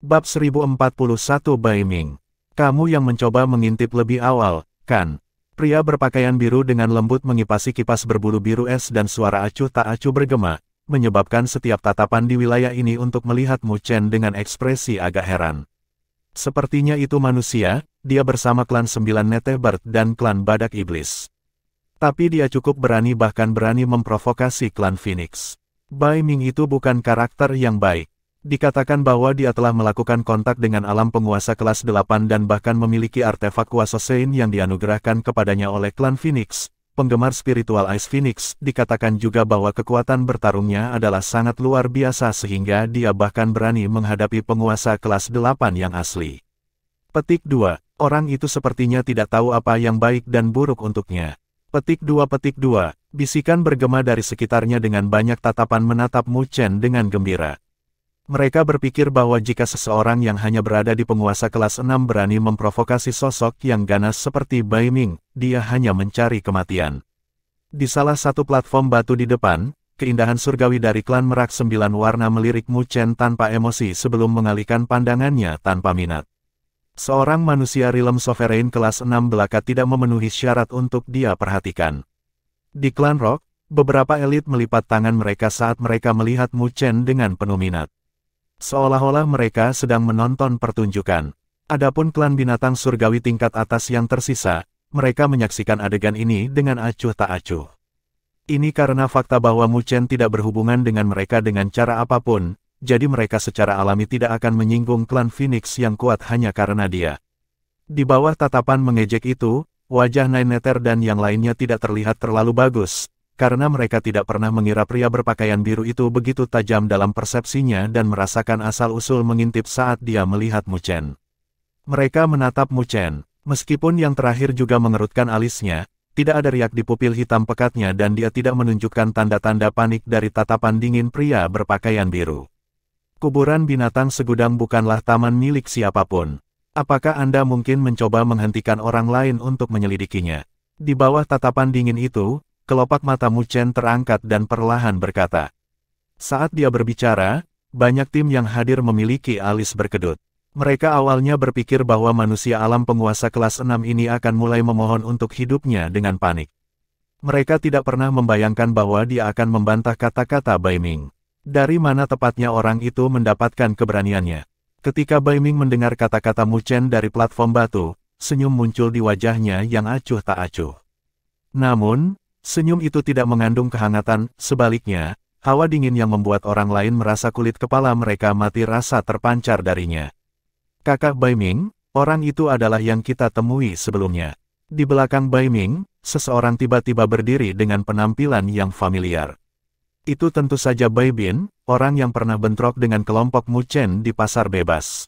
Bab 1041 Bai Ming. Kamu yang mencoba mengintip lebih awal, kan? Pria berpakaian biru dengan lembut mengipasi kipas berbulu biru es dan suara acuh tak acuh bergema, menyebabkan setiap tatapan di wilayah ini untuk melihat Mu Chen dengan ekspresi agak heran. Sepertinya itu manusia, dia bersama klan 9 Netebird dan klan Badak Iblis. Tapi dia cukup berani bahkan berani memprovokasi klan Phoenix. Bai Ming itu bukan karakter yang baik. Dikatakan bahwa dia telah melakukan kontak dengan alam penguasa kelas 8 dan bahkan memiliki artefak kuasa Sein yang dianugerahkan kepadanya oleh klan Phoenix. Penggemar spiritual Ice Phoenix dikatakan juga bahwa kekuatan bertarungnya adalah sangat luar biasa sehingga dia bahkan berani menghadapi penguasa kelas 8 yang asli. Petik 2. Orang itu sepertinya tidak tahu apa yang baik dan buruk untuknya. Petik 2. Bisikan bergema dari sekitarnya dengan banyak tatapan menatap Mu Chen dengan gembira. Mereka berpikir bahwa jika seseorang yang hanya berada di penguasa kelas 6 berani memprovokasi sosok yang ganas seperti Bai Ming, dia hanya mencari kematian. Di salah satu platform batu di depan, keindahan surgawi dari klan Merak 9 warna melirik Mu Chen tanpa emosi sebelum mengalihkan pandangannya tanpa minat. Seorang manusia Realm Sovereign kelas 6 belaka tidak memenuhi syarat untuk dia perhatikan. Di klan Rock, beberapa elit melipat tangan mereka saat mereka melihat Mu Chen dengan penuh minat. Seolah-olah mereka sedang menonton pertunjukan. Adapun klan binatang surgawi tingkat atas yang tersisa, mereka menyaksikan adegan ini dengan acuh tak acuh. Ini karena fakta bahwa Mu Chen tidak berhubungan dengan mereka dengan cara apapun, jadi mereka secara alami tidak akan menyinggung klan Phoenix yang kuat hanya karena dia. Di bawah tatapan mengejek itu, wajah Nine Nether dan yang lainnya tidak terlihat terlalu bagus. Karena mereka tidak pernah mengira pria berpakaian biru itu begitu tajam dalam persepsinya dan merasakan asal-usul mengintip saat dia melihat Mu Chen. Mereka menatap Mu Chen, meskipun yang terakhir juga mengerutkan alisnya, tidak ada riak di pupil hitam pekatnya dan dia tidak menunjukkan tanda-tanda panik dari tatapan dingin pria berpakaian biru. Kuburan binatang segudang bukanlah taman milik siapapun. Apakah Anda mungkin mencoba menghentikan orang lain untuk menyelidikinya? Di bawah tatapan dingin itu, kelopak mata Mu Chen terangkat dan perlahan berkata. Saat dia berbicara, banyak tim yang hadir memiliki alis berkedut. Mereka awalnya berpikir bahwa manusia alam penguasa kelas 6 ini akan mulai memohon untuk hidupnya dengan panik. Mereka tidak pernah membayangkan bahwa dia akan membantah kata-kata Bai Ming. Dari mana tepatnya orang itu mendapatkan keberaniannya? Ketika Bai Ming mendengar kata-kata Mu Chen dari platform batu, senyum muncul di wajahnya yang acuh tak acuh. Namun, senyum itu tidak mengandung kehangatan, sebaliknya, hawa dingin yang membuat orang lain merasa kulit kepala mereka mati rasa terpancar darinya. Kakak Bai Ming, orang itu adalah yang kita temui sebelumnya. Di belakang Bai Ming, seseorang tiba-tiba berdiri dengan penampilan yang familiar. Itu tentu saja Bai Bin, orang yang pernah bentrok dengan kelompok Mu Chen di pasar bebas.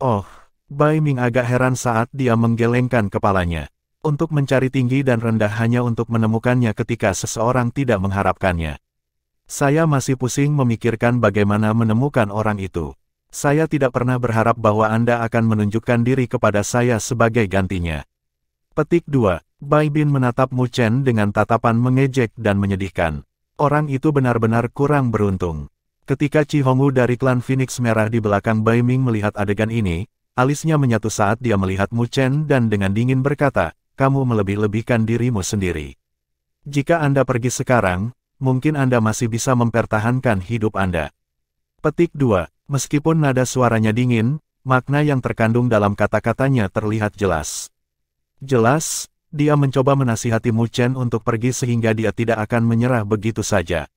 Oh, Bai Ming agak heran saat dia menggelengkan kepalanya. Untuk mencari tinggi dan rendah hanya untuk menemukannya ketika seseorang tidak mengharapkannya. Saya masih pusing memikirkan bagaimana menemukan orang itu. Saya tidak pernah berharap bahwa Anda akan menunjukkan diri kepada saya sebagai gantinya. Petik 2. Bai Bin menatap Mu Chen dengan tatapan mengejek dan menyedihkan. Orang itu benar-benar kurang beruntung. Ketika Chi Hongwu dari klan Phoenix Merah di belakang Bai Ming melihat adegan ini, alisnya menyatu saat dia melihat Mu Chen dan dengan dingin berkata, kamu melebih-lebihkan dirimu sendiri. Jika Anda pergi sekarang, mungkin Anda masih bisa mempertahankan hidup Anda. Petik 2. Meskipun nada suaranya dingin, makna yang terkandung dalam kata-katanya terlihat jelas. Jelas, dia mencoba menasihati Mu Chen untuk pergi sehingga dia tidak akan menyerah begitu saja.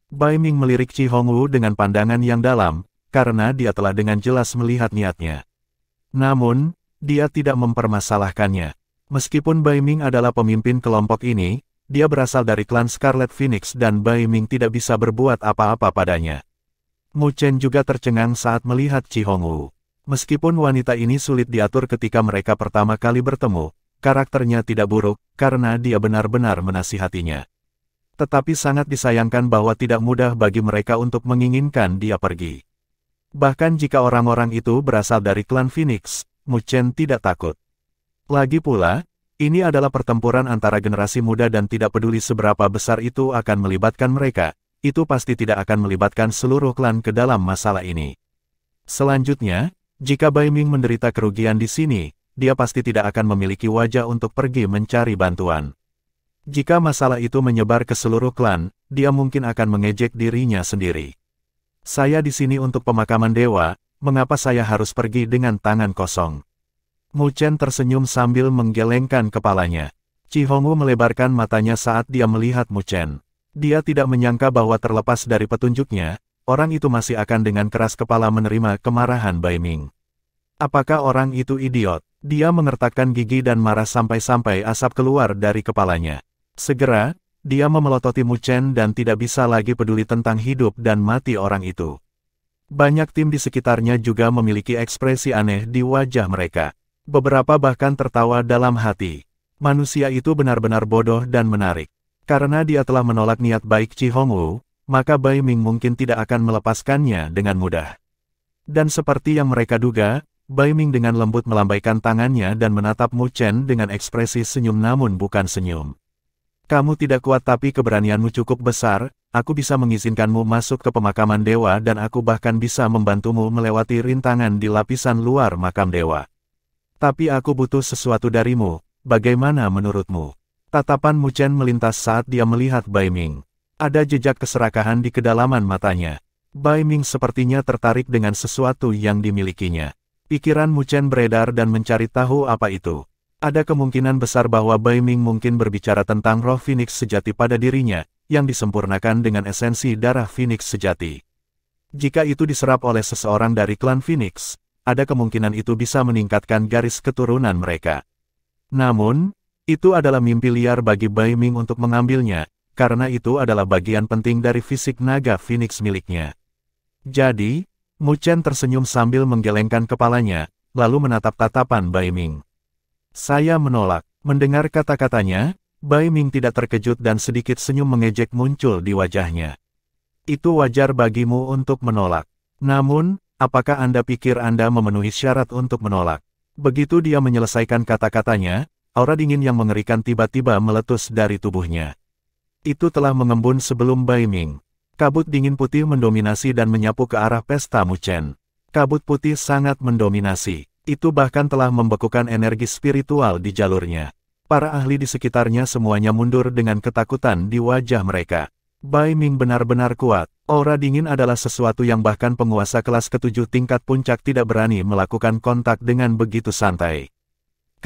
Bai Ming melirik Chi Hongwu dengan pandangan yang dalam, karena dia telah dengan jelas melihat niatnya. Namun, dia tidak mempermasalahkannya. Meskipun Bai Ming adalah pemimpin kelompok ini, dia berasal dari klan Scarlet Phoenix dan Bai Ming tidak bisa berbuat apa-apa padanya. Mu Chen juga tercengang saat melihat Chi Hongwu. Meskipun wanita ini sulit diatur ketika mereka pertama kali bertemu, karakternya tidak buruk, karena dia benar-benar menasihatinya. Tetapi sangat disayangkan bahwa tidak mudah bagi mereka untuk menginginkan dia pergi. Bahkan jika orang-orang itu berasal dari klan Phoenix, Mu Chen tidak takut. Lagi pula, ini adalah pertempuran antara generasi muda dan tidak peduli seberapa besar itu akan melibatkan mereka, itu pasti tidak akan melibatkan seluruh klan ke dalam masalah ini. Selanjutnya, jika Bai Ming menderita kerugian di sini, dia pasti tidak akan memiliki wajah untuk pergi mencari bantuan. Jika masalah itu menyebar ke seluruh klan, dia mungkin akan mengejek dirinya sendiri. Saya di sini untuk pemakaman dewa, mengapa saya harus pergi dengan tangan kosong? Mu Chen tersenyum sambil menggelengkan kepalanya. Chi Hongwu melebarkan matanya saat dia melihat Mu Chen. Dia tidak menyangka bahwa terlepas dari petunjuknya, orang itu masih akan dengan keras kepala menerima kemarahan Bai Ming. Apakah orang itu idiot? Dia mengertakkan gigi dan marah sampai-sampai asap keluar dari kepalanya. Segera, dia memelototi Mu Chen dan tidak bisa lagi peduli tentang hidup dan mati orang itu. Banyak tim di sekitarnya juga memiliki ekspresi aneh di wajah mereka. Beberapa bahkan tertawa dalam hati. Manusia itu benar-benar bodoh dan menarik. Karena dia telah menolak niat baik Chi Hongwu, maka Bai Ming mungkin tidak akan melepaskannya dengan mudah. Dan seperti yang mereka duga, Bai Ming dengan lembut melambaikan tangannya dan menatap Mu Chen dengan ekspresi senyum namun bukan senyum. Kamu tidak kuat tapi keberanianmu cukup besar, aku bisa mengizinkanmu masuk ke pemakaman dewa dan aku bahkan bisa membantumu melewati rintangan di lapisan luar makam dewa. Tapi aku butuh sesuatu darimu, bagaimana menurutmu? Tatapan Mu Chen melintas saat dia melihat Bai Ming. Ada jejak keserakahan di kedalaman matanya. Bai Ming sepertinya tertarik dengan sesuatu yang dimilikinya. Pikiran Mu Chen beredar dan mencari tahu apa itu. Ada kemungkinan besar bahwa Bai Ming mungkin berbicara tentang roh Phoenix sejati pada dirinya, yang disempurnakan dengan esensi darah Phoenix sejati. Jika itu diserap oleh seseorang dari klan Phoenix, ada kemungkinan itu bisa meningkatkan garis keturunan mereka. Namun, itu adalah mimpi liar bagi Bai Ming untuk mengambilnya, karena itu adalah bagian penting dari fisik naga Phoenix miliknya. Jadi, Mu Chen tersenyum sambil menggelengkan kepalanya, lalu menatap tatapan Bai Ming. Saya menolak. Mendengar kata-katanya, Bai Ming tidak terkejut dan sedikit senyum mengejek muncul di wajahnya. Itu wajar bagimu untuk menolak. Namun, apakah Anda pikir Anda memenuhi syarat untuk menolak? Begitu dia menyelesaikan kata-katanya, aura dingin yang mengerikan tiba-tiba meletus dari tubuhnya. Itu telah mengembun sebelum Bai Ming. Kabut dingin putih mendominasi dan menyapu ke arah pesta Mu Chen. Kabut putih sangat mendominasi. Itu bahkan telah membekukan energi spiritual di jalurnya. Para ahli di sekitarnya semuanya mundur dengan ketakutan di wajah mereka. Bai Ming benar-benar kuat. Aura dingin adalah sesuatu yang bahkan penguasa kelas ke-7 tingkat puncak tidak berani melakukan kontak dengan begitu santai.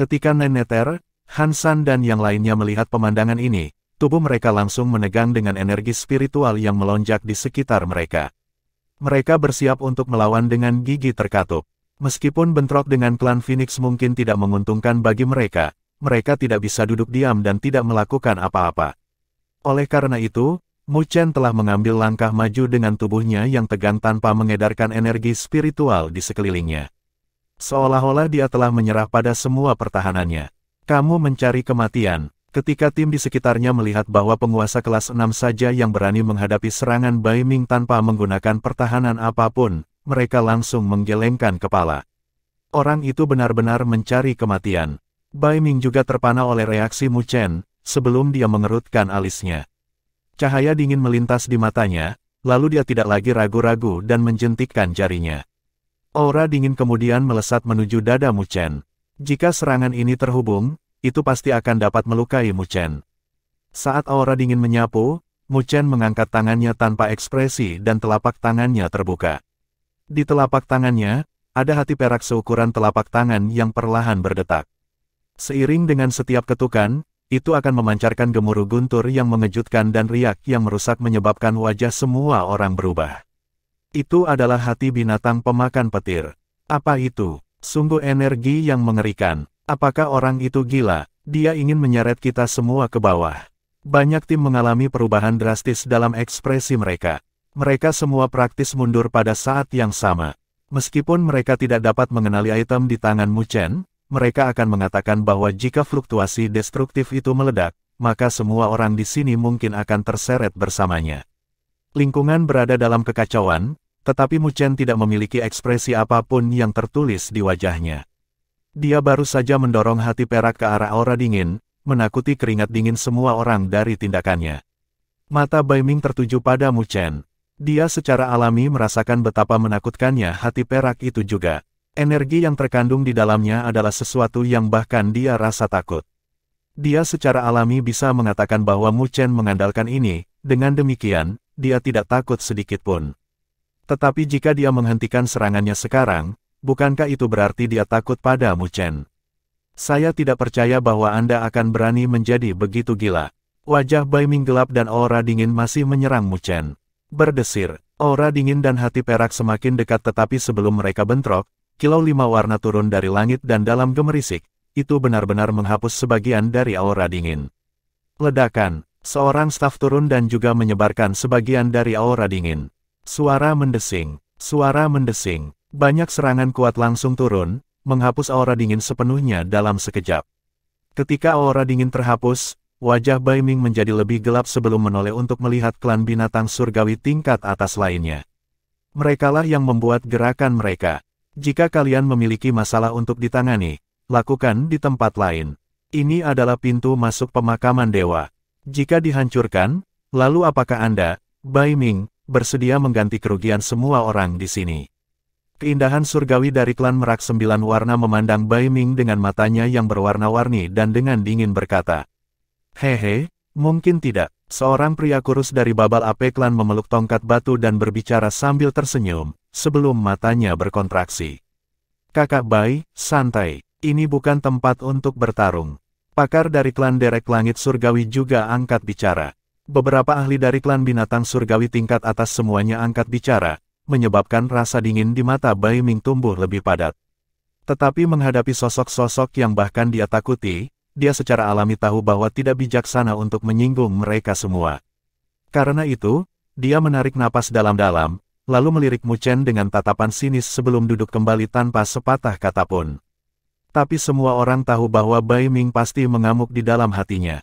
Ketika Neneter, Hansan dan yang lainnya melihat pemandangan ini, tubuh mereka langsung menegang dengan energi spiritual yang melonjak di sekitar mereka. Mereka bersiap untuk melawan dengan gigi terkatup. Meskipun bentrok dengan klan Phoenix mungkin tidak menguntungkan bagi mereka, mereka tidak bisa duduk diam dan tidak melakukan apa-apa. Oleh karena itu, Mu Chen telah mengambil langkah maju dengan tubuhnya yang tegang tanpa mengedarkan energi spiritual di sekelilingnya. Seolah-olah dia telah menyerah pada semua pertahanannya. Kamu mencari kematian. Ketika tim di sekitarnya melihat bahwa penguasa kelas 6 saja yang berani menghadapi serangan Bai Ming tanpa menggunakan pertahanan apapun, mereka langsung menggelengkan kepala. Orang itu benar-benar mencari kematian. Bai Ming juga terpana oleh reaksi Mu Chen, sebelum dia mengerutkan alisnya. Cahaya dingin melintas di matanya, lalu dia tidak lagi ragu-ragu dan menjentikkan jarinya. Aura dingin kemudian melesat menuju dada Mu Chen. Jika serangan ini terhubung, itu pasti akan dapat melukai Mu Chen. Saat aura dingin menyapu, Mu Chen mengangkat tangannya tanpa ekspresi dan telapak tangannya terbuka. Di telapak tangannya, ada hati perak seukuran telapak tangan yang perlahan berdetak. Seiring dengan setiap ketukan, itu akan memancarkan gemuruh guntur yang mengejutkan dan riak yang merusak menyebabkan wajah semua orang berubah. Itu adalah hati binatang pemakan petir. Apa itu? Sungguh energi yang mengerikan. Apakah orang itu gila? Dia ingin menyeret kita semua ke bawah. Banyak tim mengalami perubahan drastis dalam ekspresi mereka. Mereka semua praktis mundur pada saat yang sama. Meskipun mereka tidak dapat mengenali item di tangan Mu Chen, mereka akan mengatakan bahwa jika fluktuasi destruktif itu meledak, maka semua orang di sini mungkin akan terseret bersamanya. Lingkungan berada dalam kekacauan, tetapi Mu Chen tidak memiliki ekspresi apapun yang tertulis di wajahnya. Dia baru saja mendorong hati perak ke arah aura dingin, menakuti keringat dingin semua orang dari tindakannya. Mata Bai Ming tertuju pada Mu Chen. Dia secara alami merasakan betapa menakutkannya hati perak itu juga. Energi yang terkandung di dalamnya adalah sesuatu yang bahkan dia rasa takut. Dia secara alami bisa mengatakan bahwa Mu Chen mengandalkan ini, dengan demikian, dia tidak takut sedikitpun. Tetapi jika dia menghentikan serangannya sekarang, bukankah itu berarti dia takut pada Mu Chen? Saya tidak percaya bahwa Anda akan berani menjadi begitu gila. Wajah Bai Ming gelap dan aura dingin masih menyerang Mu Chen. Berdesir, aura dingin dan hati perak semakin dekat tetapi sebelum mereka bentrok, kilau 5 warna turun dari langit dan dalam gemerisik. Itu benar-benar menghapus sebagian dari aura dingin. Ledakan, seorang staf turun dan juga menyebarkan sebagian dari aura dingin. Suara mendesing, banyak serangan kuat langsung turun, menghapus aura dingin sepenuhnya dalam sekejap. Ketika aura dingin terhapus, wajah Bai Ming menjadi lebih gelap sebelum menoleh untuk melihat klan binatang surgawi tingkat atas lainnya. Merekalah yang membuat gerakan mereka. Jika kalian memiliki masalah untuk ditangani, lakukan di tempat lain. Ini adalah pintu masuk pemakaman dewa. Jika dihancurkan, lalu apakah Anda, Bai Ming, bersedia mengganti kerugian semua orang di sini? Keindahan surgawi dari klan Merak 9 Warna memandang Bai Ming dengan matanya yang berwarna-warni dan dengan dingin berkata, "Hehe, mungkin tidak." Seorang pria kurus dari Babal Ape klan memeluk tongkat batu dan berbicara sambil tersenyum, sebelum matanya berkontraksi. "Kakak Bai, santai. Ini bukan tempat untuk bertarung." Pakar dari klan Derek Langit Surgawi juga angkat bicara. Beberapa ahli dari klan binatang surgawi tingkat atas semuanya angkat bicara, menyebabkan rasa dingin di mata Bai Ming tumbuh lebih padat. Tetapi menghadapi sosok-sosok yang bahkan dia takuti, dia secara alami tahu bahwa tidak bijaksana untuk menyinggung mereka semua. Karena itu, dia menarik napas dalam-dalam, lalu melirik Mu Chen dengan tatapan sinis sebelum duduk kembali tanpa sepatah kata pun. Tapi semua orang tahu bahwa Bai Ming pasti mengamuk di dalam hatinya.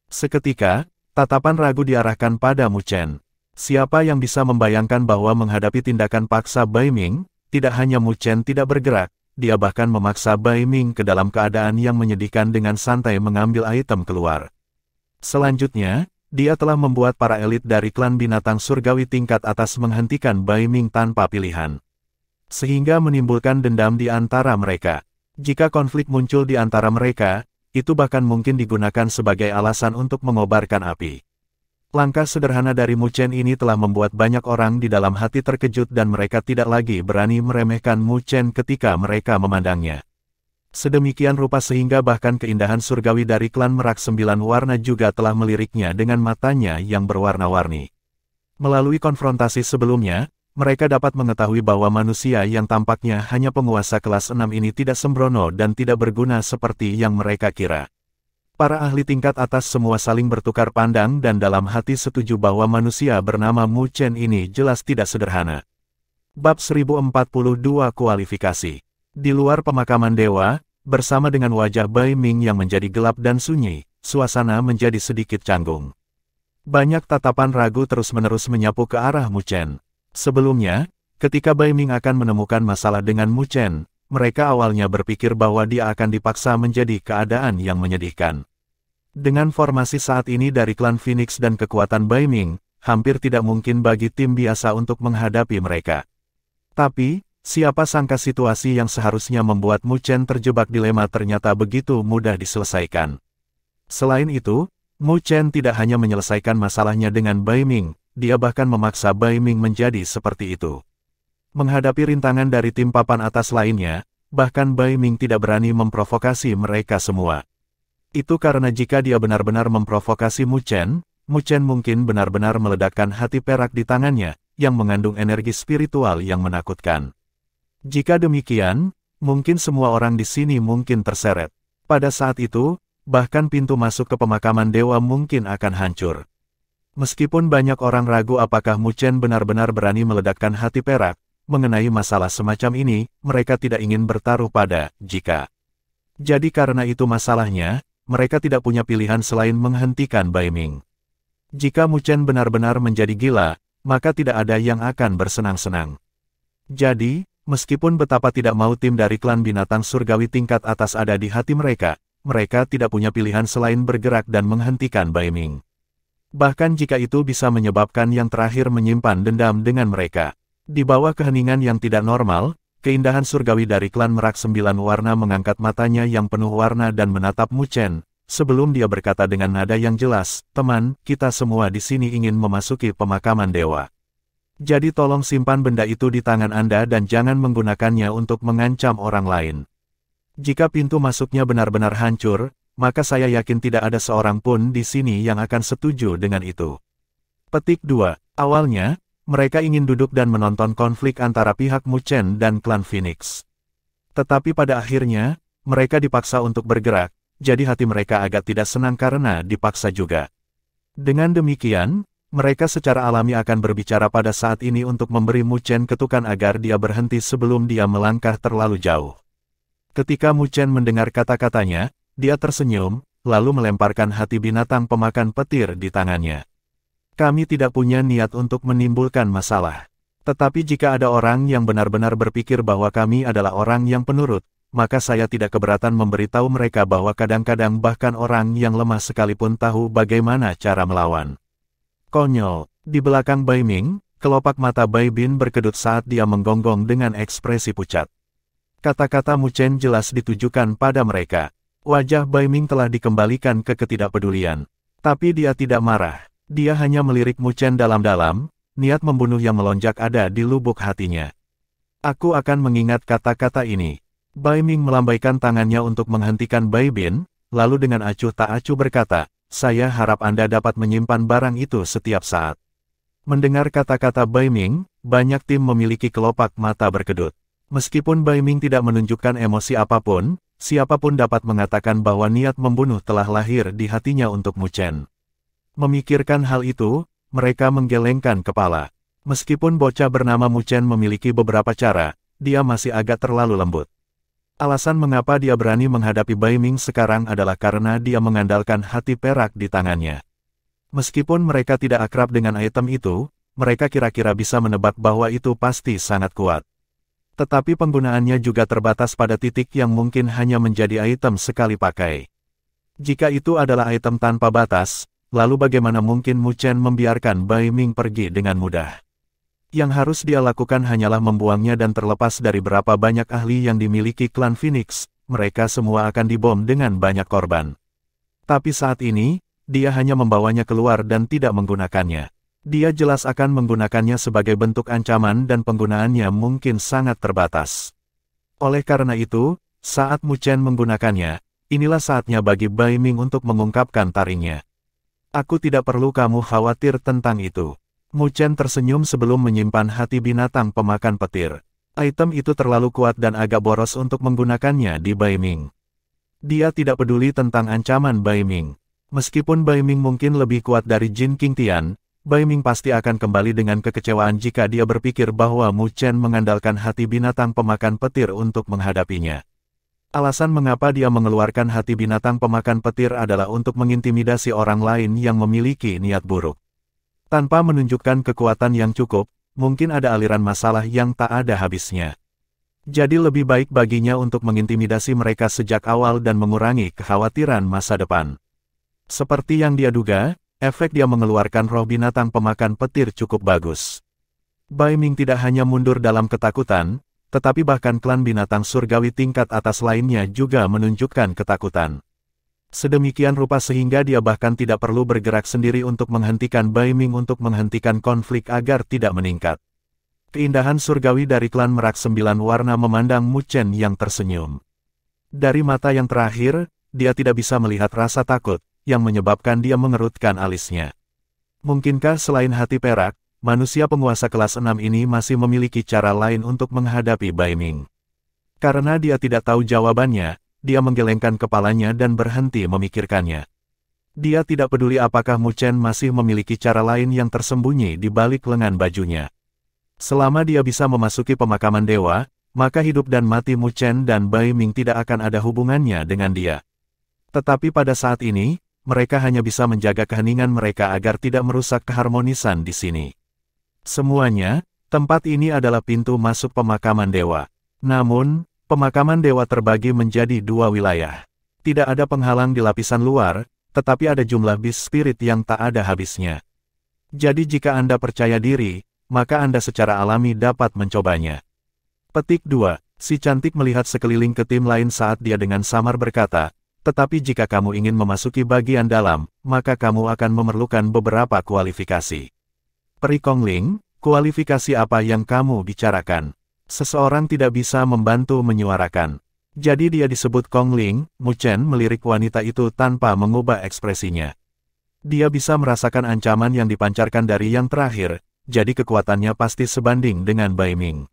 Seketika, tatapan ragu diarahkan pada Mu Chen. Siapa yang bisa membayangkan bahwa menghadapi tindakan paksa Bai Ming, tidak hanya Mu Chen tidak bergerak, dia bahkan memaksa Bai Ming ke dalam keadaan yang menyedihkan dengan santai mengambil item keluar. Selanjutnya, dia telah membuat para elit dari klan binatang surgawi tingkat atas menghentikan Bai Ming tanpa pilihan. Sehingga menimbulkan dendam di antara mereka. Jika konflik muncul di antara mereka, itu bahkan mungkin digunakan sebagai alasan untuk mengobarkan api. Langkah sederhana dari Mu Chen ini telah membuat banyak orang di dalam hati terkejut dan mereka tidak lagi berani meremehkan Mu Chen ketika mereka memandangnya. Sedemikian rupa sehingga bahkan keindahan surgawi dari klan Merak 9 Warna juga telah meliriknya dengan matanya yang berwarna-warni. Melalui konfrontasi sebelumnya, mereka dapat mengetahui bahwa manusia yang tampaknya hanya penguasa kelas 6 ini tidak sembrono dan tidak berguna seperti yang mereka kira. Para ahli tingkat atas semua saling bertukar pandang dan dalam hati setuju bahwa manusia bernama Mu Chen ini jelas tidak sederhana. Bab 1042 Kualifikasi. Di luar pemakaman dewa, bersama dengan wajah Bai Ming yang menjadi gelap dan sunyi, suasana menjadi sedikit canggung. Banyak tatapan ragu terus-menerus menyapu ke arah Mu Chen. Sebelumnya, ketika Bai Ming akan menemukan masalah dengan Mu Chen, mereka awalnya berpikir bahwa dia akan dipaksa menjadi keadaan yang menyedihkan. Dengan formasi saat ini dari klan Phoenix dan kekuatan Bai Ming, hampir tidak mungkin bagi tim biasa untuk menghadapi mereka. Tapi, siapa sangka situasi yang seharusnya membuat Mu Chen terjebak dilema ternyata begitu mudah diselesaikan. Selain itu, Mu Chen tidak hanya menyelesaikan masalahnya dengan Bai Ming, dia bahkan memaksa Bai Ming menjadi seperti itu. Menghadapi rintangan dari tim papan atas lainnya, bahkan Bai Ming tidak berani memprovokasi mereka semua. Itu karena jika dia benar-benar memprovokasi Mu Chen mungkin benar-benar meledakkan hati perak di tangannya, yang mengandung energi spiritual yang menakutkan. Jika demikian, mungkin semua orang di sini mungkin terseret. Pada saat itu, bahkan pintu masuk ke pemakaman dewa mungkin akan hancur. Meskipun banyak orang ragu apakah Mu Chen benar-benar berani meledakkan hati perak, mengenai masalah semacam ini, mereka tidak ingin bertaruh pada jika. Jadi karena itu masalahnya, mereka tidak punya pilihan selain menghentikan Bai Ming. Jika Mu Chen benar-benar menjadi gila, maka tidak ada yang akan bersenang-senang. Jadi, meskipun betapa tidak mau tim dari klan binatang surgawi tingkat atas ada di hati mereka, mereka tidak punya pilihan selain bergerak dan menghentikan Bai Ming. Bahkan jika itu bisa menyebabkan yang terakhir menyimpan dendam dengan mereka. Di bawah keheningan yang tidak normal, keindahan surgawi dari klan Merak Sembilan Warna mengangkat matanya yang penuh warna dan menatap Mu Chen, sebelum dia berkata dengan nada yang jelas, "Teman, kita semua di sini ingin memasuki pemakaman dewa. Jadi tolong simpan benda itu di tangan Anda dan jangan menggunakannya untuk mengancam orang lain. Jika pintu masuknya benar-benar hancur, maka saya yakin tidak ada seorang pun di sini yang akan setuju dengan itu." Petik 2. Awalnya, mereka ingin duduk dan menonton konflik antara pihak Mu Chen dan klan Phoenix. Tetapi pada akhirnya, mereka dipaksa untuk bergerak, jadi hati mereka agak tidak senang karena dipaksa juga. Dengan demikian, mereka secara alami akan berbicara pada saat ini untuk memberi Mu Chen ketukan agar dia berhenti sebelum dia melangkah terlalu jauh. Ketika Mu Chen mendengar kata-katanya, dia tersenyum, lalu melemparkan hati binatang pemakan petir di tangannya. "Kami tidak punya niat untuk menimbulkan masalah. Tetapi jika ada orang yang benar-benar berpikir bahwa kami adalah orang yang penurut, maka saya tidak keberatan memberitahu mereka bahwa kadang-kadang bahkan orang yang lemah sekalipun tahu bagaimana cara melawan." Konyol. Di belakang Bai Ming, kelopak mata Bai Bin berkedut saat dia menggonggong dengan ekspresi pucat. Kata-kata Mu Chen jelas ditujukan pada mereka. Wajah Bai Ming telah dikembalikan ke ketidakpedulian. Tapi dia tidak marah. Dia hanya melirik Mu Chen dalam-dalam, niat membunuh yang melonjak ada di lubuk hatinya. "Aku akan mengingat kata-kata ini." Bai Ming melambaikan tangannya untuk menghentikan Bai Bin, lalu dengan acuh tak acuh berkata, "Saya harap Anda dapat menyimpan barang itu setiap saat." Mendengar kata-kata Bai Ming, banyak tim memiliki kelopak mata berkedut. Meskipun Bai Ming tidak menunjukkan emosi apapun, siapapun dapat mengatakan bahwa niat membunuh telah lahir di hatinya untuk Mu Chen. Memikirkan hal itu, mereka menggelengkan kepala. Meskipun bocah bernama Mu Chen memiliki beberapa cara, dia masih agak terlalu lembut. Alasan mengapa dia berani menghadapi Bai Ming sekarang adalah karena dia mengandalkan hati perak di tangannya. Meskipun mereka tidak akrab dengan item itu, mereka kira-kira bisa menebak bahwa itu pasti sangat kuat. Tetapi penggunaannya juga terbatas pada titik yang mungkin hanya menjadi item sekali pakai. Jika itu adalah item tanpa batas, lalu bagaimana mungkin Mu Chen membiarkan Bai Ming pergi dengan mudah? Yang harus dia lakukan hanyalah membuangnya dan terlepas dari berapa banyak ahli yang dimiliki klan Phoenix, mereka semua akan dibom dengan banyak korban. Tapi saat ini, dia hanya membawanya keluar dan tidak menggunakannya. Dia jelas akan menggunakannya sebagai bentuk ancaman dan penggunaannya mungkin sangat terbatas. Oleh karena itu, saat Mu Chen menggunakannya, inilah saatnya bagi Bai Ming untuk mengungkapkan taringnya. "Aku tidak perlu kamu khawatir tentang itu." Mu Chen tersenyum sebelum menyimpan hati binatang pemakan petir. Item itu terlalu kuat dan agak boros untuk menggunakannya di Bai Ming. Dia tidak peduli tentang ancaman Bai Ming. Meskipun Bai Ming mungkin lebih kuat dari Jin Qingtian, Bai Ming pasti akan kembali dengan kekecewaan jika dia berpikir bahwa Mu Chen mengandalkan hati binatang pemakan petir untuk menghadapinya. Alasan mengapa dia mengeluarkan hati binatang pemakan petir adalah untuk mengintimidasi orang lain yang memiliki niat buruk. Tanpa menunjukkan kekuatan yang cukup, mungkin ada aliran masalah yang tak ada habisnya. Jadi lebih baik baginya untuk mengintimidasi mereka sejak awal dan mengurangi kekhawatiran masa depan. Seperti yang dia duga, efek dia mengeluarkan roh binatang pemakan petir cukup bagus. Bai Ming tidak hanya mundur dalam ketakutan, tetapi bahkan klan binatang surgawi tingkat atas lainnya juga menunjukkan ketakutan. Sedemikian rupa sehingga dia bahkan tidak perlu bergerak sendiri untuk menghentikan Bai Ming untuk menghentikan konflik agar tidak meningkat. Keindahan surgawi dari klan Merak Sembilan Warna memandang Mu Chen yang tersenyum. Dari mata yang terakhir, dia tidak bisa melihat rasa takut, yang menyebabkan dia mengerutkan alisnya. Mungkinkah selain hati perak, manusia penguasa kelas 6 ini masih memiliki cara lain untuk menghadapi Bai Ming? Karena dia tidak tahu jawabannya, dia menggelengkan kepalanya dan berhenti memikirkannya. Dia tidak peduli apakah Mu Chen masih memiliki cara lain yang tersembunyi di balik lengan bajunya. Selama dia bisa memasuki pemakaman dewa, maka hidup dan mati Mu Chen dan Bai Ming tidak akan ada hubungannya dengan dia. Tetapi pada saat ini, mereka hanya bisa menjaga keheningan mereka agar tidak merusak keharmonisan di sini. Semuanya, tempat ini adalah pintu masuk pemakaman dewa. Namun, pemakaman dewa terbagi menjadi dua wilayah. Tidak ada penghalang di lapisan luar, tetapi ada jumlah Beast Spirit yang tak ada habisnya. Jadi jika Anda percaya diri, maka Anda secara alami dapat mencobanya. Petik 2. Si cantik melihat sekeliling ke tim lain saat dia dengan samar berkata, tetapi jika kamu ingin memasuki bagian dalam, maka kamu akan memerlukan beberapa kualifikasi. Peri Kongling, kualifikasi apa yang kamu bicarakan? Seseorang tidak bisa membantu menyuarakan. Jadi dia disebut Kongling. Mu Chen melirik wanita itu tanpa mengubah ekspresinya. Dia bisa merasakan ancaman yang dipancarkan dari yang terakhir, jadi kekuatannya pasti sebanding dengan Bai Ming.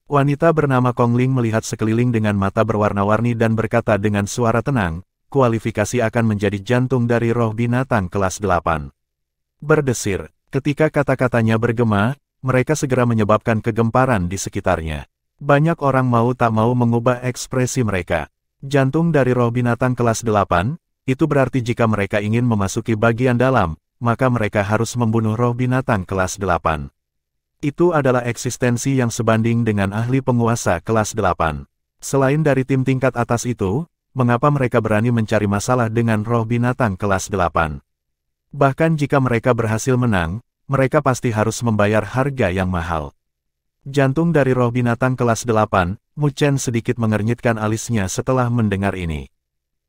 Wanita bernama Kongling melihat sekeliling dengan mata berwarna-warni dan berkata dengan suara tenang, kualifikasi akan menjadi jantung dari roh binatang kelas 8. Berdesir, ketika kata-katanya bergema, mereka segera menyebabkan kegemparan di sekitarnya. Banyak orang mau tak mau mengubah ekspresi mereka. Jantung dari roh binatang kelas 8, itu berarti jika mereka ingin memasuki bagian dalam, maka mereka harus membunuh roh binatang kelas 8. Itu adalah eksistensi yang sebanding dengan ahli penguasa kelas 8. Selain dari tim tingkat atas itu, mengapa mereka berani mencari masalah dengan roh binatang kelas 8? Bahkan jika mereka berhasil menang, mereka pasti harus membayar harga yang mahal. Jantung dari roh binatang kelas 8, Mu Chen sedikit mengernyitkan alisnya setelah mendengar ini.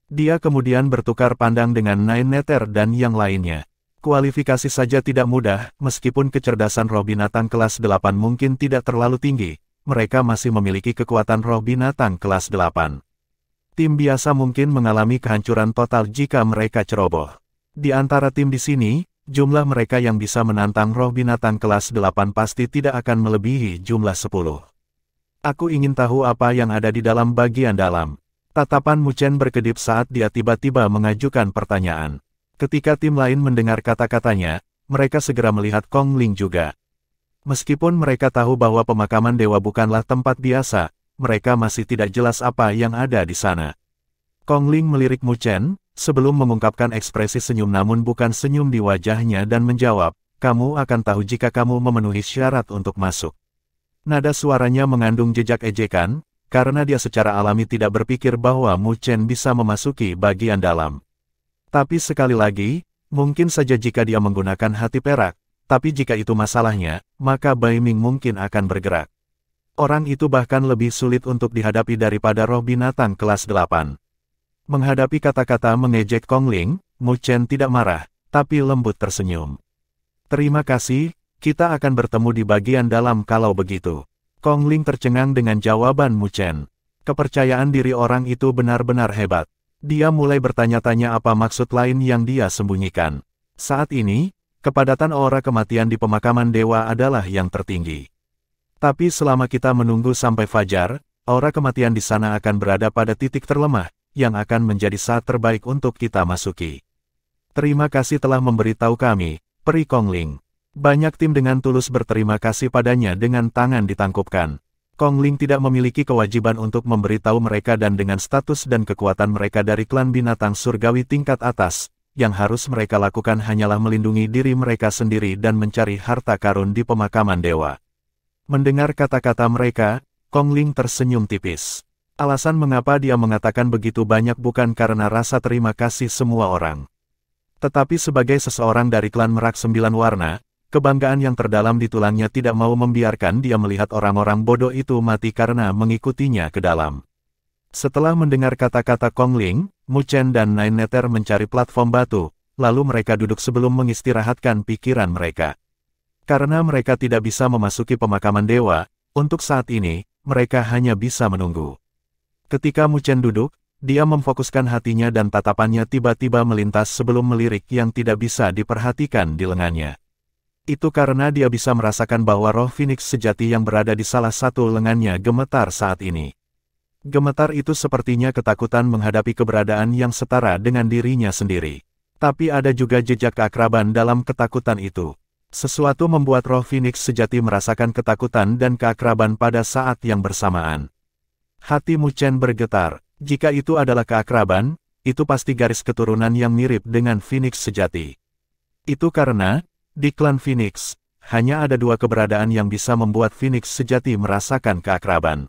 Dia kemudian bertukar pandang dengan Nine Nether dan yang lainnya. Kualifikasi saja tidak mudah, meskipun kecerdasan roh binatang kelas 8 mungkin tidak terlalu tinggi, mereka masih memiliki kekuatan roh binatang kelas 8. Tim biasa mungkin mengalami kehancuran total jika mereka ceroboh. Di antara tim di sini, jumlah mereka yang bisa menantang roh binatang kelas 8 pasti tidak akan melebihi jumlah 10. Aku ingin tahu apa yang ada di dalam bagian dalam. Tatapan Mu Chen berkedip saat dia tiba-tiba mengajukan pertanyaan. Ketika tim lain mendengar kata-katanya, mereka segera melihat Kongling juga. Meskipun mereka tahu bahwa pemakaman dewa bukanlah tempat biasa, mereka masih tidak jelas apa yang ada di sana. Kongling melirik Mu Chen, sebelum mengungkapkan ekspresi senyum namun bukan senyum di wajahnya dan menjawab, kamu akan tahu jika kamu memenuhi syarat untuk masuk. Nada suaranya mengandung jejak ejekan, karena dia secara alami tidak berpikir bahwa Mu Chen bisa memasuki bagian dalam. Tapi sekali lagi, mungkin saja jika dia menggunakan hati perak, tapi jika itu masalahnya, maka Bai Ming mungkin akan bergerak. Orang itu bahkan lebih sulit untuk dihadapi daripada roh binatang kelas 8. Menghadapi kata-kata mengejek Kongling, Mu Chen tidak marah, tapi lembut tersenyum. Terima kasih, kita akan bertemu di bagian dalam kalau begitu. Kongling tercengang dengan jawaban Mu Chen. Kepercayaan diri orang itu benar-benar hebat. Dia mulai bertanya-tanya apa maksud lain yang dia sembunyikan. Saat ini, kepadatan aura kematian di pemakaman dewa adalah yang tertinggi. Tapi selama kita menunggu sampai fajar, aura kematian di sana akan berada pada titik terlemah, yang akan menjadi saat terbaik untuk kita masuki. Terima kasih telah memberitahu kami, Peri Kongling. Banyak tim dengan tulus berterima kasih padanya dengan tangan ditangkupkan. Kongling tidak memiliki kewajiban untuk memberitahu mereka dan dengan status dan kekuatan mereka dari klan binatang surgawi tingkat atas, yang harus mereka lakukan hanyalah melindungi diri mereka sendiri dan mencari harta karun di pemakaman dewa. Mendengar kata-kata mereka, Kongling tersenyum tipis. Alasan mengapa dia mengatakan begitu banyak bukan karena rasa terima kasih semua orang. Tetapi sebagai seseorang dari klan Merak Sembilan Warna, kebanggaan yang terdalam di tulangnya tidak mau membiarkan dia melihat orang-orang bodoh itu mati karena mengikutinya ke dalam. Setelah mendengar kata-kata Kongling, Mu Chen dan Nine Nether mencari platform batu, lalu mereka duduk sebelum mengistirahatkan pikiran mereka. Karena mereka tidak bisa memasuki pemakaman dewa, untuk saat ini, mereka hanya bisa menunggu. Ketika Mu Chen duduk, dia memfokuskan hatinya dan tatapannya tiba-tiba melintas sebelum melirik yang tidak bisa diperhatikan di lengannya. Itu karena dia bisa merasakan bahwa roh Phoenix sejati yang berada di salah satu lengannya gemetar saat ini. Gemetar itu sepertinya ketakutan menghadapi keberadaan yang setara dengan dirinya sendiri. Tapi ada juga jejak keakraban dalam ketakutan itu. Sesuatu membuat roh Phoenix sejati merasakan ketakutan dan keakraban pada saat yang bersamaan. Hati Mu Chen bergetar. Jika itu adalah keakraban, itu pasti garis keturunan yang mirip dengan Phoenix sejati. Itu karena di klan Phoenix, hanya ada dua keberadaan yang bisa membuat Phoenix sejati merasakan keakraban.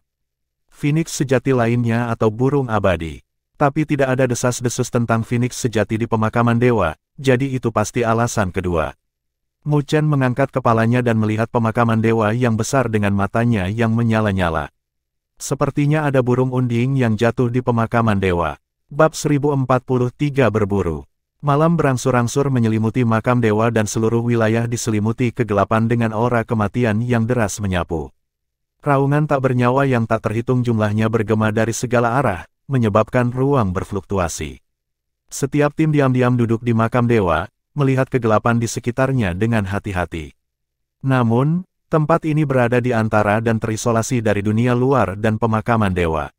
Phoenix sejati lainnya atau burung abadi. Tapi tidak ada desas-desus tentang Phoenix sejati di pemakaman dewa, jadi itu pasti alasan kedua. Mu Chen mengangkat kepalanya dan melihat pemakaman dewa yang besar dengan matanya yang menyala-nyala. Sepertinya ada burung unding yang jatuh di pemakaman dewa. Bab 1043 berburu. Malam berangsur-angsur menyelimuti makam dewa dan seluruh wilayah diselimuti kegelapan dengan aura kematian yang deras menyapu. Raungan tak bernyawa yang tak terhitung jumlahnya bergema dari segala arah, menyebabkan ruang berfluktuasi. Setiap tim diam-diam duduk di makam dewa, melihat kegelapan di sekitarnya dengan hati-hati. Namun, tempat ini berada di antara dan terisolasi dari dunia luar dan pemakaman dewa.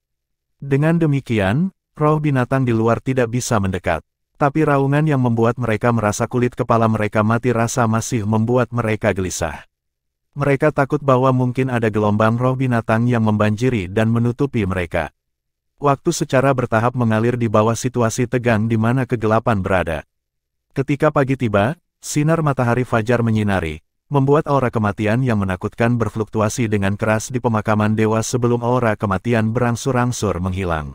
Dengan demikian, roh binatang di luar tidak bisa mendekat. Tapi raungan yang membuat mereka merasa kulit kepala mereka mati rasa masih membuat mereka gelisah. Mereka takut bahwa mungkin ada gelombang roh binatang yang membanjiri dan menutupi mereka. Waktu secara bertahap mengalir di bawah situasi tegang di mana kegelapan berada. Ketika pagi tiba, sinar matahari fajar menyinari, membuat aura kematian yang menakutkan berfluktuasi dengan keras di pemakaman dewa sebelum aura kematian berangsur-angsur menghilang.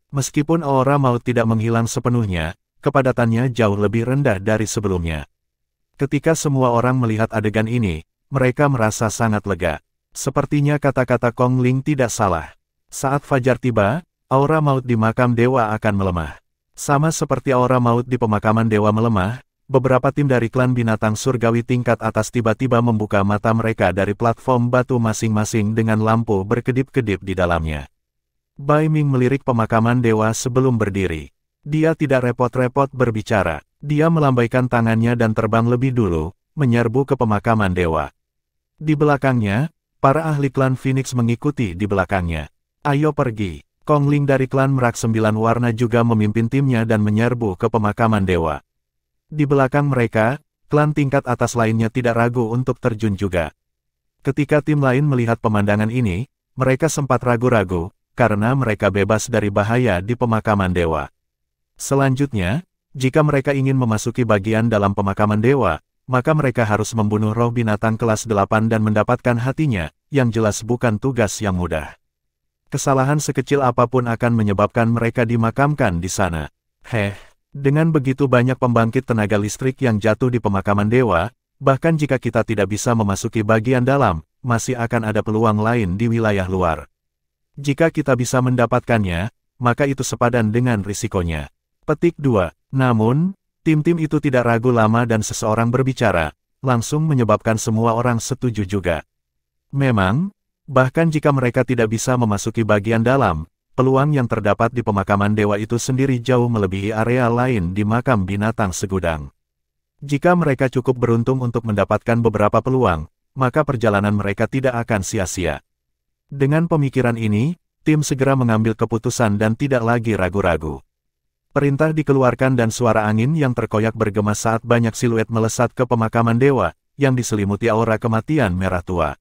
Meskipun aura maut tidak menghilang sepenuhnya, kepadatannya jauh lebih rendah dari sebelumnya. Ketika semua orang melihat adegan ini, mereka merasa sangat lega. Sepertinya kata-kata Kong Ling tidak salah. Saat fajar tiba, aura maut di makam dewa akan melemah. Sama seperti aura maut di pemakaman dewa melemah, beberapa tim dari klan binatang surgawi tingkat atas tiba-tiba membuka mata mereka dari platform batu masing-masing dengan lampu berkedip-kedip di dalamnya. Bai Ming melirik pemakaman dewa sebelum berdiri. Dia tidak repot-repot berbicara. Dia melambaikan tangannya dan terbang lebih dulu, menyerbu ke pemakaman dewa. Di belakangnya, para ahli klan Phoenix mengikuti di belakangnya. Ayo pergi. Kong Ling dari klan Merak Sembilan Warna juga memimpin timnya dan menyerbu ke pemakaman dewa. Di belakang mereka, klan tingkat atas lainnya tidak ragu untuk terjun juga. Ketika tim lain melihat pemandangan ini, mereka sempat ragu-ragu, karena mereka bebas dari bahaya di pemakaman dewa. Selanjutnya, jika mereka ingin memasuki bagian dalam pemakaman dewa, maka mereka harus membunuh roh binatang kelas 8 dan mendapatkan hatinya, yang jelas bukan tugas yang mudah. Kesalahan sekecil apapun akan menyebabkan mereka dimakamkan di sana. Dengan begitu banyak pembangkit tenaga listrik yang jatuh di pemakaman dewa, bahkan jika kita tidak bisa memasuki bagian dalam, masih akan ada peluang lain di wilayah luar. Jika kita bisa mendapatkannya, maka itu sepadan dengan risikonya. Petik 2. Namun, tim-tim itu tidak ragu lama dan seseorang berbicara, langsung menyebabkan semua orang setuju juga. Memang, bahkan jika mereka tidak bisa memasuki bagian dalam, peluang yang terdapat di pemakaman dewa itu sendiri jauh melebihi area lain di makam binatang segudang. Jika mereka cukup beruntung untuk mendapatkan beberapa peluang, maka perjalanan mereka tidak akan sia-sia. Dengan pemikiran ini, tim segera mengambil keputusan dan tidak lagi ragu-ragu. Perintah dikeluarkan dan suara angin yang terkoyak bergema saat banyak siluet melesat ke pemakaman dewa, yang diselimuti aura kematian merah tua.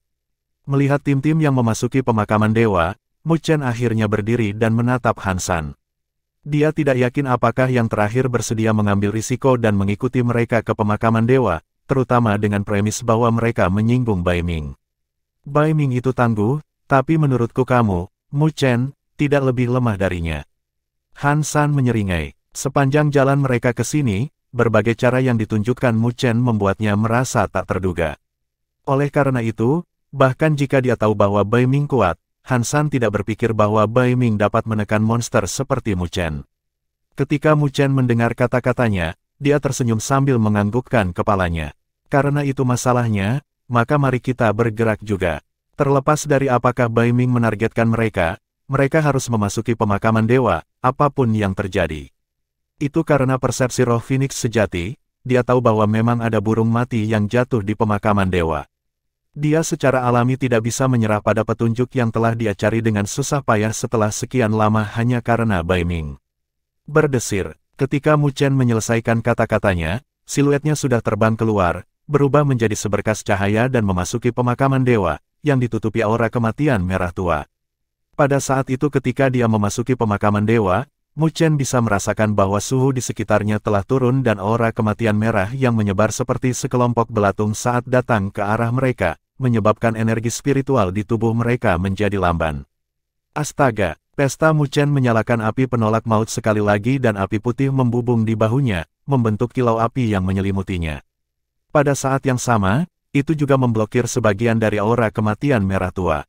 Melihat tim-tim yang memasuki pemakaman dewa, Mu Chen akhirnya berdiri dan menatap Han San. Dia tidak yakin apakah yang terakhir bersedia mengambil risiko dan mengikuti mereka ke pemakaman dewa, terutama dengan premis bahwa mereka menyinggung Bai Ming. Bai Ming itu tangguh, tapi menurutku kamu, Mu Chen, tidak lebih lemah darinya. Han San menyeringai. Sepanjang jalan mereka ke sini, berbagai cara yang ditunjukkan Mu Chen membuatnya merasa tak terduga. Oleh karena itu, bahkan jika dia tahu bahwa Bai Ming kuat, Han San tidak berpikir bahwa Bai Ming dapat menekan monster seperti Mu Chen. Ketika Mu Chen mendengar kata-katanya, dia tersenyum sambil menganggukkan kepalanya. Karena itu masalahnya, maka mari kita bergerak juga. Terlepas dari apakah Bai Ming menargetkan mereka, mereka harus memasuki pemakaman dewa, apapun yang terjadi. Itu karena persepsi roh Phoenix sejati, dia tahu bahwa memang ada burung mati yang jatuh di pemakaman dewa. Dia secara alami tidak bisa menyerah pada petunjuk yang telah dia cari dengan susah payah setelah sekian lama hanya karena Bai Ming. Berdesir, ketika Mu Chen menyelesaikan kata-katanya, siluetnya sudah terbang keluar, berubah menjadi seberkas cahaya dan memasuki pemakaman dewa, yang ditutupi aura kematian merah tua. Pada saat itu ketika dia memasuki pemakaman dewa, Mu Chen bisa merasakan bahwa suhu di sekitarnya telah turun dan aura kematian merah yang menyebar seperti sekelompok belatung saat datang ke arah mereka, menyebabkan energi spiritual di tubuh mereka menjadi lamban. Astaga, Pesta Mu Chen menyalakan api penolak maut sekali lagi dan api putih membubung di bahunya, membentuk kilau api yang menyelimutinya. Pada saat yang sama, itu juga memblokir sebagian dari aura kematian merah tua.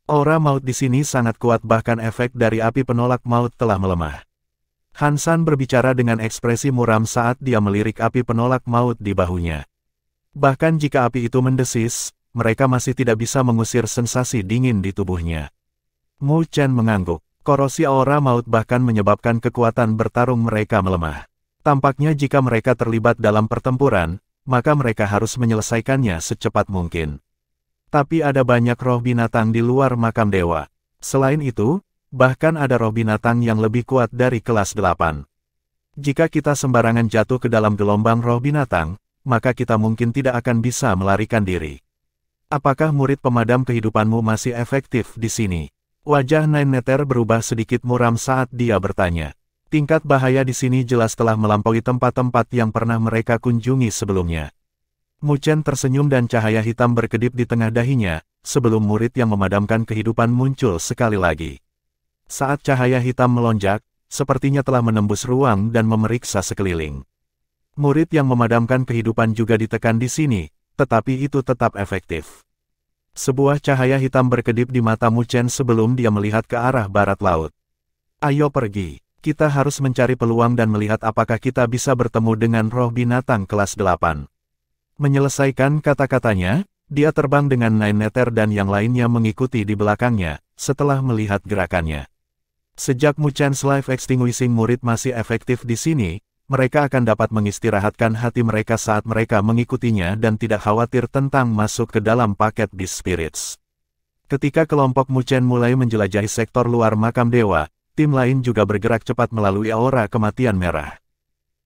Aura maut di sini sangat kuat bahkan efek dari api penolak maut telah melemah. Han San berbicara dengan ekspresi muram saat dia melirik api penolak maut di bahunya. Bahkan jika api itu mendesis, mereka masih tidak bisa mengusir sensasi dingin di tubuhnya. Mu Chen mengangguk. Korosi aura maut bahkan menyebabkan kekuatan bertarung mereka melemah. Tampaknya jika mereka terlibat dalam pertempuran, maka mereka harus menyelesaikannya secepat mungkin. Tapi ada banyak roh binatang di luar makam dewa. Selain itu, bahkan ada roh binatang yang lebih kuat dari kelas 8. Jika kita sembarangan jatuh ke dalam gelombang roh binatang, maka kita mungkin tidak akan bisa melarikan diri. Apakah murid pemadam kehidupanmu masih efektif di sini? Wajah Nine Nether berubah sedikit muram saat dia bertanya. Tingkat bahaya di sini jelas telah melampaui tempat-tempat yang pernah mereka kunjungi sebelumnya. Mu Chen tersenyum dan cahaya hitam berkedip di tengah dahinya, sebelum murid yang memadamkan kehidupan muncul sekali lagi. Saat cahaya hitam melonjak, sepertinya telah menembus ruang dan memeriksa sekeliling. Murid yang memadamkan kehidupan juga ditekan di sini, tetapi itu tetap efektif. Sebuah cahaya hitam berkedip di mata Mu Chen sebelum dia melihat ke arah barat laut. Ayo pergi, kita harus mencari peluang dan melihat apakah kita bisa bertemu dengan roh binatang kelas 8. Menyelesaikan kata-katanya, dia terbang dengan Nine Nether dan yang lainnya mengikuti di belakangnya, setelah melihat gerakannya. Sejak Mu Chen's Life Extinguishing murid masih efektif di sini, mereka akan dapat mengistirahatkan hati mereka saat mereka mengikutinya dan tidak khawatir tentang masuk ke dalam paket Beast Spirits. Ketika kelompok Mu Chen mulai menjelajahi sektor luar makam dewa, tim lain juga bergerak cepat melalui aura kematian merah.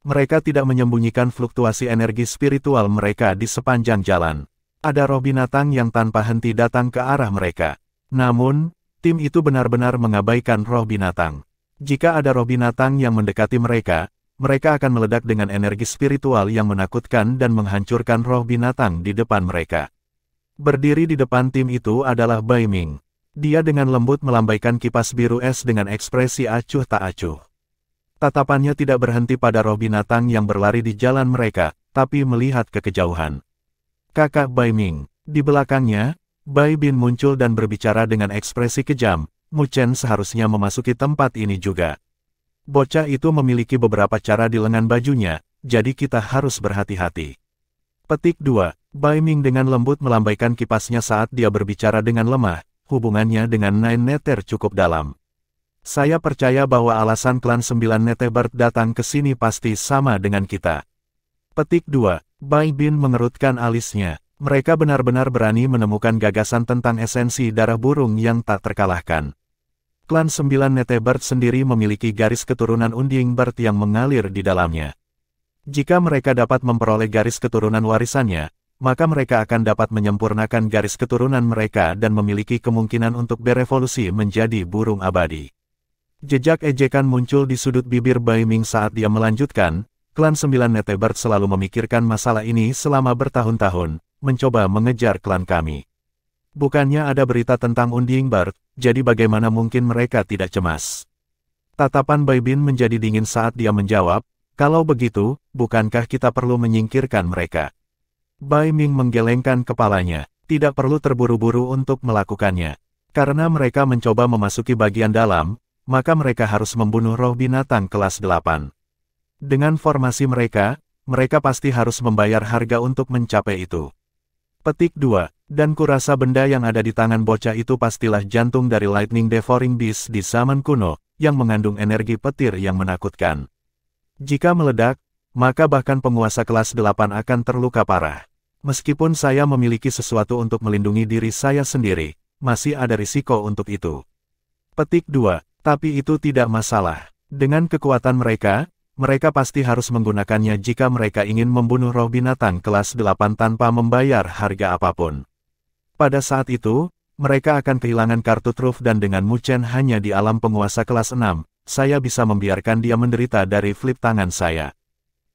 Mereka tidak menyembunyikan fluktuasi energi spiritual mereka di sepanjang jalan. Ada roh binatang yang tanpa henti datang ke arah mereka. Namun, tim itu benar-benar mengabaikan roh binatang. Jika ada roh binatang yang mendekati mereka, mereka akan meledak dengan energi spiritual yang menakutkan dan menghancurkan roh binatang di depan mereka. Berdiri di depan tim itu adalah Bai Ming. Dia dengan lembut melambaikan kipas biru es dengan ekspresi acuh tak acuh. Tatapannya tidak berhenti pada roh binatang yang berlari di jalan mereka, tapi melihat ke kejauhan. Kakak Bai Ming. Di belakangnya, Bai Bin muncul dan berbicara dengan ekspresi kejam. Mu Chen seharusnya memasuki tempat ini juga. Bocah itu memiliki beberapa cara di lengan bajunya, jadi kita harus berhati-hati. Petik 2. Bai Ming dengan lembut melambaikan kipasnya saat dia berbicara dengan lemah, hubungannya dengan Nine Nether cukup dalam. Saya percaya bahwa alasan klan 9 Nether datang ke sini pasti sama dengan kita. Petik 2. Bai Bin mengerutkan alisnya. Mereka benar-benar berani menemukan gagasan tentang esensi darah burung yang tak terkalahkan. Klan 9 Nether sendiri memiliki garis keturunan Unding Bird yang mengalir di dalamnya. Jika mereka dapat memperoleh garis keturunan warisannya, maka mereka akan dapat menyempurnakan garis keturunan mereka dan memiliki kemungkinan untuk berevolusi menjadi burung abadi. Jejak ejekan muncul di sudut bibir Bai Ming saat dia melanjutkan, klan 9 Nether selalu memikirkan masalah ini selama bertahun-tahun, mencoba mengejar klan kami. Bukannya ada berita tentang Unding Bird, jadi bagaimana mungkin mereka tidak cemas? Tatapan Bai Bin menjadi dingin saat dia menjawab, kalau begitu, bukankah kita perlu menyingkirkan mereka? Bai Ming menggelengkan kepalanya, tidak perlu terburu-buru untuk melakukannya. Karena mereka mencoba memasuki bagian dalam, maka mereka harus membunuh roh binatang kelas 8. Dengan formasi mereka pasti harus membayar harga untuk mencapai itu. Petik 2. Dan kurasa benda yang ada di tangan bocah itu pastilah jantung dari Lightning Devouring Beast di zaman kuno, yang mengandung energi petir yang menakutkan. Jika meledak, maka bahkan penguasa kelas 8 akan terluka parah. Meskipun saya memiliki sesuatu untuk melindungi diri saya sendiri, masih ada risiko untuk itu. Petik 2. Tapi itu tidak masalah. Dengan kekuatan mereka pasti harus menggunakannya jika mereka ingin membunuh roh binatang kelas 8 tanpa membayar harga apapun. Pada saat itu, mereka akan kehilangan kartu truf dan dengan Mu Chen hanya di alam penguasa kelas 6, saya bisa membiarkan dia menderita dari flip tangan saya.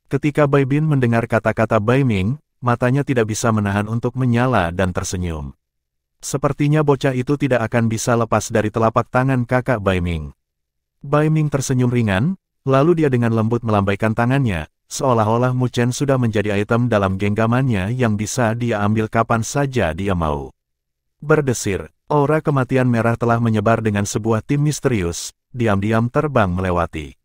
Ketika Bai Bin mendengar kata-kata Bai Ming, matanya tidak bisa menahan untuk menyala dan tersenyum. Sepertinya bocah itu tidak akan bisa lepas dari telapak tangan kakak Bai Ming. Bai Ming tersenyum ringan, lalu dia dengan lembut melambaikan tangannya, seolah-olah Mu Chen sudah menjadi item dalam genggamannya yang bisa dia ambil kapan saja dia mau. Berdesir, aura kematian merah telah menyebar dengan sebuah tim misterius, diam-diam terbang melewati.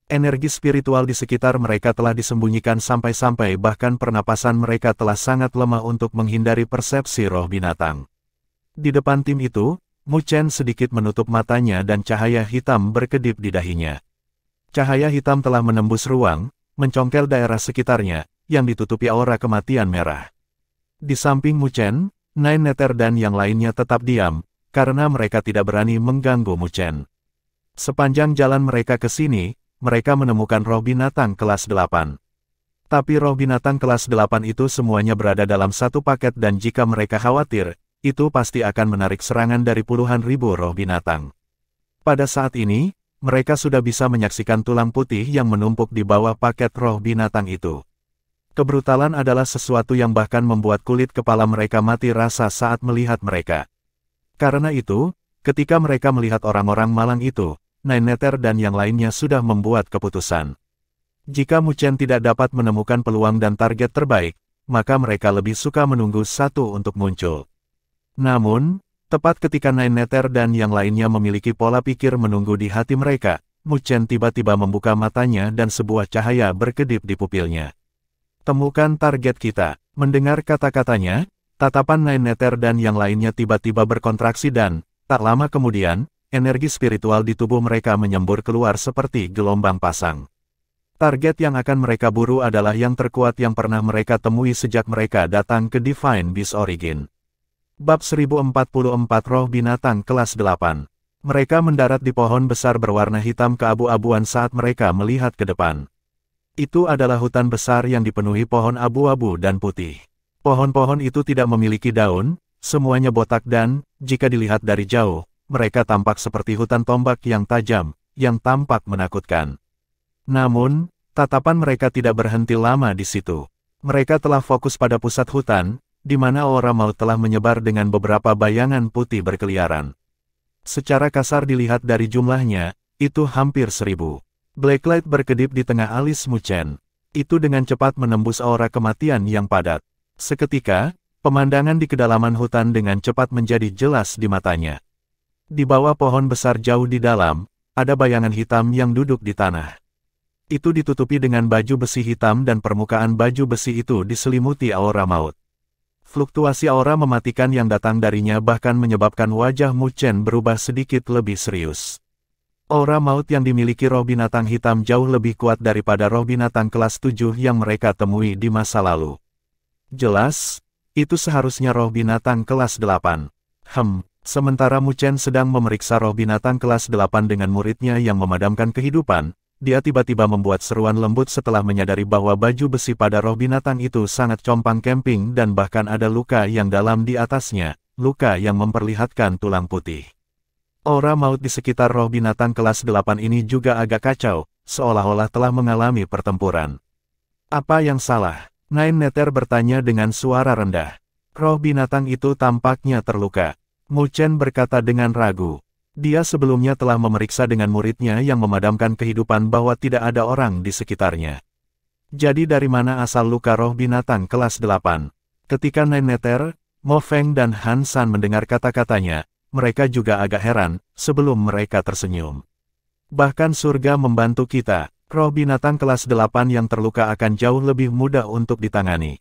Energi spiritual di sekitar mereka telah disembunyikan sampai-sampai bahkan pernapasan mereka telah sangat lemah untuk menghindari persepsi roh binatang. Di depan tim itu, Mu Chen sedikit menutup matanya dan cahaya hitam berkedip di dahinya. Cahaya hitam telah menembus ruang, mencongkel daerah sekitarnya, yang ditutupi aura kematian merah. Di samping Mu Chen, Nine Nether dan yang lainnya tetap diam, karena mereka tidak berani mengganggu Mu Chen. Sepanjang jalan mereka ke sini, mereka menemukan roh binatang kelas 8. Tapi roh binatang kelas 8 itu semuanya berada dalam satu paket dan jika mereka khawatir, itu pasti akan menarik serangan dari puluhan ribu roh binatang. Pada saat ini, mereka sudah bisa menyaksikan tulang putih yang menumpuk di bawah paket roh binatang itu. Kebrutalan adalah sesuatu yang bahkan membuat kulit kepala mereka mati rasa saat melihat mereka. Karena itu, ketika mereka melihat orang-orang malang itu, Nine Nether dan yang lainnya sudah membuat keputusan. Jika Mu Chen tidak dapat menemukan peluang dan target terbaik, maka mereka lebih suka menunggu satu untuk muncul. Namun, tepat ketika Nine Nether dan yang lainnya memiliki pola pikir menunggu di hati mereka, Mu Chen tiba-tiba membuka matanya dan sebuah cahaya berkedip di pupilnya. Temukan target kita. Mendengar kata-katanya, tatapan Nine Nether dan yang lainnya tiba-tiba berkontraksi dan, tak lama kemudian, energi spiritual di tubuh mereka menyembur keluar seperti gelombang pasang. Target yang akan mereka buru adalah yang terkuat yang pernah mereka temui sejak mereka datang ke Divine Beast Origin. Bab 1044 Roh Binatang Kelas 8. Mereka mendarat di pohon besar berwarna hitam keabu-abuan saat mereka melihat ke depan. Itu adalah hutan besar yang dipenuhi pohon abu-abu dan putih. Pohon-pohon itu tidak memiliki daun, semuanya botak dan, jika dilihat dari jauh, mereka tampak seperti hutan tombak yang tajam, yang tampak menakutkan. Namun, tatapan mereka tidak berhenti lama di situ. Mereka telah fokus pada pusat hutan, di mana aura maut telah menyebar dengan beberapa bayangan putih berkeliaran. Secara kasar dilihat dari jumlahnya, itu hampir 1000. Blacklight berkedip di tengah alis Mu Chen. Itu dengan cepat menembus aura kematian yang padat. Seketika, pemandangan di kedalaman hutan dengan cepat menjadi jelas di matanya. Di bawah pohon besar jauh di dalam, ada bayangan hitam yang duduk di tanah. Itu ditutupi dengan baju besi hitam dan permukaan baju besi itu diselimuti aura maut. Fluktuasi aura mematikan yang datang darinya bahkan menyebabkan wajah Mu Chen berubah sedikit lebih serius. Aura maut yang dimiliki roh binatang hitam jauh lebih kuat daripada roh binatang kelas 7 yang mereka temui di masa lalu. Jelas, itu seharusnya roh binatang kelas 8. Sementara Mu Chen sedang memeriksa roh binatang kelas 8 dengan muridnya yang memadamkan kehidupan, dia tiba-tiba membuat seruan lembut setelah menyadari bahwa baju besi pada roh binatang itu sangat compang-camping dan bahkan ada luka yang dalam di atasnya, luka yang memperlihatkan tulang putih. Aura maut di sekitar roh binatang kelas 8 ini juga agak kacau, seolah-olah telah mengalami pertempuran. Apa yang salah? Nine Nether bertanya dengan suara rendah. Roh binatang itu tampaknya terluka. Mu Chen berkata dengan ragu. Dia sebelumnya telah memeriksa dengan muridnya yang memadamkan kehidupan bahwa tidak ada orang di sekitarnya. Jadi dari mana asal luka roh binatang kelas 8? Ketika Nine Nether, Mo Feng dan Han San mendengar kata-katanya, mereka juga agak heran, sebelum mereka tersenyum. Bahkan surga membantu kita, roh binatang kelas 8 yang terluka akan jauh lebih mudah untuk ditangani.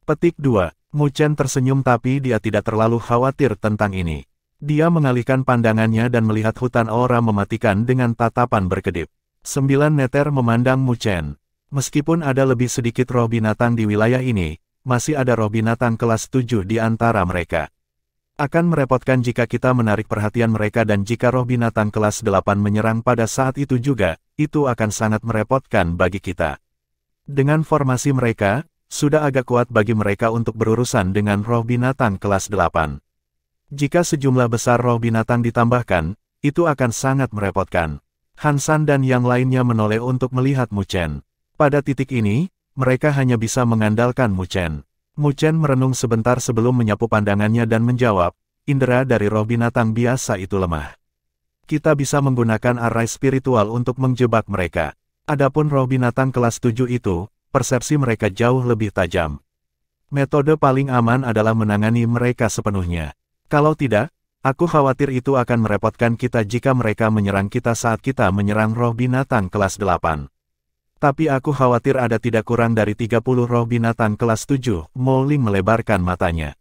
Petik 2, Mu Chen tersenyum tapi dia tidak terlalu khawatir tentang ini. Dia mengalihkan pandangannya dan melihat hutan aura mematikan dengan tatapan berkedip. 9 Nether memandang Mu Chen. Meskipun ada lebih sedikit roh binatang di wilayah ini, masih ada roh binatang kelas 7 di antara mereka. Akan merepotkan jika kita menarik perhatian mereka dan jika roh binatang kelas 8 menyerang pada saat itu juga, itu akan sangat merepotkan bagi kita. Dengan formasi mereka, sudah agak kuat bagi mereka untuk berurusan dengan roh binatang kelas 8. Jika sejumlah besar roh binatang ditambahkan, itu akan sangat merepotkan. Han San dan yang lainnya menoleh untuk melihat Mu Chen. Pada titik ini, mereka hanya bisa mengandalkan Mu Chen. Mu Chen merenung sebentar sebelum menyapu pandangannya dan menjawab, indera dari roh binatang biasa itu lemah. Kita bisa menggunakan array spiritual untuk menjebak mereka. Adapun roh binatang kelas 7 itu, persepsi mereka jauh lebih tajam. Metode paling aman adalah menangani mereka sepenuhnya. Kalau tidak, aku khawatir itu akan merepotkan kita jika mereka menyerang kita saat kita menyerang roh binatang kelas 8. Tapi aku khawatir ada tidak kurang dari 30 roh binatang kelas 7, Mo Ling melebarkan matanya.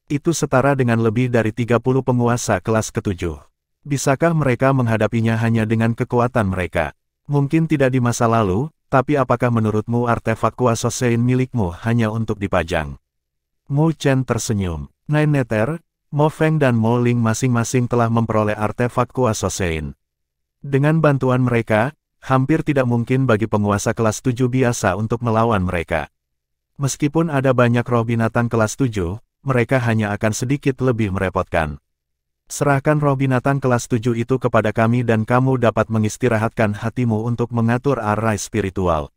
Itu setara dengan lebih dari 30 penguasa kelas ke-7. Bisakah mereka menghadapinya hanya dengan kekuatan mereka? Mungkin tidak di masa lalu, tapi apakah menurutmu artefak kuasa Sein milikmu hanya untuk dipajang? Mu Chen tersenyum. Nine Nether, Mo Feng dan Mo Ling masing-masing telah memperoleh artefak kuasa Sein. Dengan bantuan mereka, hampir tidak mungkin bagi penguasa kelas 7 biasa untuk melawan mereka. Meskipun ada banyak roh binatang kelas 7, mereka hanya akan sedikit lebih merepotkan. Serahkan roh binatang kelas 7 itu kepada kami dan kamu dapat mengistirahatkan hatimu untuk mengatur array spiritual.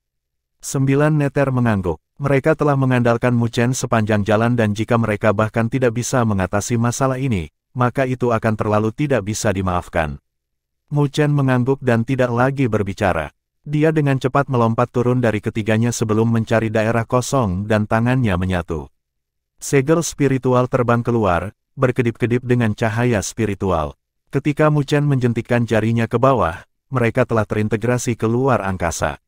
9 Nether mengangguk. Mereka telah mengandalkan Mu Chen sepanjang jalan dan jika mereka bahkan tidak bisa mengatasi masalah ini, maka itu akan terlalu tidak bisa dimaafkan. Mu Chen mengangguk dan tidak lagi berbicara. Dia dengan cepat melompat turun dari ketiganya sebelum mencari daerah kosong dan tangannya menyatu. Segel spiritual terbang keluar, berkedip-kedip dengan cahaya spiritual. Ketika Mu Chen menjentikkan jarinya ke bawah, mereka telah terintegrasi ke luar angkasa.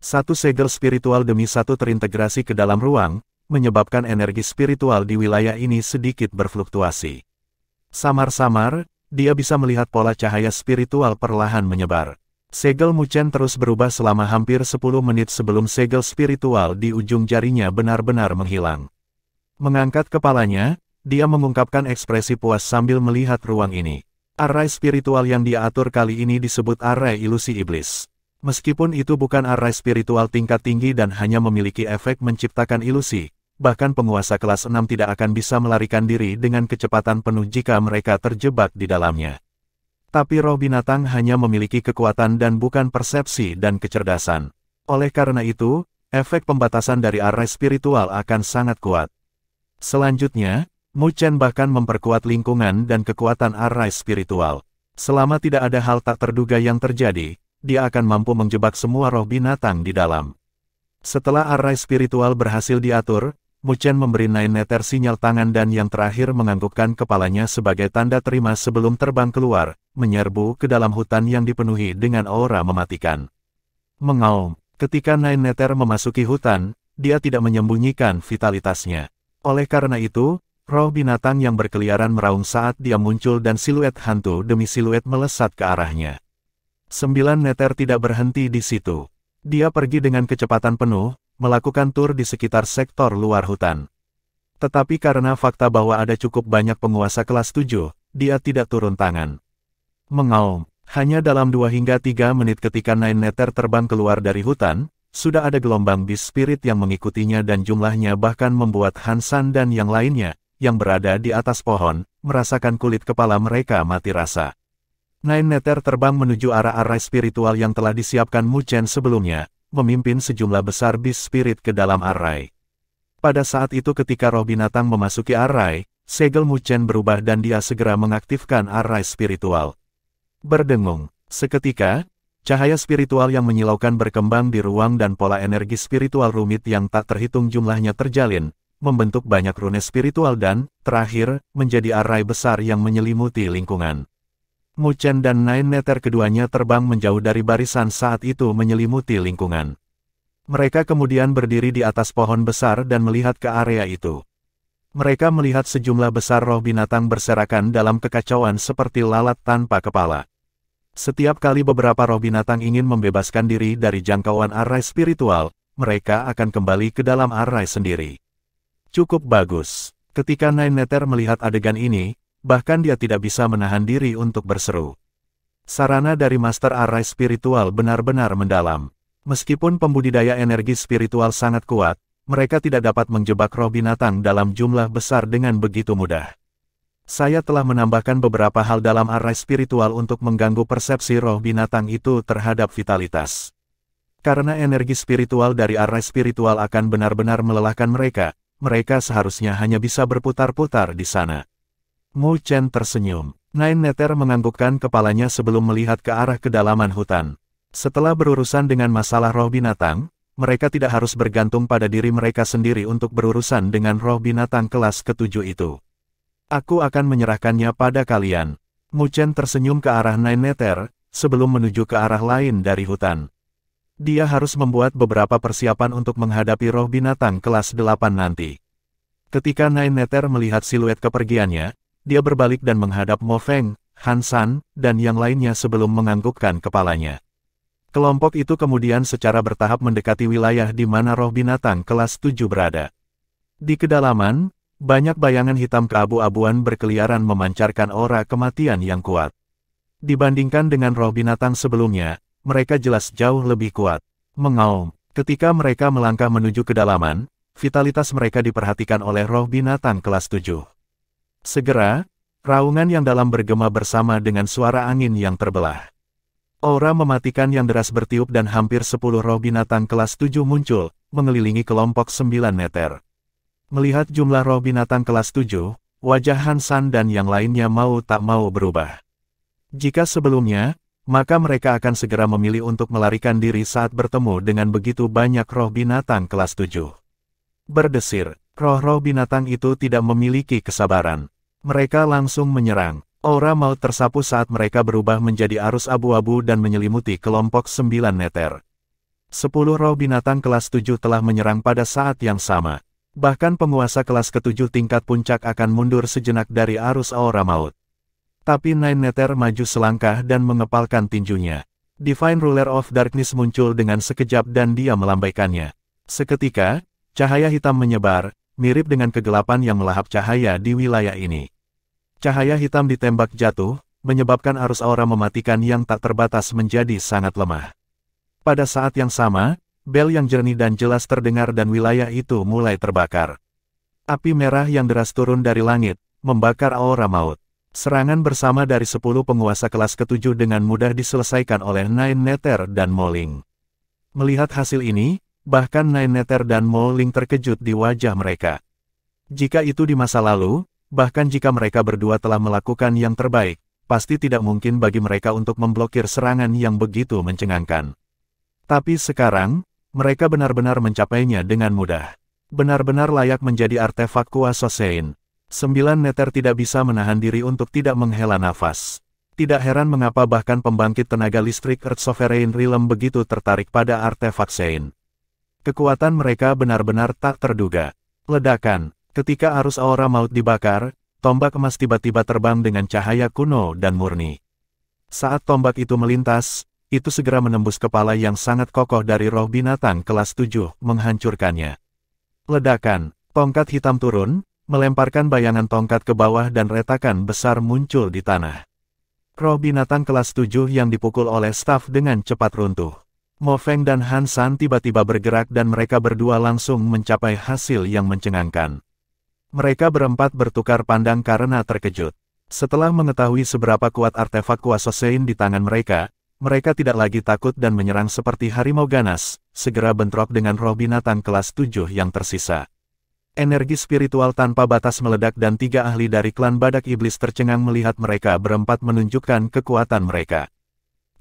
Satu segel spiritual demi satu terintegrasi ke dalam ruang, menyebabkan energi spiritual di wilayah ini sedikit berfluktuasi. Samar-samar, dia bisa melihat pola cahaya spiritual perlahan menyebar. Segel Mu Chen terus berubah selama hampir 10 menit sebelum segel spiritual di ujung jarinya benar-benar menghilang. Mengangkat kepalanya, dia mengungkapkan ekspresi puas sambil melihat ruang ini. Array spiritual yang dia atur kali ini disebut array ilusi iblis. Meskipun itu bukan array spiritual tingkat tinggi dan hanya memiliki efek menciptakan ilusi, bahkan penguasa kelas 6 tidak akan bisa melarikan diri dengan kecepatan penuh jika mereka terjebak di dalamnya. Tapi roh binatang hanya memiliki kekuatan dan bukan persepsi dan kecerdasan. Oleh karena itu, efek pembatasan dari array spiritual akan sangat kuat. Selanjutnya, Mu Chen bahkan memperkuat lingkungan dan kekuatan array spiritual. Selama tidak ada hal tak terduga yang terjadi, dia akan mampu menjebak semua roh binatang di dalam. Setelah array spiritual berhasil diatur, Mu Chen memberi Nine Nether sinyal tangan dan yang terakhir menganggukkan kepalanya sebagai tanda terima sebelum terbang keluar, menyerbu ke dalam hutan yang dipenuhi dengan aura mematikan. Mengaum, ketika Nine Nether memasuki hutan, dia tidak menyembunyikan vitalitasnya. Oleh karena itu, roh binatang yang berkeliaran meraung saat dia muncul dan siluet hantu demi siluet melesat ke arahnya. 9 Nether tidak berhenti di situ. Dia pergi dengan kecepatan penuh, melakukan tur di sekitar sektor luar hutan. Tetapi karena fakta bahwa ada cukup banyak penguasa kelas 7, dia tidak turun tangan. Mengaum, hanya dalam 2 hingga 3 menit ketika Nine Nether terbang keluar dari hutan, sudah ada gelombang Beast Spirit yang mengikutinya dan jumlahnya bahkan membuat Han San dan yang lainnya, yang berada di atas pohon, merasakan kulit kepala mereka mati rasa. Nine Nether terbang menuju arah array spiritual yang telah disiapkan Mu Chen sebelumnya, memimpin sejumlah besar Beast Spirit ke dalam array. Pada saat itu ketika roh binatang memasuki array, segel Mu Chen berubah dan dia segera mengaktifkan array spiritual. Berdengung, seketika, cahaya spiritual yang menyilaukan berkembang di ruang dan pola energi spiritual rumit yang tak terhitung jumlahnya terjalin, membentuk banyak rune spiritual dan, terakhir, menjadi array besar yang menyelimuti lingkungan. Mu Chen dan Nine Nether keduanya terbang menjauh dari barisan saat itu menyelimuti lingkungan. Mereka kemudian berdiri di atas pohon besar dan melihat ke area itu. Mereka melihat sejumlah besar roh binatang berserakan dalam kekacauan seperti lalat tanpa kepala. Setiap kali beberapa roh binatang ingin membebaskan diri dari jangkauan array spiritual, mereka akan kembali ke dalam array sendiri. Cukup bagus. Ketika Nine Nether melihat adegan ini, bahkan dia tidak bisa menahan diri untuk berseru. Sarana dari Master Array Spiritual benar-benar mendalam. Meskipun pembudidaya energi spiritual sangat kuat, mereka tidak dapat menjebak roh binatang dalam jumlah besar dengan begitu mudah. Saya telah menambahkan beberapa hal dalam array spiritual untuk mengganggu persepsi roh binatang itu terhadap vitalitas. Karena energi spiritual dari array spiritual akan benar-benar melelahkan mereka, mereka seharusnya hanya bisa berputar-putar di sana. Mu Chen tersenyum. Nine Nether menganggukkan kepalanya sebelum melihat ke arah kedalaman hutan. Setelah berurusan dengan masalah roh binatang, mereka tidak harus bergantung pada diri mereka sendiri untuk berurusan dengan roh binatang kelas ke-7 itu. Aku akan menyerahkannya pada kalian. Mu Chen tersenyum ke arah Nine Nether, sebelum menuju ke arah lain dari hutan. Dia harus membuat beberapa persiapan untuk menghadapi roh binatang kelas 8 nanti. Ketika Nine Nether melihat siluet kepergiannya, dia berbalik dan menghadap Mo Feng, Han San, dan yang lainnya sebelum menganggukkan kepalanya. Kelompok itu kemudian secara bertahap mendekati wilayah di mana roh binatang kelas 7 berada. Di kedalaman, banyak bayangan hitam keabu-abuan berkeliaran memancarkan aura kematian yang kuat. Dibandingkan dengan roh binatang sebelumnya, mereka jelas jauh lebih kuat. Mengaum, ketika mereka melangkah menuju kedalaman, vitalitas mereka diperhatikan oleh roh binatang kelas 7. Segera, raungan yang dalam bergema bersama dengan suara angin yang terbelah. Aura mematikan yang deras bertiup dan hampir 10 roh binatang kelas 7 muncul, mengelilingi kelompok 9 Nether. Melihat jumlah roh binatang kelas 7, wajah Han San dan yang lainnya mau tak mau berubah. Jika sebelumnya, maka mereka akan segera memilih untuk melarikan diri saat bertemu dengan begitu banyak roh binatang kelas 7. Berdesir, roh-roh binatang itu tidak memiliki kesabaran. Mereka langsung menyerang. Aura maut tersapu saat mereka berubah menjadi arus abu-abu dan menyelimuti kelompok 9 Nether. 10 roh binatang kelas 7 telah menyerang pada saat yang sama. Bahkan penguasa kelas ke-7 tingkat puncak akan mundur sejenak dari arus aura maut. Tapi Nine Nether maju selangkah dan mengepalkan tinjunya. Divine Ruler of Darkness muncul dengan sekejap dan dia melambaikannya. Seketika, cahaya hitam menyebar, mirip dengan kegelapan yang melahap cahaya di wilayah ini. Cahaya hitam ditembak jatuh, menyebabkan arus aura mematikan yang tak terbatas menjadi sangat lemah. Pada saat yang sama, bel yang jernih dan jelas terdengar dan wilayah itu mulai terbakar. Api merah yang deras turun dari langit, membakar aura maut. Serangan bersama dari 10 penguasa kelas ke-7 dengan mudah diselesaikan oleh Nine Nether dan Mo Ling. Melihat hasil ini, bahkan Nine Nether dan Mo Ling terkejut di wajah mereka. Jika itu di masa lalu, bahkan jika mereka berdua telah melakukan yang terbaik, pasti tidak mungkin bagi mereka untuk memblokir serangan yang begitu mencengangkan. Tapi sekarang, mereka benar-benar mencapainya dengan mudah. Benar-benar layak menjadi artefak kuasa Sein. 9 Nether tidak bisa menahan diri untuk tidak menghela nafas. Tidak heran mengapa bahkan pembangkit tenaga listrik Earth Sovereign Realm begitu tertarik pada artefak Sein. Kekuatan mereka benar-benar tak terduga. Ledakan. Ketika arus aura maut dibakar, tombak emas tiba-tiba terbang dengan cahaya kuno dan murni. Saat tombak itu melintas, itu segera menembus kepala yang sangat kokoh dari roh binatang kelas 7, menghancurkannya. Ledakan, tongkat hitam turun, melemparkan bayangan tongkat ke bawah dan retakan besar muncul di tanah. Roh binatang kelas 7 yang dipukul oleh staf dengan cepat runtuh. Mo Feng dan Han San tiba-tiba bergerak dan mereka berdua langsung mencapai hasil yang mencengangkan. Mereka berempat bertukar pandang karena terkejut. Setelah mengetahui seberapa kuat artefak kuasa Sein di tangan mereka, mereka tidak lagi takut dan menyerang seperti harimau ganas, segera bentrok dengan roh binatang kelas 7 yang tersisa. Energi spiritual tanpa batas meledak dan 3 ahli dari klan Badak Iblis tercengang melihat mereka berempat menunjukkan kekuatan mereka.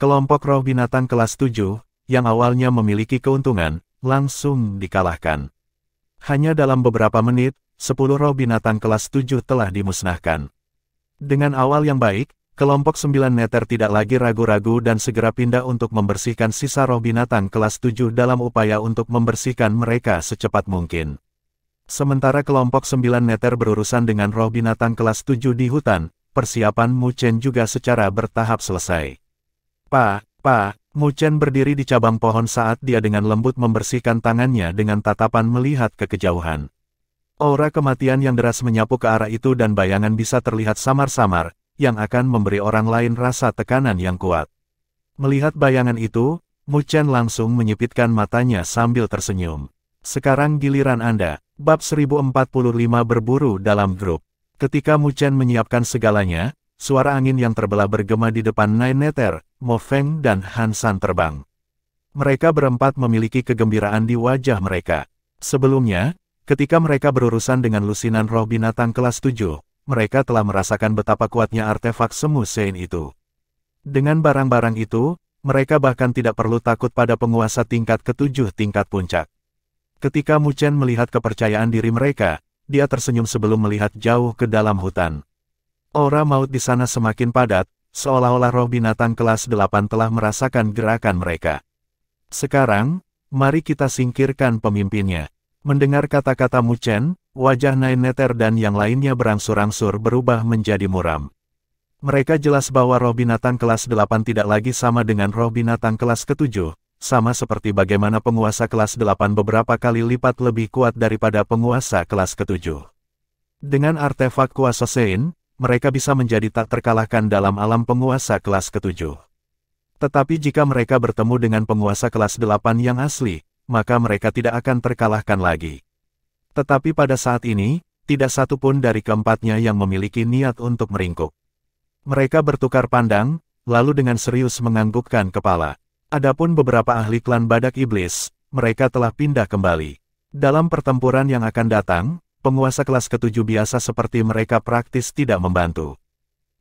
Kelompok roh binatang kelas 7, yang awalnya memiliki keuntungan, langsung dikalahkan. Hanya dalam beberapa menit, 10 roh binatang kelas 7 telah dimusnahkan. Dengan awal yang baik, kelompok 9 Nether tidak lagi ragu-ragu dan segera pindah untuk membersihkan sisa roh binatang kelas 7 dalam upaya untuk membersihkan mereka secepat mungkin. Sementara kelompok 9 Nether berurusan dengan roh binatang kelas 7 di hutan, persiapan Mu Chen juga secara bertahap selesai. Mu Chen berdiri di cabang pohon saat dia dengan lembut membersihkan tangannya dengan tatapan melihat ke kejauhan. Aura kematian yang deras menyapu ke arah itu dan bayangan bisa terlihat samar-samar, yang akan memberi orang lain rasa tekanan yang kuat. Melihat bayangan itu, Mu Chen langsung menyipitkan matanya sambil tersenyum. Sekarang giliran Anda. Bab 1045 berburu dalam grup. Ketika Mu Chen menyiapkan segalanya, suara angin yang terbelah bergema di depan Nine Nether, Mo Feng dan Han San terbang. Mereka berempat memiliki kegembiraan di wajah mereka. Sebelumnya, ketika mereka berurusan dengan lusinan roh binatang kelas 7, mereka telah merasakan betapa kuatnya artefak semu Sein itu. Dengan barang-barang itu, mereka bahkan tidak perlu takut pada penguasa tingkat ke-7 tingkat puncak. Ketika Mu Chen melihat kepercayaan diri mereka, dia tersenyum sebelum melihat jauh ke dalam hutan. Aura maut di sana semakin padat, seolah-olah roh binatang kelas 8 telah merasakan gerakan mereka. Sekarang, mari kita singkirkan pemimpinnya. Mendengar kata-kata Mu Chen, wajah Nine Nether dan yang lainnya berangsur-angsur berubah menjadi muram. Mereka jelas bahwa roh binatang kelas 8 tidak lagi sama dengan roh binatang kelas ke-7, sama seperti bagaimana penguasa kelas 8 beberapa kali lipat lebih kuat daripada penguasa kelas ke-7. Dengan artefak kuasa Sein, mereka bisa menjadi tak terkalahkan dalam alam penguasa kelas ke-7. Tetapi jika mereka bertemu dengan penguasa kelas 8 yang asli, maka mereka tidak akan terkalahkan lagi. Tetapi pada saat ini, tidak satu pun dari keempatnya yang memiliki niat untuk meringkuk. Mereka bertukar pandang, lalu dengan serius menganggukkan kepala. Adapun beberapa ahli klan Badak Iblis, mereka telah pindah kembali. Dalam pertempuran yang akan datang, penguasa kelas ke-7 biasa seperti mereka praktis tidak membantu.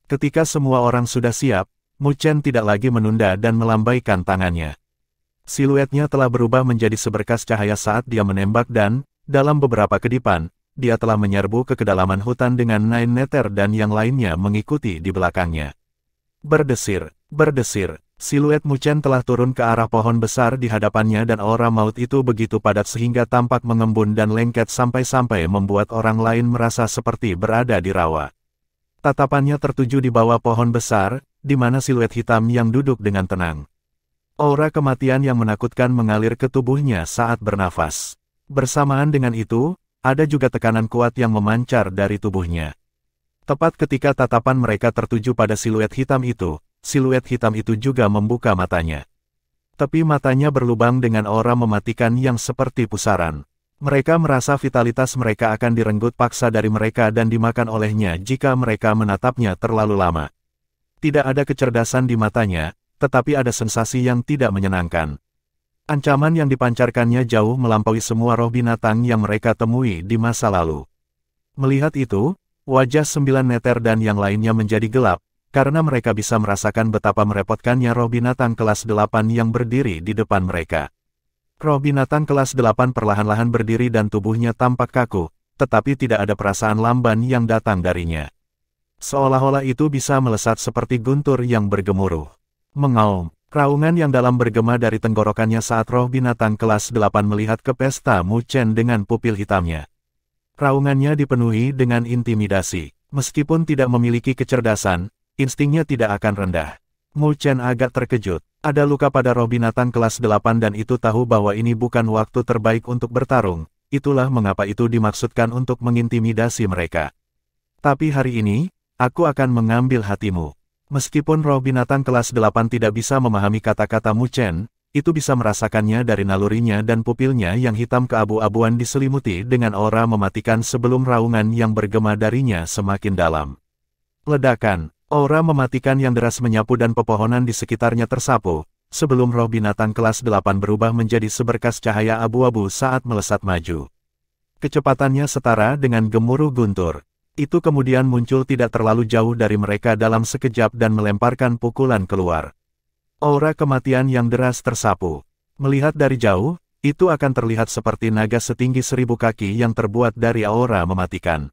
Ketika semua orang sudah siap, Mu Chen tidak lagi menunda dan melambaikan tangannya. Siluetnya telah berubah menjadi seberkas cahaya saat dia menembak dan, dalam beberapa kedipan, dia telah menyerbu ke kedalaman hutan dengan Nine Nether dan yang lainnya mengikuti di belakangnya. Berdesir, berdesir, siluet Mu Chen telah turun ke arah pohon besar di hadapannya dan aura maut itu begitu padat sehingga tampak mengembun dan lengket sampai-sampai membuat orang lain merasa seperti berada di rawa. Tatapannya tertuju di bawah pohon besar, di mana siluet hitam yang duduk dengan tenang. Aura kematian yang menakutkan mengalir ke tubuhnya saat bernafas. Bersamaan dengan itu, ada juga tekanan kuat yang memancar dari tubuhnya. Tepat ketika tatapan mereka tertuju pada siluet hitam itu juga membuka matanya. Tapi matanya berlubang dengan aura mematikan yang seperti pusaran. Mereka merasa vitalitas mereka akan direnggut paksa dari mereka dan dimakan olehnya jika mereka menatapnya terlalu lama. Tidak ada kecerdasan di matanya, tetapi ada sensasi yang tidak menyenangkan. Ancaman yang dipancarkannya jauh melampaui semua roh binatang yang mereka temui di masa lalu. Melihat itu, wajah 9 Nether dan yang lainnya menjadi gelap, karena mereka bisa merasakan betapa merepotkannya roh binatang kelas 8 yang berdiri di depan mereka. Roh binatang kelas 8 perlahan-lahan berdiri dan tubuhnya tampak kaku, tetapi tidak ada perasaan lamban yang datang darinya. Seolah-olah itu bisa melesat seperti guntur yang bergemuruh. Mengaum. Raungan yang dalam bergema dari tenggorokannya saat roh binatang kelas 8 melihat ke pesta Mu Chen dengan pupil hitamnya. Raungannya dipenuhi dengan intimidasi. Meskipun tidak memiliki kecerdasan, instingnya tidak akan rendah. Mu Chen agak terkejut. Ada luka pada roh binatang kelas 8 dan itu tahu bahwa ini bukan waktu terbaik untuk bertarung. Itulah mengapa itu dimaksudkan untuk mengintimidasi mereka. Tapi hari ini, aku akan mengambil hatimu. Meskipun roh binatang kelas 8 tidak bisa memahami kata-kata Mu Chen, itu bisa merasakannya dari nalurinya dan pupilnya yang hitam keabu-abuan diselimuti dengan aura mematikan sebelum raungan yang bergema darinya semakin dalam. Ledakan, aura mematikan yang deras menyapu dan pepohonan di sekitarnya tersapu, sebelum roh binatang kelas 8 berubah menjadi seberkas cahaya abu-abu saat melesat maju. Kecepatannya setara dengan gemuruh guntur. Itu kemudian muncul tidak terlalu jauh dari mereka dalam sekejap dan melemparkan pukulan keluar. Aura kematian yang deras tersapu. Melihat dari jauh, itu akan terlihat seperti naga setinggi 1000 kaki yang terbuat dari aura mematikan.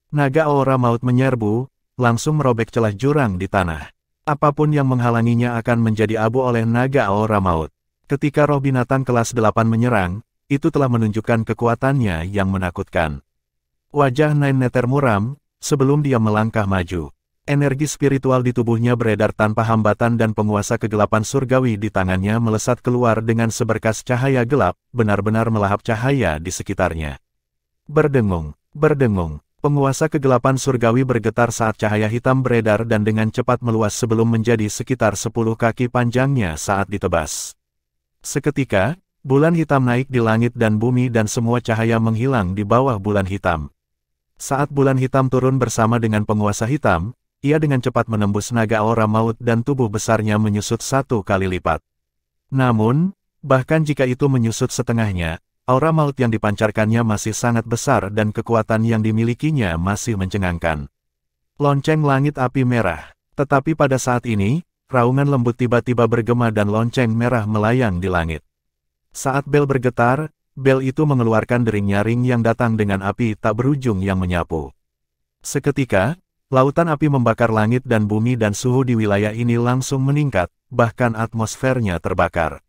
Naga aura maut menyerbu, langsung merobek celah jurang di tanah. Apapun yang menghalanginya akan menjadi abu oleh naga aura maut. Ketika roh binatang kelas 8 menyerang, itu telah menunjukkan kekuatannya yang menakutkan. Wajah Nine Nether muram, sebelum dia melangkah maju. Energi spiritual di tubuhnya beredar tanpa hambatan dan penguasa kegelapan surgawi di tangannya melesat keluar dengan seberkas cahaya gelap, benar-benar melahap cahaya di sekitarnya. Berdengung, berdengung, penguasa kegelapan surgawi bergetar saat cahaya hitam beredar dan dengan cepat meluas sebelum menjadi sekitar 10 kaki panjangnya saat ditebas. Seketika, bulan hitam naik di langit dan bumi dan semua cahaya menghilang di bawah bulan hitam. Saat bulan hitam turun bersama dengan penguasa hitam, ia dengan cepat menembus naga aura maut dan tubuh besarnya menyusut 1 kali lipat. Namun, bahkan jika itu menyusut setengahnya, aura maut yang dipancarkannya masih sangat besar dan kekuatan yang dimilikinya masih mencengangkan. Lonceng langit api merah. Tetapi pada saat ini, raungan lembut tiba-tiba bergema dan lonceng merah melayang di langit. Saat bel bergetar, bel itu mengeluarkan dering nyaring yang datang dengan api tak berujung yang menyapu. Seketika, lautan api membakar langit dan bumi dan suhu di wilayah ini langsung meningkat, bahkan atmosfernya terbakar.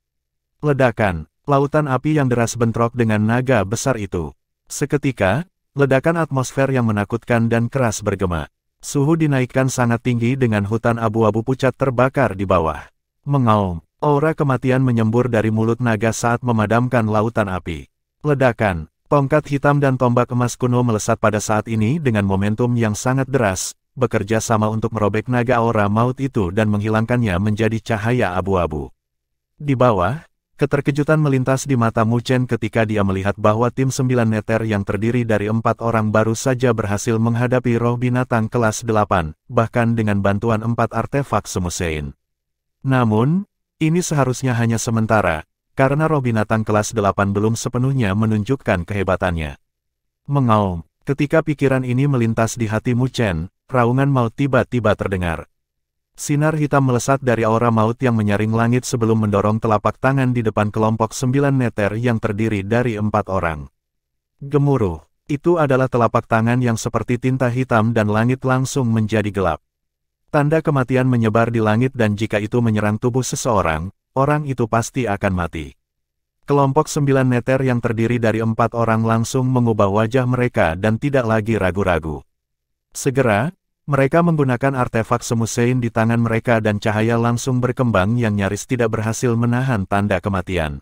Ledakan, lautan api yang deras bentrok dengan naga besar itu. Seketika, ledakan atmosfer yang menakutkan dan keras bergema. Suhu dinaikkan sangat tinggi dengan hutan abu-abu pucat terbakar di bawah. Mengaum, aura kematian menyembur dari mulut naga saat memadamkan lautan api. Ledakan, tongkat hitam dan tombak emas kuno melesat pada saat ini dengan momentum yang sangat deras, bekerja sama untuk merobek naga aura maut itu dan menghilangkannya menjadi cahaya abu-abu. Di bawah, keterkejutan melintas di mata Mu Chen ketika dia melihat bahwa tim 9 neter yang terdiri dari 4 orang baru saja berhasil menghadapi roh binatang kelas 8, bahkan dengan bantuan 4 artefak Semusein. Namun, ini seharusnya hanya sementara, karena roh binatang kelas 8 belum sepenuhnya menunjukkan kehebatannya. Mengaum, ketika pikiran ini melintas di hati Mu Chen, raungan maut tiba-tiba terdengar. Sinar hitam melesat dari aura maut yang menyaring langit sebelum mendorong telapak tangan di depan kelompok 9 neter yang terdiri dari 4 orang. Gemuruh, itu adalah telapak tangan yang seperti tinta hitam dan langit langsung menjadi gelap. Tanda kematian menyebar di langit dan jika itu menyerang tubuh seseorang, orang itu pasti akan mati. Kelompok 9 neter yang terdiri dari 4 orang langsung mengubah wajah mereka dan tidak lagi ragu-ragu. Segera, mereka menggunakan artefak Semusein di tangan mereka dan cahaya langsung berkembang yang nyaris tidak berhasil menahan tanda kematian.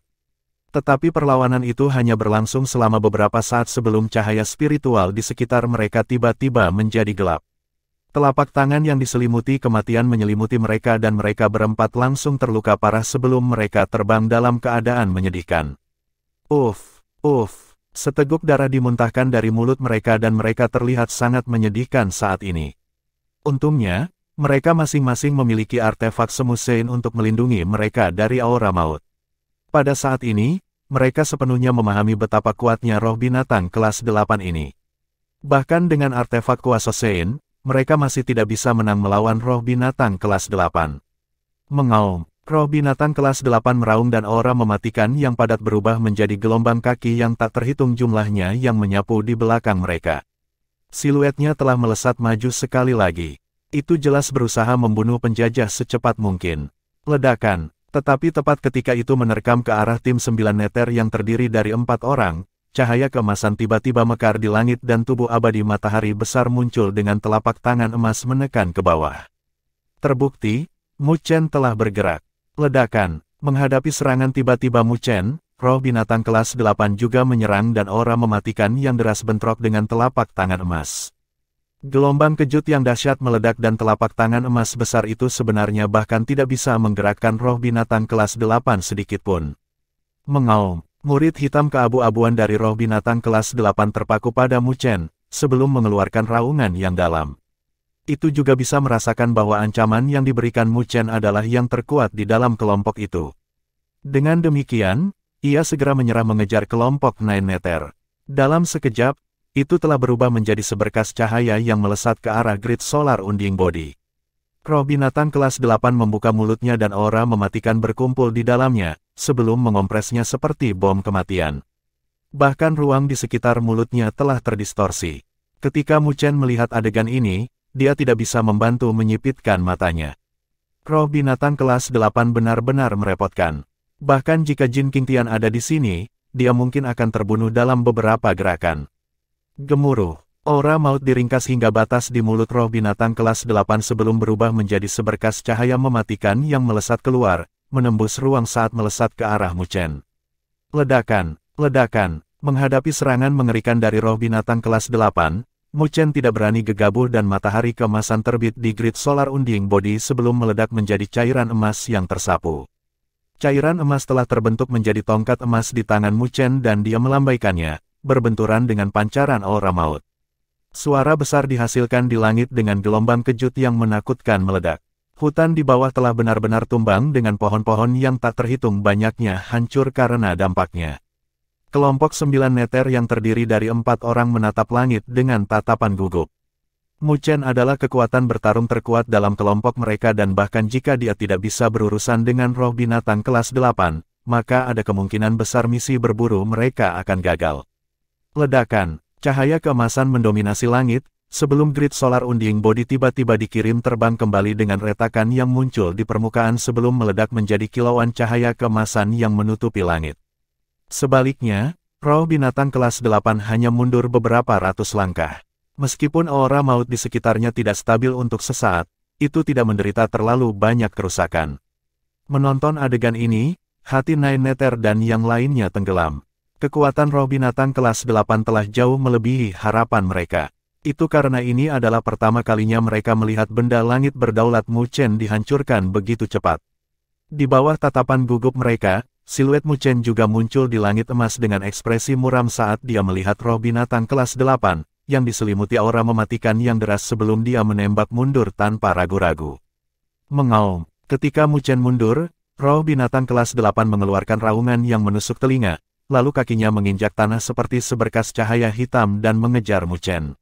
Tetapi perlawanan itu hanya berlangsung selama beberapa saat sebelum cahaya spiritual di sekitar mereka tiba-tiba menjadi gelap. Telapak tangan yang diselimuti kematian menyelimuti mereka dan mereka berempat langsung terluka parah sebelum mereka terbang dalam keadaan menyedihkan. Uff, seteguk darah dimuntahkan dari mulut mereka dan mereka terlihat sangat menyedihkan saat ini. Untungnya, mereka masing-masing memiliki artefak Semusein untuk melindungi mereka dari aura maut. Pada saat ini, mereka sepenuhnya memahami betapa kuatnya roh binatang kelas 8 ini. Bahkan dengan artefak kuasa Sein, mereka masih tidak bisa menang melawan roh binatang kelas 8. Mengaum, roh binatang kelas 8 meraung dan aura mematikan yang padat berubah menjadi gelombang kaki yang tak terhitung jumlahnya yang menyapu di belakang mereka. Siluetnya telah melesat maju sekali lagi. Itu jelas berusaha membunuh penjajah secepat mungkin. Ledakan, tetapi tepat ketika itu menerkam ke arah tim 9 neter yang terdiri dari 4 orang, cahaya keemasan tiba-tiba mekar di langit dan tubuh abadi matahari besar muncul dengan telapak tangan emas menekan ke bawah. Terbukti, Mu Chen telah bergerak. Ledakan, menghadapi serangan tiba-tiba Mu Chen, roh binatang kelas 8 juga menyerang dan aura mematikan yang deras bentrok dengan telapak tangan emas. Gelombang kejut yang dahsyat meledak dan telapak tangan emas besar itu sebenarnya bahkan tidak bisa menggerakkan roh binatang kelas 8 sedikitpun. Mengaum, murid hitam keabu-abuan dari roh binatang kelas 8 terpaku pada Mu Chen, sebelum mengeluarkan raungan yang dalam. Itu juga bisa merasakan bahwa ancaman yang diberikan Mu Chen adalah yang terkuat di dalam kelompok itu. Dengan demikian, ia segera menyerah mengejar kelompok 9 neter. Dalam sekejap, itu telah berubah menjadi seberkas cahaya yang melesat ke arah grid solar unding body. Roh binatang kelas 8 membuka mulutnya dan aura mematikan berkumpul di dalamnya, sebelum mengompresnya seperti bom kematian. Bahkan ruang di sekitar mulutnya telah terdistorsi. Ketika Mu Chen melihat adegan ini, dia tidak bisa membantu menyipitkan matanya. Roh binatang kelas 8 benar-benar merepotkan. Bahkan jika Jin Qingtian ada di sini, dia mungkin akan terbunuh dalam beberapa gerakan. Gemuruh, aura maut diringkas hingga batas di mulut roh binatang kelas 8 sebelum berubah menjadi seberkas cahaya mematikan yang melesat keluar, menembus ruang saat melesat ke arah Mu Chen. Ledakan, menghadapi serangan mengerikan dari roh binatang kelas 8, Mu Chen tidak berani gegabah dan matahari keemasan terbit di grid solar unding body sebelum meledak menjadi cairan emas yang tersapu. Cairan emas telah terbentuk menjadi tongkat emas di tangan Mu Chen dan dia melambaikannya, berbenturan dengan pancaran aura maut. Suara besar dihasilkan di langit dengan gelombang kejut yang menakutkan meledak. Hutan di bawah telah benar-benar tumbang dengan pohon-pohon yang tak terhitung banyaknya hancur karena dampaknya. Kelompok 9 neter yang terdiri dari 4 orang menatap langit dengan tatapan gugup. Mu Chen adalah kekuatan bertarung terkuat dalam kelompok mereka dan bahkan jika dia tidak bisa berurusan dengan roh binatang kelas 8, maka ada kemungkinan besar misi berburu mereka akan gagal. Ledakan, cahaya keemasan mendominasi langit, sebelum grid solar unding body tiba-tiba dikirim terbang kembali dengan retakan yang muncul di permukaan sebelum meledak menjadi kilauan cahaya keemasan yang menutupi langit. Sebaliknya, roh binatang kelas 8 hanya mundur beberapa ratus langkah. Meskipun aura maut di sekitarnya tidak stabil untuk sesaat, itu tidak menderita terlalu banyak kerusakan. Menonton adegan ini, hati Nine Nether dan yang lainnya tenggelam. Kekuatan roh binatang kelas 8 telah jauh melebihi harapan mereka. Itu karena ini adalah pertama kalinya mereka melihat benda langit berdaulat Mu Chen dihancurkan begitu cepat. Di bawah tatapan gugup mereka, siluet Mu Chen juga muncul di langit emas dengan ekspresi muram saat dia melihat roh binatang kelas 8. Yang diselimuti aura mematikan yang deras sebelum dia menembak mundur tanpa ragu-ragu. Mengaum, ketika Mu Chen mundur, roh binatang kelas 8 mengeluarkan raungan yang menusuk telinga, lalu kakinya menginjak tanah seperti seberkas cahaya hitam dan mengejar Mu Chen.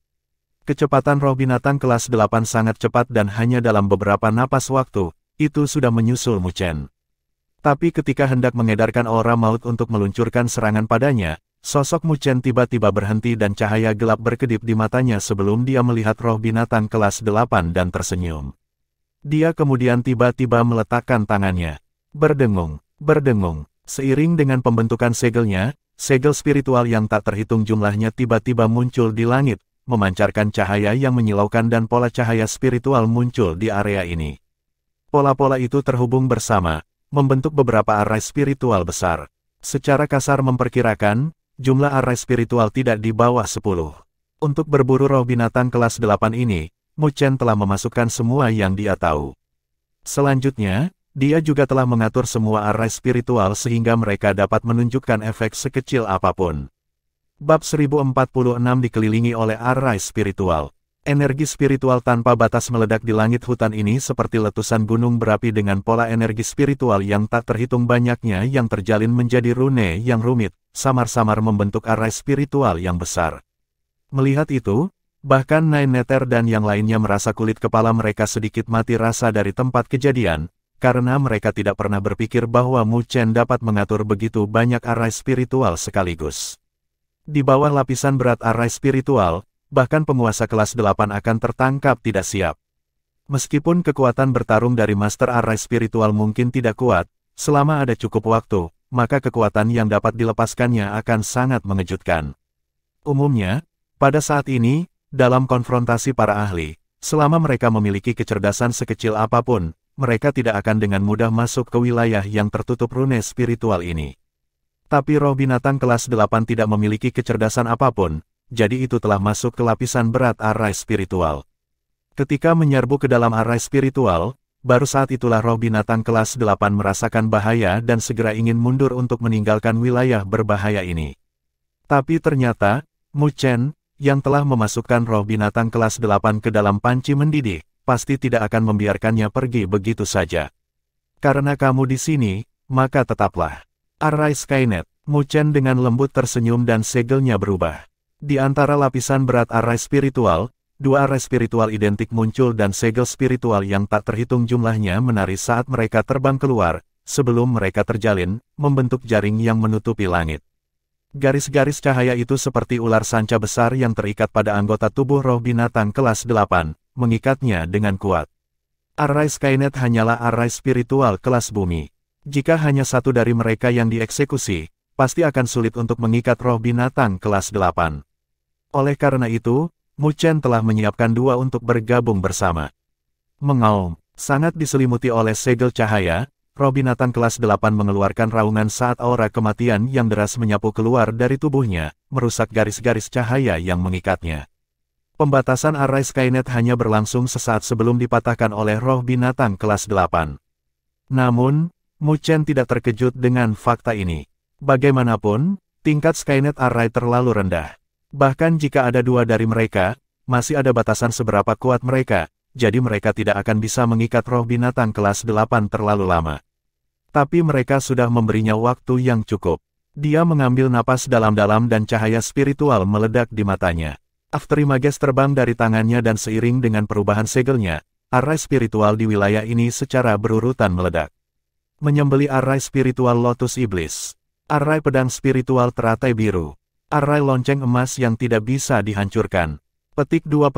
Kecepatan roh binatang kelas 8 sangat cepat dan hanya dalam beberapa napas waktu, itu sudah menyusul Mu Chen. Tapi ketika hendak mengedarkan aura maut untuk meluncurkan serangan padanya, sosok Mu Chen tiba-tiba berhenti dan cahaya gelap berkedip di matanya sebelum dia melihat roh binatang kelas 8 dan tersenyum. Dia kemudian tiba-tiba meletakkan tangannya. Berdengung, berdengung. Seiring dengan pembentukan segelnya, segel spiritual yang tak terhitung jumlahnya tiba-tiba muncul di langit, memancarkan cahaya yang menyilaukan dan pola cahaya spiritual muncul di area ini. Pola-pola itu terhubung bersama, membentuk beberapa array spiritual besar. Secara kasar memperkirakan, jumlah array spiritual tidak di bawah 10. Untuk berburu roh binatang kelas 8 ini, Mu Chen telah memasukkan semua yang dia tahu. Selanjutnya, dia juga telah mengatur semua array spiritual sehingga mereka dapat menunjukkan efek sekecil apapun. Bab 1046 dikelilingi oleh array spiritual. Energi spiritual tanpa batas meledak di langit hutan ini seperti letusan gunung berapi dengan pola energi spiritual yang tak terhitung banyaknya yang terjalin menjadi rune yang rumit, samar-samar membentuk array spiritual yang besar. Melihat itu, bahkan Nine Nether dan yang lainnya merasa kulit kepala mereka sedikit mati rasa dari tempat kejadian, karena mereka tidak pernah berpikir bahwa Mu Chen dapat mengatur begitu banyak array spiritual sekaligus. Di bawah lapisan berat array spiritual, bahkan penguasa kelas 8 akan tertangkap tidak siap. Meskipun kekuatan bertarung dari Master Array Spiritual mungkin tidak kuat, selama ada cukup waktu, maka kekuatan yang dapat dilepaskannya akan sangat mengejutkan. Umumnya, pada saat ini, dalam konfrontasi para ahli, selama mereka memiliki kecerdasan sekecil apapun, mereka tidak akan dengan mudah masuk ke wilayah yang tertutup rune spiritual ini. Tapi roh binatang kelas 8 tidak memiliki kecerdasan apapun, jadi itu telah masuk ke lapisan berat array spiritual. Ketika menyerbu ke dalam array spiritual, baru saat itulah roh binatang kelas 8 merasakan bahaya dan segera ingin mundur untuk meninggalkan wilayah berbahaya ini. Tapi ternyata, Mu Chen, yang telah memasukkan roh binatang kelas 8 ke dalam panci mendidih, pasti tidak akan membiarkannya pergi begitu saja. Karena kamu di sini, maka tetaplah. Array Skynet, Mu Chen dengan lembut tersenyum dan segelnya berubah. Di antara lapisan berat array spiritual, dua array spiritual identik muncul dan segel spiritual yang tak terhitung jumlahnya menari saat mereka terbang keluar, sebelum mereka terjalin, membentuk jaring yang menutupi langit. Garis-garis cahaya itu seperti ular sanca besar yang terikat pada anggota tubuh roh binatang kelas 8, mengikatnya dengan kuat. Array Skynet hanyalah array spiritual kelas bumi. Jika hanya satu dari mereka yang dieksekusi, pasti akan sulit untuk mengikat roh binatang kelas 8. Oleh karena itu, Mu Chen telah menyiapkan dua untuk bergabung bersama. Mengaum, sangat diselimuti oleh segel cahaya, roh binatang kelas 8 mengeluarkan raungan saat aura kematian yang deras menyapu keluar dari tubuhnya, merusak garis-garis cahaya yang mengikatnya. Pembatasan array Skynet hanya berlangsung sesaat sebelum dipatahkan oleh roh binatang kelas 8. Namun, Mu Chen tidak terkejut dengan fakta ini. Bagaimanapun, tingkat Skynet array terlalu rendah. Bahkan jika ada dua dari mereka, masih ada batasan seberapa kuat mereka, jadi mereka tidak akan bisa mengikat roh binatang kelas 8 terlalu lama. Tapi mereka sudah memberinya waktu yang cukup. Dia mengambil napas dalam-dalam dan cahaya spiritual meledak di matanya. Afterimages terbang dari tangannya dan seiring dengan perubahan segelnya, arai spiritual di wilayah ini secara berurutan meledak. Menyembeli arai spiritual Lotus Iblis. Arai pedang spiritual teratai biru. Arai lonceng emas yang tidak bisa dihancurkan. Petik 2.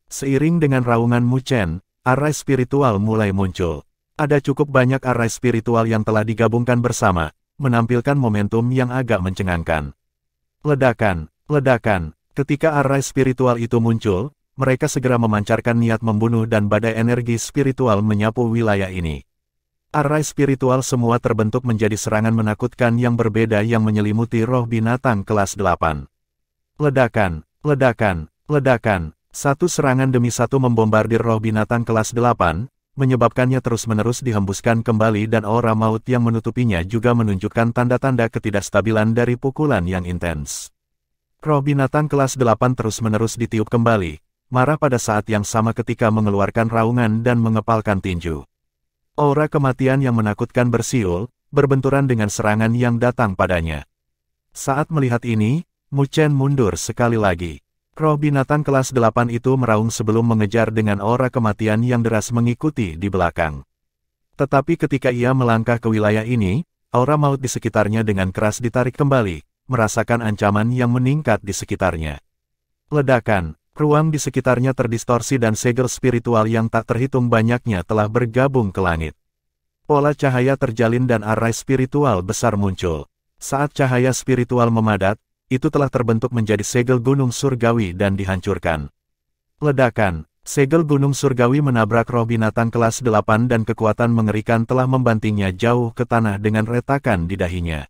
Seiring dengan raungan Mu Chen, arai spiritual mulai muncul. Ada cukup banyak arai spiritual yang telah digabungkan bersama, menampilkan momentum yang agak mencengangkan. Ledakan. Ketika arai spiritual itu muncul, mereka segera memancarkan niat membunuh dan badai energi spiritual menyapu wilayah ini. Arai spiritual semua terbentuk menjadi serangan menakutkan yang berbeda yang menyelimuti roh binatang kelas 8. Ledakan. Satu serangan demi satu membombardir roh binatang kelas 8, menyebabkannya terus-menerus dihembuskan kembali dan aura maut yang menutupinya juga menunjukkan tanda-tanda ketidakstabilan dari pukulan yang intens. Roh binatang kelas 8 terus-menerus ditiup kembali, marah pada saat yang sama ketika mengeluarkan raungan dan mengepalkan tinju. Aura kematian yang menakutkan bersiul, berbenturan dengan serangan yang datang padanya. Saat melihat ini, Mu Chen mundur sekali lagi. Roh binatang kelas 8 itu meraung sebelum mengejar dengan aura kematian yang deras mengikuti di belakang. Tetapi ketika ia melangkah ke wilayah ini, aura maut di sekitarnya dengan keras ditarik kembali, merasakan ancaman yang meningkat di sekitarnya. Ledakan, ruang di sekitarnya terdistorsi dan segel spiritual yang tak terhitung banyaknya telah bergabung ke langit. Pola cahaya terjalin dan arai spiritual besar muncul. Saat cahaya spiritual memadat, itu telah terbentuk menjadi segel gunung surgawi dan dihancurkan. Ledakan, segel gunung surgawi menabrak roh binatang kelas 8 dan kekuatan mengerikan telah membantingnya jauh ke tanah dengan retakan di dahinya.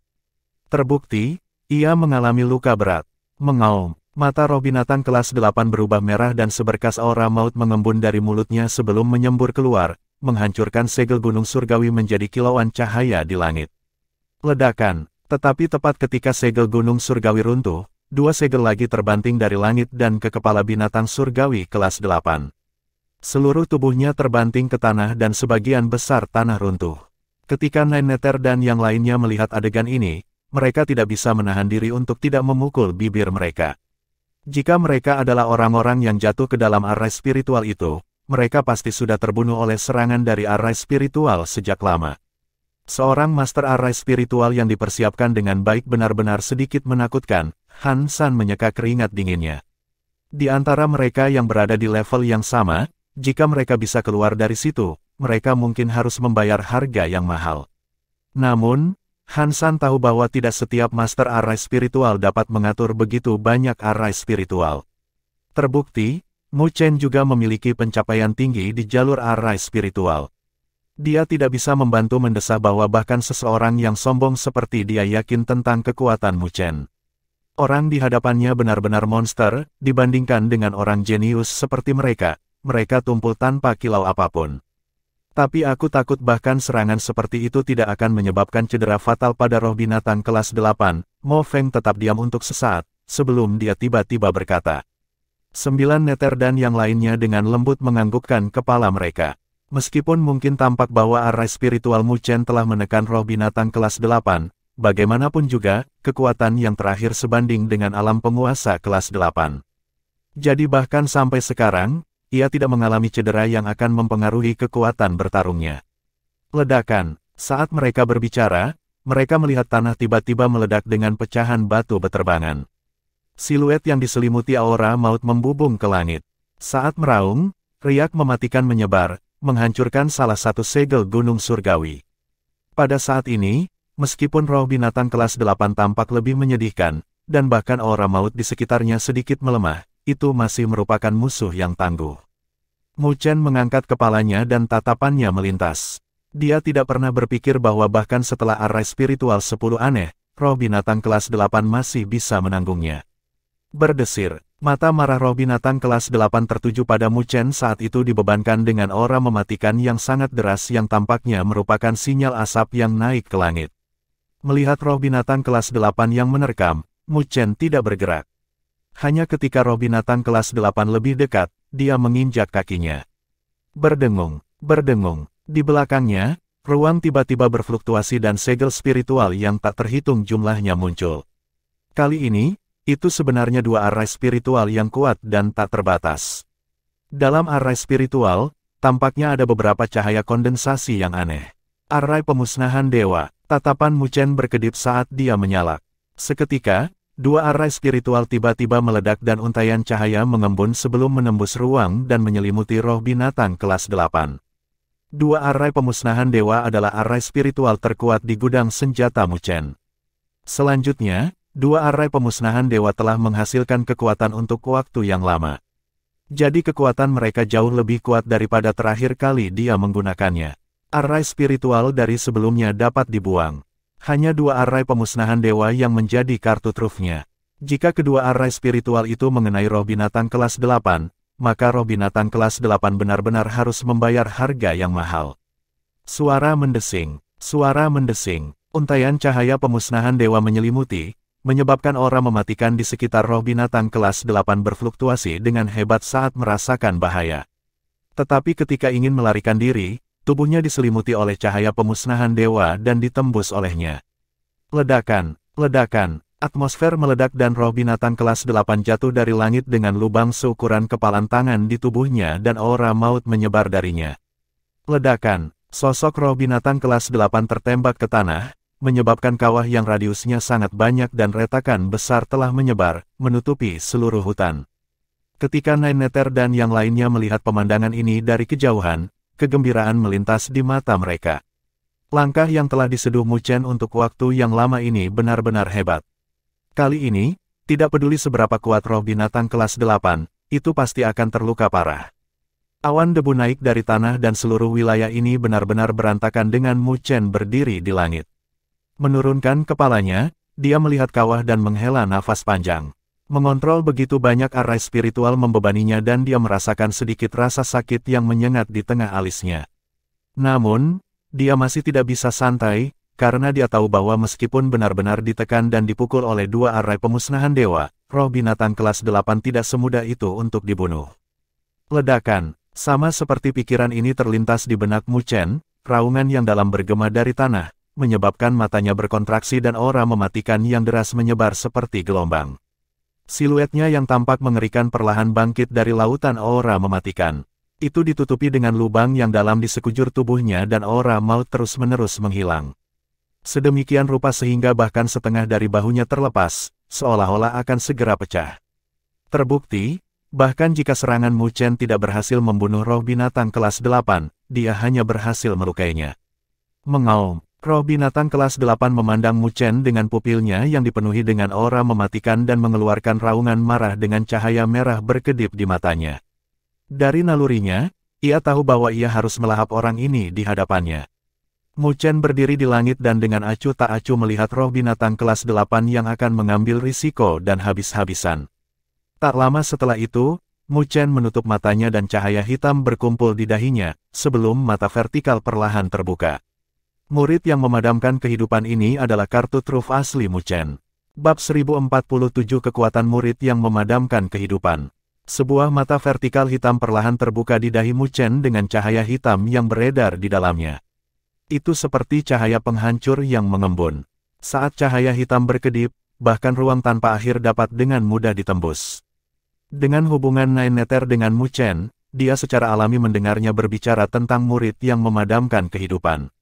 Terbukti, ia mengalami luka berat. Mengaum, mata roh binatang kelas 8 berubah merah dan seberkas aura maut mengembun dari mulutnya sebelum menyembur keluar, menghancurkan segel gunung surgawi menjadi kilauan cahaya di langit. Ledakan, tetapi tepat ketika segel gunung surgawi runtuh, dua segel lagi terbanting dari langit dan ke kepala binatang surgawi kelas 8. Seluruh tubuhnya terbanting ke tanah dan sebagian besar tanah runtuh. Ketika Nine Nether dan yang lainnya melihat adegan ini, mereka tidak bisa menahan diri untuk tidak memukul bibir mereka. Jika mereka adalah orang-orang yang jatuh ke dalam arai spiritual itu, mereka pasti sudah terbunuh oleh serangan dari arai spiritual sejak lama. Seorang master arai spiritual yang dipersiapkan dengan baik benar-benar sedikit menakutkan. Han San menyeka keringat dinginnya. Di antara mereka yang berada di level yang sama, jika mereka bisa keluar dari situ, mereka mungkin harus membayar harga yang mahal. Namun, Han San tahu bahwa tidak setiap master arai spiritual dapat mengatur begitu banyak arai spiritual. Terbukti, Mu Chen juga memiliki pencapaian tinggi di jalur arai spiritual. Dia tidak bisa membantu mendesah bahwa bahkan seseorang yang sombong seperti dia yakin tentang kekuatan Mu Chen. Orang di hadapannya benar-benar monster, dibandingkan dengan orang jenius seperti mereka tumpul tanpa kilau apapun. Tapi aku takut bahkan serangan seperti itu tidak akan menyebabkan cedera fatal pada roh binatang kelas 8, Mo Feng tetap diam untuk sesaat, sebelum dia tiba-tiba berkata. 9 Nether dan yang lainnya dengan lembut menganggukkan kepala mereka. Meskipun mungkin tampak bahwa arai spiritual Mu Chen telah menekan roh binatang kelas 8, bagaimanapun juga, kekuatan yang terakhir sebanding dengan alam penguasa kelas 8. Jadi bahkan sampai sekarang, ia tidak mengalami cedera yang akan mempengaruhi kekuatan bertarungnya. Ledakan, saat mereka berbicara, mereka melihat tanah tiba-tiba meledak dengan pecahan batu beterbangan. Siluet yang diselimuti aura maut membubung ke langit. Saat meraung, riak mematikan menyebar, menghancurkan salah satu segel gunung surgawi. Pada saat ini, meskipun roh binatang kelas 8 tampak lebih menyedihkan, dan bahkan aura maut di sekitarnya sedikit melemah, itu masih merupakan musuh yang tangguh. Mu Chen mengangkat kepalanya dan tatapannya melintas. Dia tidak pernah berpikir bahwa bahkan setelah arai spiritual 10 aneh, roh binatang kelas 8 masih bisa menanggungnya. Berdesir, mata marah roh binatang kelas 8 tertuju pada Mu Chen saat itu dibebankan dengan aura mematikan yang sangat deras yang tampaknya merupakan sinyal asap yang naik ke langit. Melihat roh binatang kelas 8 yang menerkam, Mu Chen tidak bergerak. Hanya ketika roh binatang kelas 8 lebih dekat, dia menginjak kakinya. Berdengung. Di belakangnya, ruang tiba-tiba berfluktuasi dan segel spiritual yang tak terhitung jumlahnya muncul. Kali ini, Itu sebenarnya dua arai spiritual yang kuat dan tak terbatas. Dalam arai spiritual, tampaknya ada beberapa cahaya kondensasi yang aneh. Arai pemusnahan dewa, tatapan Mu Chen berkedip saat dia menyala. Seketika, dua arai spiritual tiba-tiba meledak dan untaian cahaya mengembun sebelum menembus ruang dan menyelimuti roh binatang kelas 8. Dua arai pemusnahan dewa adalah arai spiritual terkuat di gudang senjata Mu Chen. Selanjutnya, dua arai pemusnahan dewa telah menghasilkan kekuatan untuk waktu yang lama. Jadi kekuatan mereka jauh lebih kuat daripada terakhir kali dia menggunakannya. Arai spiritual dari sebelumnya dapat dibuang. Hanya dua arai pemusnahan dewa yang menjadi kartu trufnya. Jika kedua arai spiritual itu mengenai roh binatang kelas 8, maka roh binatang kelas 8 benar-benar harus membayar harga yang mahal. Suara mendesing, untaian cahaya pemusnahan dewa menyelimuti, menyebabkan aura mematikan di sekitar roh binatang kelas 8 berfluktuasi dengan hebat saat merasakan bahaya. Tetapi ketika ingin melarikan diri, tubuhnya diselimuti oleh cahaya pemusnahan dewa dan ditembus olehnya. Ledakan, atmosfer meledak dan roh binatang kelas 8 jatuh dari langit dengan lubang seukuran kepalan tangan di tubuhnya dan aura maut menyebar darinya. Ledakan, sosok roh binatang kelas 8 tertembak ke tanah, menyebabkan kawah yang radiusnya sangat banyak dan retakan besar telah menyebar, menutupi seluruh hutan. Ketika Nine Nether dan yang lainnya melihat pemandangan ini dari kejauhan, kegembiraan melintas di mata mereka. Langkah yang telah diseduh Mu Chen untuk waktu yang lama ini benar-benar hebat. Kali ini, tidak peduli seberapa kuat roh binatang kelas 8, itu pasti akan terluka parah. Awan debu naik dari tanah dan seluruh wilayah ini benar-benar berantakan dengan Mu Chen berdiri di langit. Menurunkan kepalanya, dia melihat kawah dan menghela nafas panjang. Mengontrol begitu banyak arai spiritual membebaninya dan dia merasakan sedikit rasa sakit yang menyengat di tengah alisnya. Namun, dia masih tidak bisa santai, karena dia tahu bahwa meskipun benar-benar ditekan dan dipukul oleh dua arai pemusnahan dewa, roh binatang kelas 8 tidak semudah itu untuk dibunuh. Ledakan, sama seperti pikiran ini terlintas di benak Mu Chen, raungan yang dalam bergema dari tanah, menyebabkan matanya berkontraksi dan aura mematikan yang deras menyebar seperti gelombang. Siluetnya yang tampak mengerikan perlahan bangkit dari lautan aura mematikan. Itu ditutupi dengan lubang yang dalam di sekujur tubuhnya dan aura maut terus-menerus menghilang. Sedemikian rupa sehingga bahkan setengah dari bahunya terlepas, seolah-olah akan segera pecah. Terbukti, bahkan jika serangan Mu Chen tidak berhasil membunuh roh binatang kelas 8, dia hanya berhasil melukainya. Mengaum. Roh binatang kelas 8 memandang Mu Chen dengan pupilnya yang dipenuhi dengan aura mematikan dan mengeluarkan raungan marah dengan cahaya merah berkedip di matanya. Dari nalurinya, ia tahu bahwa ia harus melahap orang ini di hadapannya. Mu Chen berdiri di langit dan dengan acuh tak acuh melihat roh binatang kelas 8 yang akan mengambil risiko dan habis-habisan. Tak lama setelah itu, Mu Chen menutup matanya dan cahaya hitam berkumpul di dahinya, sebelum mata vertikal perlahan terbuka. Murid yang memadamkan kehidupan ini adalah kartu truf asli Mu Chen. Bab 1047 Kekuatan murid yang memadamkan kehidupan. Sebuah mata vertikal hitam perlahan terbuka di dahi Mu Chen dengan cahaya hitam yang beredar di dalamnya. Itu seperti cahaya penghancur yang mengembun. Saat cahaya hitam berkedip, bahkan ruang tanpa akhir dapat dengan mudah ditembus. Dengan hubungan Nine Nether dengan Mu Chen, dia secara alami mendengarnya berbicara tentang murid yang memadamkan kehidupan.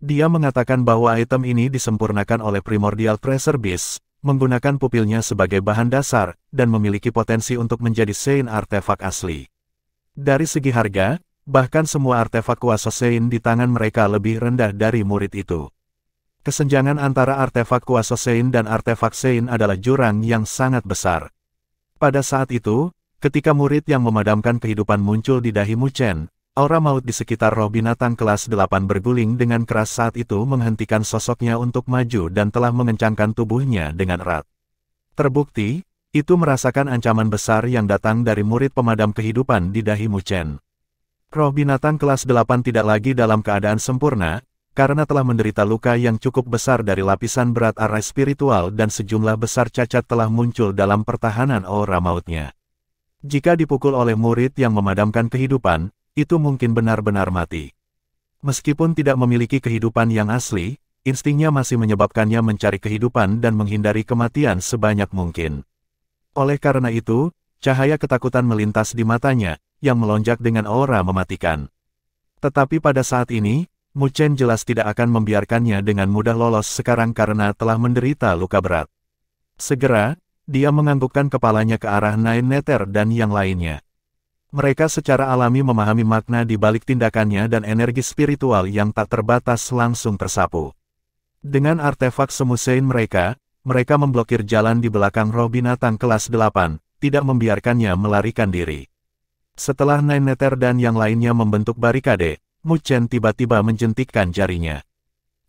Dia mengatakan bahwa item ini disempurnakan oleh Primordial Treasure Beast, menggunakan pupilnya sebagai bahan dasar, dan memiliki potensi untuk menjadi Sein artefak asli. Dari segi harga, bahkan semua artefak kuasa Sein di tangan mereka lebih rendah dari murid itu. Kesenjangan antara artefak kuasa Sein dan artefak Sein adalah jurang yang sangat besar. Pada saat itu, ketika murid yang memadamkan kehidupan muncul di dahi Mu Chen, aura maut di sekitar roh binatang kelas 8 berguling dengan keras saat itu menghentikan sosoknya untuk maju dan telah mengencangkan tubuhnya dengan erat. Terbukti, itu merasakan ancaman besar yang datang dari murid pemadam kehidupan di dahi Mu Chen. Roh binatang kelas 8 tidak lagi dalam keadaan sempurna, karena telah menderita luka yang cukup besar dari lapisan berat arai spiritual dan sejumlah besar cacat telah muncul dalam pertahanan aura mautnya. Jika dipukul oleh murid yang memadamkan kehidupan, itu mungkin benar-benar mati. Meskipun tidak memiliki kehidupan yang asli, instingnya masih menyebabkannya mencari kehidupan dan menghindari kematian sebanyak mungkin. Oleh karena itu, cahaya ketakutan melintas di matanya, yang melonjak dengan aura mematikan. Tetapi pada saat ini, Mu Chen jelas tidak akan membiarkannya dengan mudah lolos sekarang karena telah menderita luka berat. Segera, dia menganggukkan kepalanya ke arah Nine Nether dan yang lainnya. Mereka secara alami memahami makna di balik tindakannya dan energi spiritual yang tak terbatas langsung tersapu. Dengan artefak semu Sein mereka memblokir jalan di belakang roh binatang kelas 8, tidak membiarkannya melarikan diri. Setelah Nine Nether dan yang lainnya membentuk barikade, Mu Chen tiba-tiba menjentikkan jarinya.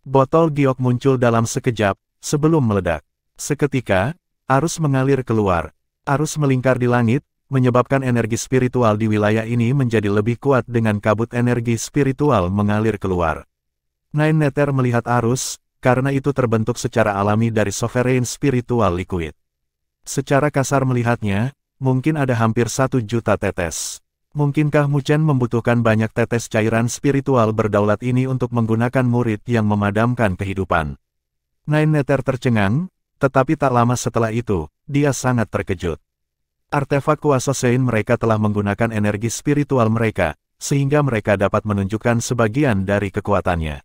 Botol giok muncul dalam sekejap, sebelum meledak. Seketika, arus mengalir keluar. Arus melingkar di langit, menyebabkan energi spiritual di wilayah ini menjadi lebih kuat dengan kabut energi spiritual mengalir keluar. Nine Nether melihat arus, karena itu terbentuk secara alami dari sovereign spiritual liquid. Secara kasar melihatnya, mungkin ada hampir 1 juta tetes. Mungkinkah Mu Chen membutuhkan banyak tetes cairan spiritual berdaulat ini untuk menggunakan murid yang memadamkan kehidupan? Nine Nether tercengang, tetapi tak lama setelah itu, dia sangat terkejut. Artefak kuasa Sein mereka telah menggunakan energi spiritual mereka, sehingga mereka dapat menunjukkan sebagian dari kekuatannya.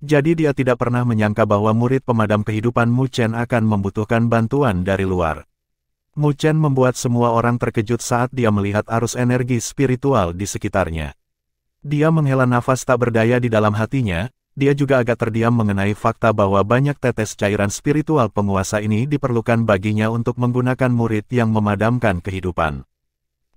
Jadi dia tidak pernah menyangka bahwa murid pemadam kehidupan Mu Chen akan membutuhkan bantuan dari luar. Mu Chen membuat semua orang terkejut saat dia melihat arus energi spiritual di sekitarnya. Dia menghela nafas tak berdaya di dalam hatinya, dia juga agak terdiam mengenai fakta bahwa banyak tetes cairan spiritual penguasa ini diperlukan baginya untuk menggunakan murid yang memadamkan kehidupan.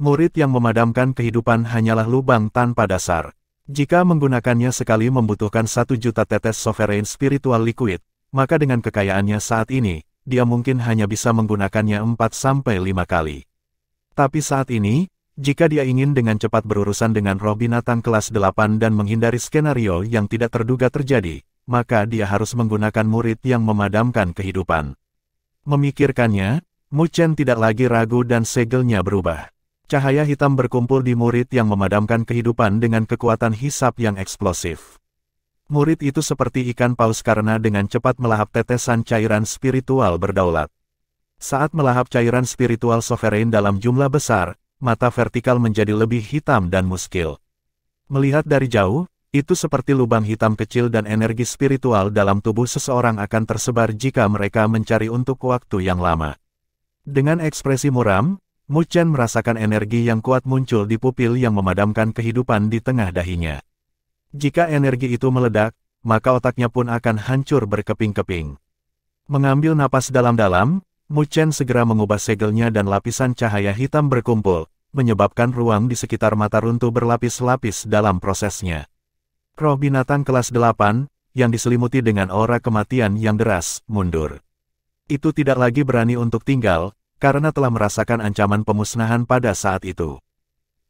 Murid yang memadamkan kehidupan hanyalah lubang tanpa dasar. Jika menggunakannya sekali membutuhkan 1 juta tetes sovereign spiritual liquid, maka dengan kekayaannya saat ini, dia mungkin hanya bisa menggunakannya 4-5 kali. Tapi saat ini, jika dia ingin dengan cepat berurusan dengan roh binatang kelas 8 dan menghindari skenario yang tidak terduga terjadi, maka dia harus menggunakan murid yang memadamkan kehidupan. Memikirkannya, Mu Chen tidak lagi ragu dan segelnya berubah. Cahaya hitam berkumpul di murid yang memadamkan kehidupan dengan kekuatan hisap yang eksplosif. Murid itu seperti ikan paus karena dengan cepat melahap tetesan cairan spiritual berdaulat. Saat melahap cairan spiritual sovereign dalam jumlah besar, mata vertikal menjadi lebih hitam dan muskil. Melihat dari jauh, itu seperti lubang hitam kecil dan energi spiritual dalam tubuh seseorang akan tersebar jika mereka mencari untuk waktu yang lama. Dengan ekspresi muram, Mu Chen merasakan energi yang kuat muncul di pupil yang memadamkan kehidupan di tengah dahinya. Jika energi itu meledak, maka otaknya pun akan hancur berkeping-keping. Mengambil napas dalam-dalam, Mu Chen segera mengubah segelnya dan lapisan cahaya hitam berkumpul, menyebabkan ruang di sekitar mata runtuh berlapis-lapis dalam prosesnya. Roh binatang kelas 8, yang diselimuti dengan aura kematian yang deras, mundur. Itu tidak lagi berani untuk tinggal, karena telah merasakan ancaman pemusnahan pada saat itu.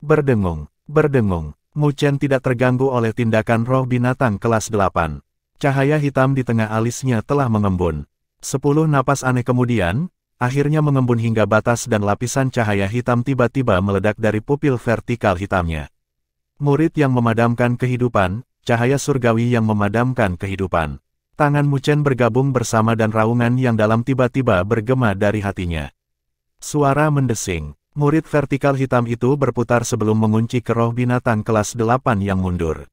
Berdengung, berdengung. Mu Chen tidak terganggu oleh tindakan roh binatang kelas 8. Cahaya hitam di tengah alisnya telah mengembun. 10 napas aneh kemudian, akhirnya mengembun hingga batas dan lapisan cahaya hitam tiba-tiba meledak dari pupil vertikal hitamnya. Murid yang memadamkan kehidupan, cahaya surgawi yang memadamkan kehidupan. Tangan Mu Chen bergabung bersama dan raungan yang dalam tiba-tiba bergema dari hatinya. Suara mendesing. Murid vertikal hitam itu berputar sebelum mengunci ke roh binatang kelas 8 yang mundur.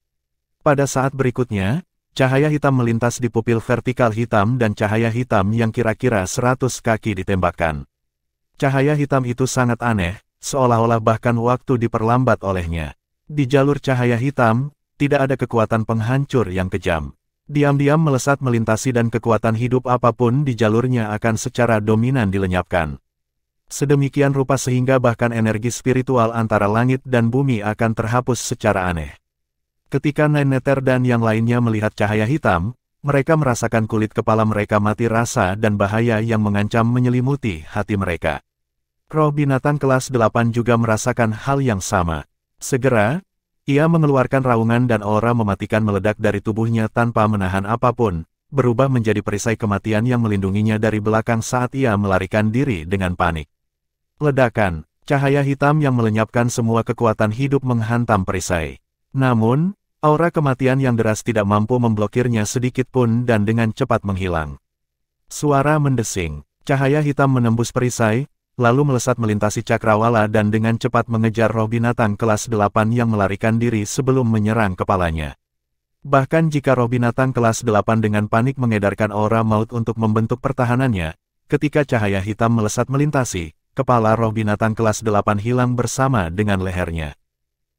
Pada saat berikutnya, cahaya hitam melintas di pupil vertikal hitam dan cahaya hitam yang kira-kira 100 kaki ditembakkan. Cahaya hitam itu sangat aneh, seolah-olah bahkan waktu diperlambat olehnya. Di jalur cahaya hitam, tidak ada kekuatan penghancur yang kejam. Diam-diam melesat melintasi dan kekuatan hidup apapun di jalurnya akan secara dominan dilenyapkan. Sedemikian rupa sehingga bahkan energi spiritual antara langit dan bumi akan terhapus secara aneh. Ketika Nine Nether dan yang lainnya melihat cahaya hitam, mereka merasakan kulit kepala mereka mati rasa dan bahaya yang mengancam menyelimuti hati mereka. Roh binatang kelas 8 juga merasakan hal yang sama. Segera, ia mengeluarkan raungan dan aura mematikan meledak dari tubuhnya tanpa menahan apapun, berubah menjadi perisai kematian yang melindunginya dari belakang saat ia melarikan diri dengan panik. Ledakan, cahaya hitam yang melenyapkan semua kekuatan hidup menghantam perisai. Namun, aura kematian yang deras tidak mampu memblokirnya sedikit pun dan dengan cepat menghilang. Suara mendesing, cahaya hitam menembus perisai, lalu melesat melintasi cakrawala dan dengan cepat mengejar roh binatang kelas 8 yang melarikan diri sebelum menyerang kepalanya. Bahkan jika roh binatang kelas 8 dengan panik mengedarkan aura maut untuk membentuk pertahanannya, ketika cahaya hitam melesat melintasi, kepala roh binatang kelas 8 hilang bersama dengan lehernya.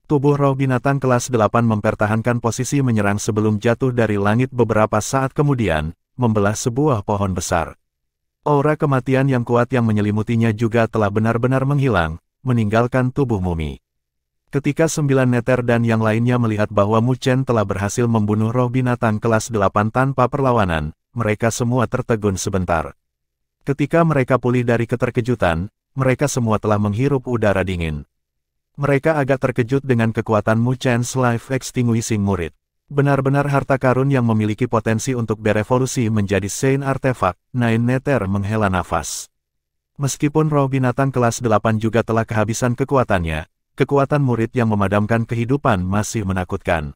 Tubuh roh binatang kelas 8 mempertahankan posisi menyerang sebelum jatuh dari langit beberapa saat kemudian, membelah sebuah pohon besar. Aura kematian yang kuat yang menyelimutinya juga telah benar-benar menghilang, meninggalkan tubuh mumi. Ketika 9 neter dan yang lainnya melihat bahwa Mu Chen telah berhasil membunuh roh binatang kelas 8 tanpa perlawanan, mereka semua tertegun sebentar. Ketika mereka pulih dari keterkejutan, mereka semua telah menghirup udara dingin. Mereka agak terkejut dengan kekuatan Mu Chen's Life Extinguishing Murid. Benar-benar harta karun yang memiliki potensi untuk berevolusi menjadi Saint Artifact. Nine Neter menghela nafas. Meskipun roh binatang kelas 8 juga telah kehabisan kekuatannya, kekuatan murid yang memadamkan kehidupan masih menakutkan.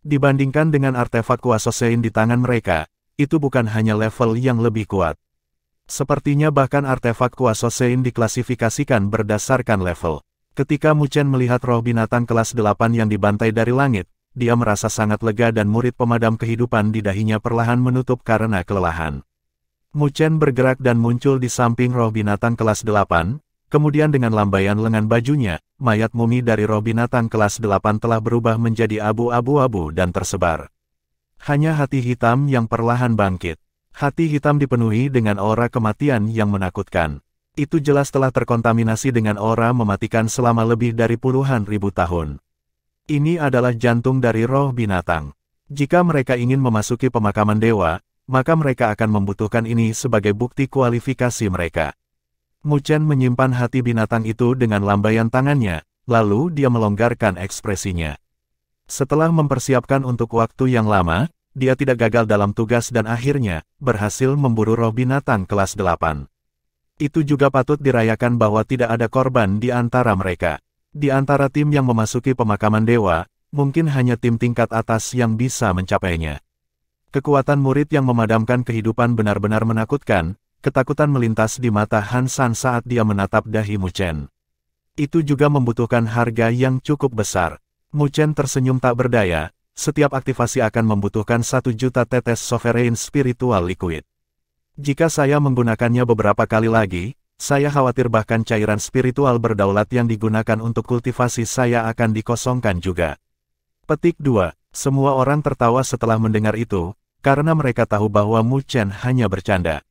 Dibandingkan dengan artefak kuasa Sein di tangan mereka, itu bukan hanya level yang lebih kuat. Sepertinya bahkan artefak kuasa Sein diklasifikasikan berdasarkan level. Ketika Mu Chen melihat roh binatang kelas 8 yang dibantai dari langit, dia merasa sangat lega dan murid pemadam kehidupan di dahinya perlahan menutup karena kelelahan. Mu Chen bergerak dan muncul di samping roh binatang kelas 8, kemudian dengan lambaian lengan bajunya, mayat mumi dari roh binatang kelas 8 telah berubah menjadi abu-abu dan tersebar. Hanya hati hitam yang perlahan bangkit. Hati hitam dipenuhi dengan aura kematian yang menakutkan. Itu jelas telah terkontaminasi dengan aura mematikan selama lebih dari puluhan ribu tahun. Ini adalah jantung dari roh binatang. Jika mereka ingin memasuki pemakaman dewa, maka mereka akan membutuhkan ini sebagai bukti kualifikasi mereka. Mu Chen menyimpan hati binatang itu dengan lambaian tangannya, lalu dia melonggarkan ekspresinya. Setelah mempersiapkan untuk waktu yang lama, dia tidak gagal dalam tugas dan akhirnya, berhasil memburu roh binatang kelas 8. Itu juga patut dirayakan bahwa tidak ada korban di antara mereka. Di antara tim yang memasuki pemakaman dewa, mungkin hanya tim tingkat atas yang bisa mencapainya. Kekuatan murid yang memadamkan kehidupan benar-benar menakutkan. Ketakutan melintas di mata Han San saat dia menatap dahi Mu Chen. Itu juga membutuhkan harga yang cukup besar. Mu Chen tersenyum tak berdaya, setiap aktivasi akan membutuhkan 1 juta tetes Sovereign Spiritual Liquid. Jika saya menggunakannya beberapa kali lagi, saya khawatir bahkan cairan spiritual berdaulat yang digunakan untuk kultivasi saya akan dikosongkan juga. Petik 2. Semua orang tertawa setelah mendengar itu, karena mereka tahu bahwa Mu Chen hanya bercanda.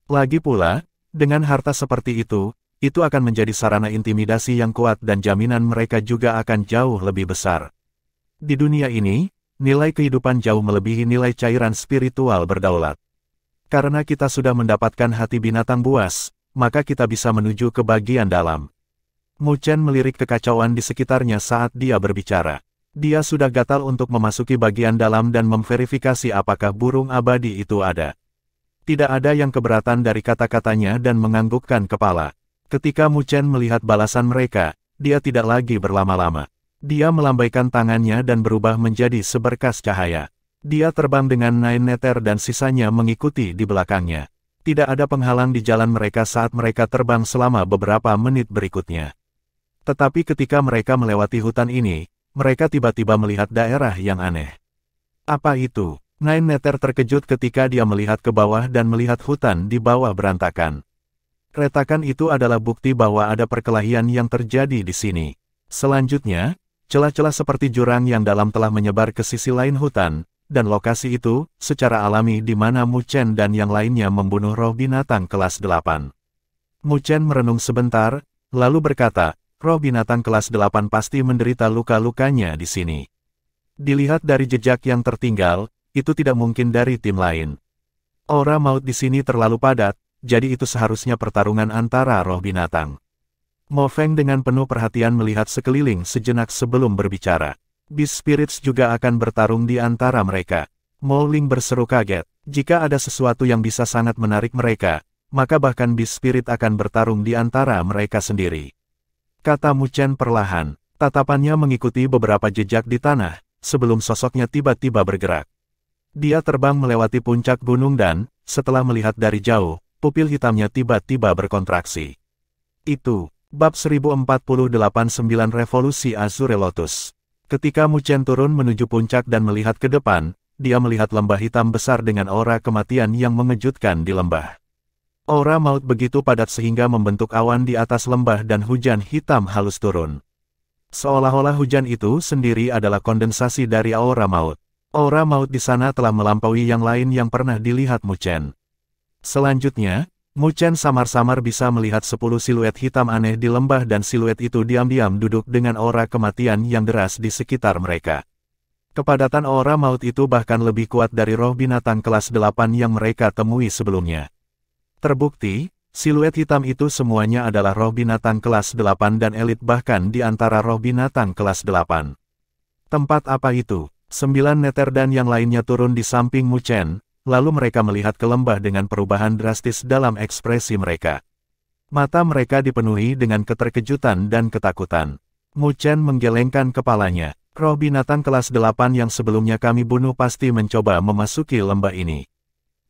Lagi pula, dengan harta seperti itu akan menjadi sarana intimidasi yang kuat dan jaminan mereka juga akan jauh lebih besar. Di dunia ini, nilai kehidupan jauh melebihi nilai cairan spiritual berdaulat. Karena kita sudah mendapatkan hati binatang buas, maka kita bisa menuju ke bagian dalam. Mu Chen melirik kekacauan di sekitarnya saat dia berbicara. Dia sudah gatal untuk memasuki bagian dalam dan memverifikasi apakah burung abadi itu ada. Tidak ada yang keberatan dari kata-katanya dan menganggukkan kepala. Ketika Mu Chen melihat balasan mereka, dia tidak lagi berlama-lama. Dia melambaikan tangannya dan berubah menjadi seberkas cahaya. Dia terbang dengan Nine Neter dan sisanya mengikuti di belakangnya. Tidak ada penghalang di jalan mereka saat mereka terbang selama beberapa menit berikutnya. Tetapi ketika mereka melewati hutan ini, mereka tiba-tiba melihat daerah yang aneh. Apa itu? Nine Neter terkejut ketika dia melihat ke bawah dan melihat hutan di bawah berantakan. Retakan itu adalah bukti bahwa ada perkelahian yang terjadi di sini. Selanjutnya, celah-celah seperti jurang yang dalam telah menyebar ke sisi lain hutan, dan lokasi itu, secara alami di mana Mu Chen dan yang lainnya membunuh roh binatang kelas 8. Mu Chen merenung sebentar, lalu berkata, roh binatang kelas 8 pasti menderita luka-lukanya di sini. Dilihat dari jejak yang tertinggal, itu tidak mungkin dari tim lain. Aura maut di sini terlalu padat, jadi itu seharusnya pertarungan antara roh binatang. Mo Feng dengan penuh perhatian melihat sekeliling sejenak sebelum berbicara. Beast Spirits juga akan bertarung di antara mereka. Mo Ling berseru kaget. Jika ada sesuatu yang bisa sangat menarik mereka, maka bahkan Beast Spirit akan bertarung di antara mereka sendiri. Kata Mu Chen perlahan, tatapannya mengikuti beberapa jejak di tanah, sebelum sosoknya tiba-tiba bergerak. Dia terbang melewati puncak gunung dan, setelah melihat dari jauh, pupil hitamnya tiba-tiba berkontraksi. Itu, bab 1048-9 Revolusi Azure Lotus. Ketika Mu Chen turun menuju puncak dan melihat ke depan, dia melihat lembah hitam besar dengan aura kematian yang mengejutkan di lembah. Aura maut begitu padat sehingga membentuk awan di atas lembah dan hujan hitam halus turun. Seolah-olah hujan itu sendiri adalah kondensasi dari aura maut. Aura maut di sana telah melampaui yang lain yang pernah dilihat Mu Chen. Selanjutnya, Mu Chen samar-samar bisa melihat 10 siluet hitam aneh di lembah dan siluet itu diam-diam duduk dengan aura kematian yang deras di sekitar mereka. Kepadatan aura maut itu bahkan lebih kuat dari roh binatang kelas 8 yang mereka temui sebelumnya. Terbukti, siluet hitam itu semuanya adalah roh binatang kelas 8 dan elit bahkan di antara roh binatang kelas 8. Tempat apa itu? 9 neter dan yang lainnya turun di samping Mu Chen. Lalu mereka melihat ke lembah dengan perubahan drastis dalam ekspresi mereka. Mata mereka dipenuhi dengan keterkejutan dan ketakutan. Mu Chen menggelengkan kepalanya. Roh binatang kelas 8 yang sebelumnya kami bunuh pasti mencoba memasuki lembah ini.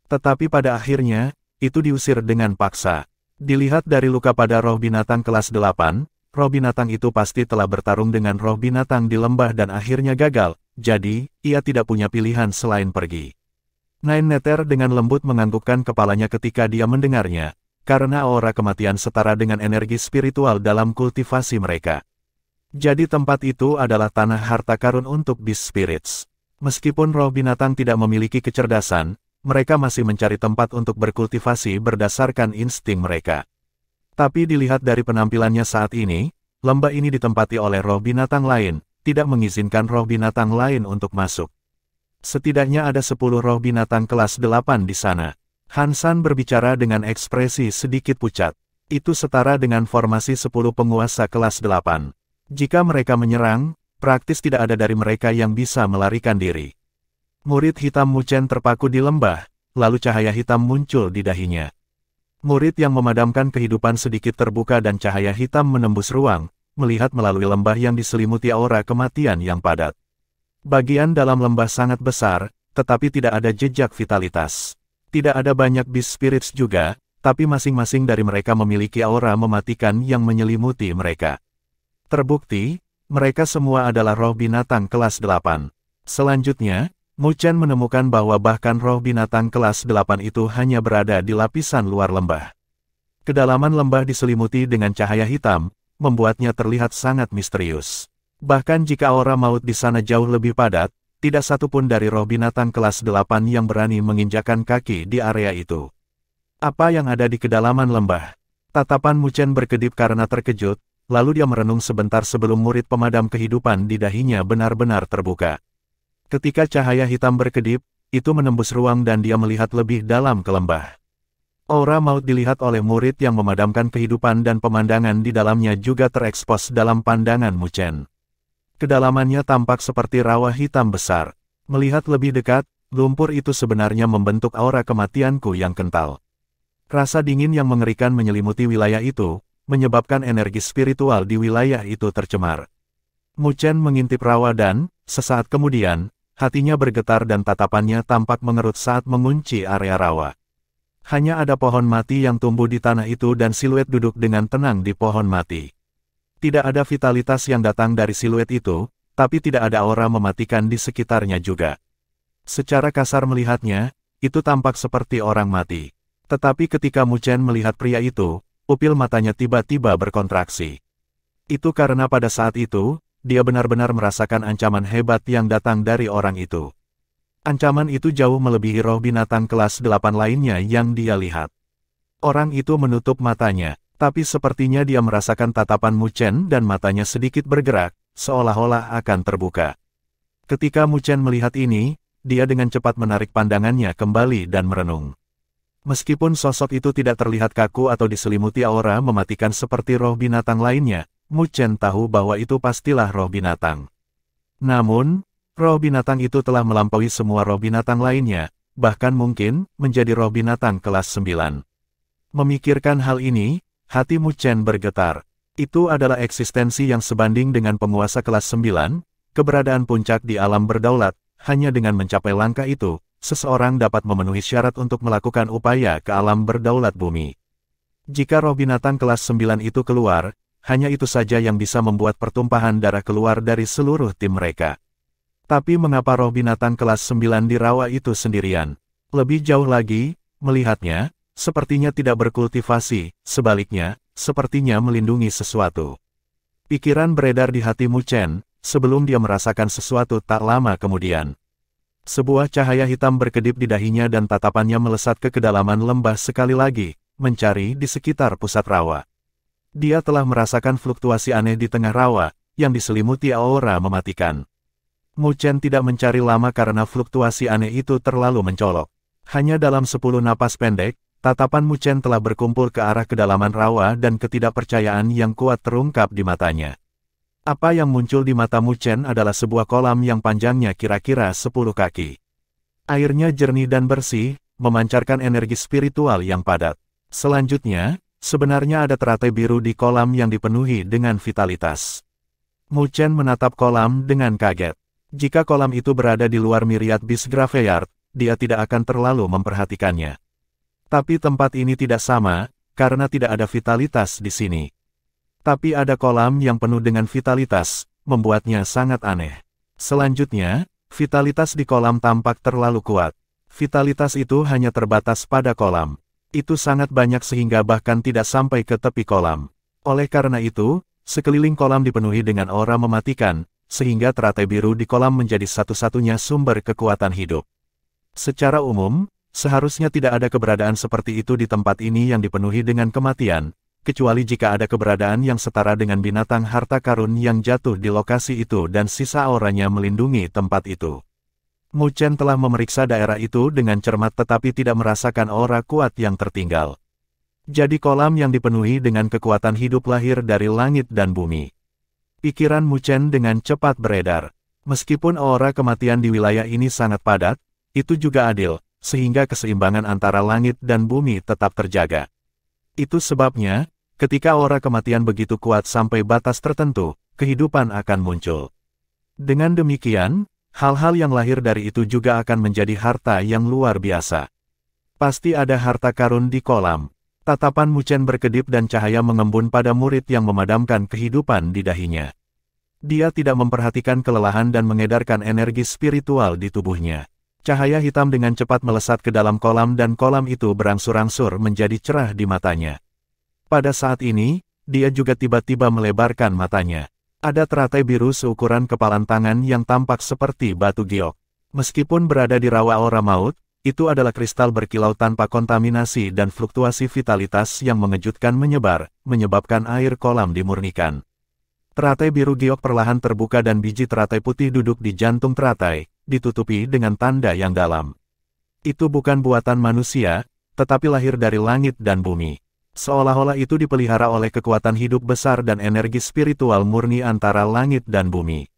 Tetapi pada akhirnya, itu diusir dengan paksa. Dilihat dari luka pada roh binatang kelas 8, roh binatang itu pasti telah bertarung dengan roh binatang di lembah dan akhirnya gagal, jadi, ia tidak punya pilihan selain pergi. Nine Neter dengan lembut menganggukkan kepalanya ketika dia mendengarnya, karena aura kematian setara dengan energi spiritual dalam kultivasi mereka. Jadi tempat itu adalah tanah harta karun untuk Beast Spirits. Meskipun roh binatang tidak memiliki kecerdasan, mereka masih mencari tempat untuk berkultivasi berdasarkan insting mereka. Tapi dilihat dari penampilannya saat ini, lembah ini ditempati oleh roh binatang lain, tidak mengizinkan roh binatang lain untuk masuk. Setidaknya ada 10 roh binatang kelas 8 di sana. Han San berbicara dengan ekspresi sedikit pucat. Itu setara dengan formasi 10 penguasa kelas 8. Jika mereka menyerang, praktis tidak ada dari mereka yang bisa melarikan diri. Murid hitam Mu Chen terpaku di lembah, lalu cahaya hitam muncul di dahinya. Murid yang memadamkan kehidupan sedikit terbuka dan cahaya hitam menembus ruang, melihat melalui lembah yang diselimuti aura kematian yang padat. Bagian dalam lembah sangat besar, tetapi tidak ada jejak vitalitas. Tidak ada banyak Beast Spirits juga, tapi masing-masing dari mereka memiliki aura mematikan yang menyelimuti mereka. Terbukti, mereka semua adalah roh binatang kelas 8. Selanjutnya, Mu Chen menemukan bahwa bahkan roh binatang kelas 8 itu hanya berada di lapisan luar lembah. Kedalaman lembah diselimuti dengan cahaya hitam, membuatnya terlihat sangat misterius. Bahkan jika aura maut di sana jauh lebih padat, tidak satupun dari roh binatang kelas 8 yang berani menginjakan kaki di area itu. Apa yang ada di kedalaman lembah? Tatapan Mu Chen berkedip karena terkejut, lalu dia merenung sebentar sebelum murid pemadam kehidupan di dahinya benar-benar terbuka. Ketika cahaya hitam berkedip, itu menembus ruang dan dia melihat lebih dalam ke lembah. Aura maut dilihat oleh murid yang memadamkan kehidupan dan pemandangan di dalamnya juga terekspos dalam pandangan Mu Chen. Kedalamannya tampak seperti rawa hitam besar. Melihat lebih dekat, lumpur itu sebenarnya membentuk aura kematianku yang kental. Rasa dingin yang mengerikan menyelimuti wilayah itu, menyebabkan energi spiritual di wilayah itu tercemar. Mu Chen mengintip rawa dan, sesaat kemudian, hatinya bergetar dan tatapannya tampak mengerut saat mengunci area rawa. Hanya ada pohon mati yang tumbuh di tanah itu dan siluet duduk dengan tenang di pohon mati. Tidak ada vitalitas yang datang dari siluet itu, tapi tidak ada aura mematikan di sekitarnya juga. Secara kasar melihatnya, itu tampak seperti orang mati. Tetapi ketika Mu Chen melihat pria itu, pupil matanya tiba-tiba berkontraksi. Itu karena pada saat itu, dia benar-benar merasakan ancaman hebat yang datang dari orang itu. Ancaman itu jauh melebihi roh binatang kelas 8 lainnya yang dia lihat. Orang itu menutup matanya. Tapi sepertinya dia merasakan tatapan Mu Chen dan matanya sedikit bergerak, seolah-olah akan terbuka. Ketika Mu Chen melihat ini, dia dengan cepat menarik pandangannya kembali dan merenung. Meskipun sosok itu tidak terlihat kaku atau diselimuti aura mematikan seperti roh binatang lainnya, Mu Chen tahu bahwa itu pastilah roh binatang. Namun, roh binatang itu telah melampaui semua roh binatang lainnya, bahkan mungkin menjadi roh binatang kelas 9. Memikirkan hal ini, hati Mu Chen bergetar. Itu adalah eksistensi yang sebanding dengan penguasa kelas 9, keberadaan puncak di alam berdaulat, hanya dengan mencapai langkah itu, seseorang dapat memenuhi syarat untuk melakukan upaya ke alam berdaulat bumi. Jika roh binatang kelas 9 itu keluar, hanya itu saja yang bisa membuat pertumpahan darah keluar dari seluruh tim mereka. Tapi mengapa roh binatang kelas 9 di rawa itu sendirian? Lebih jauh lagi, melihatnya, sepertinya tidak berkultivasi, sebaliknya, sepertinya melindungi sesuatu. Pikiran beredar di hati Mu Chen, sebelum dia merasakan sesuatu tak lama kemudian. Sebuah cahaya hitam berkedip di dahinya dan tatapannya melesat ke kedalaman lembah sekali lagi, mencari di sekitar pusat rawa. Dia telah merasakan fluktuasi aneh di tengah rawa, yang diselimuti aura mematikan. Mu Chen tidak mencari lama karena fluktuasi aneh itu terlalu mencolok. Hanya dalam 10 napas pendek, tatapan Mu Chen telah berkumpul ke arah kedalaman rawa dan ketidakpercayaan yang kuat terungkap di matanya. Apa yang muncul di mata Mu Chen adalah sebuah kolam yang panjangnya kira-kira 10 kaki. Airnya jernih dan bersih, memancarkan energi spiritual yang padat. Selanjutnya, sebenarnya ada teratai biru di kolam yang dipenuhi dengan vitalitas. Mu Chen menatap kolam dengan kaget. Jika kolam itu berada di luar Myriad Beast Graveyard, dia tidak akan terlalu memperhatikannya. Tapi tempat ini tidak sama, karena tidak ada vitalitas di sini. Tapi ada kolam yang penuh dengan vitalitas, membuatnya sangat aneh. Selanjutnya, vitalitas di kolam tampak terlalu kuat. Vitalitas itu hanya terbatas pada kolam. Itu sangat banyak sehingga bahkan tidak sampai ke tepi kolam. Oleh karena itu, sekeliling kolam dipenuhi dengan aura mematikan, sehingga teratai biru di kolam menjadi satu-satunya sumber kekuatan hidup. Secara umum, seharusnya tidak ada keberadaan seperti itu di tempat ini yang dipenuhi dengan kematian, kecuali jika ada keberadaan yang setara dengan binatang harta karun yang jatuh di lokasi itu dan sisa auranya melindungi tempat itu. Mu Chen telah memeriksa daerah itu dengan cermat tetapi tidak merasakan aura kuat yang tertinggal. Jadi kolam yang dipenuhi dengan kekuatan hidup lahir dari langit dan bumi. Pikiran Mu Chen dengan cepat beredar. Meskipun aura kematian di wilayah ini sangat padat, itu juga adil, sehingga keseimbangan antara langit dan bumi tetap terjaga. Itu sebabnya, ketika aura kematian begitu kuat sampai batas tertentu, kehidupan akan muncul. Dengan demikian, hal-hal yang lahir dari itu juga akan menjadi harta yang luar biasa. Pasti ada harta karun di kolam. Tatapan Mu Chen berkedip dan cahaya mengembun pada murid yang memadamkan kehidupan di dahinya. Dia tidak memperhatikan kelelahan dan mengedarkan energi spiritual di tubuhnya. Cahaya hitam dengan cepat melesat ke dalam kolam dan kolam itu berangsur-angsur menjadi cerah di matanya. Pada saat ini, dia juga tiba-tiba melebarkan matanya. Ada teratai biru seukuran kepalan tangan yang tampak seperti batu giok. Meskipun berada di rawa aura maut, itu adalah kristal berkilau tanpa kontaminasi dan fluktuasi vitalitas yang mengejutkan menyebar, menyebabkan air kolam dimurnikan. Teratai biru giok perlahan terbuka dan biji teratai putih duduk di jantung teratai, ditutupi dengan tanda yang dalam. Itu bukan buatan manusia, tetapi lahir dari langit dan bumi. Seolah-olah itu dipelihara oleh kekuatan hidup besar dan energi spiritual murni antara langit dan bumi.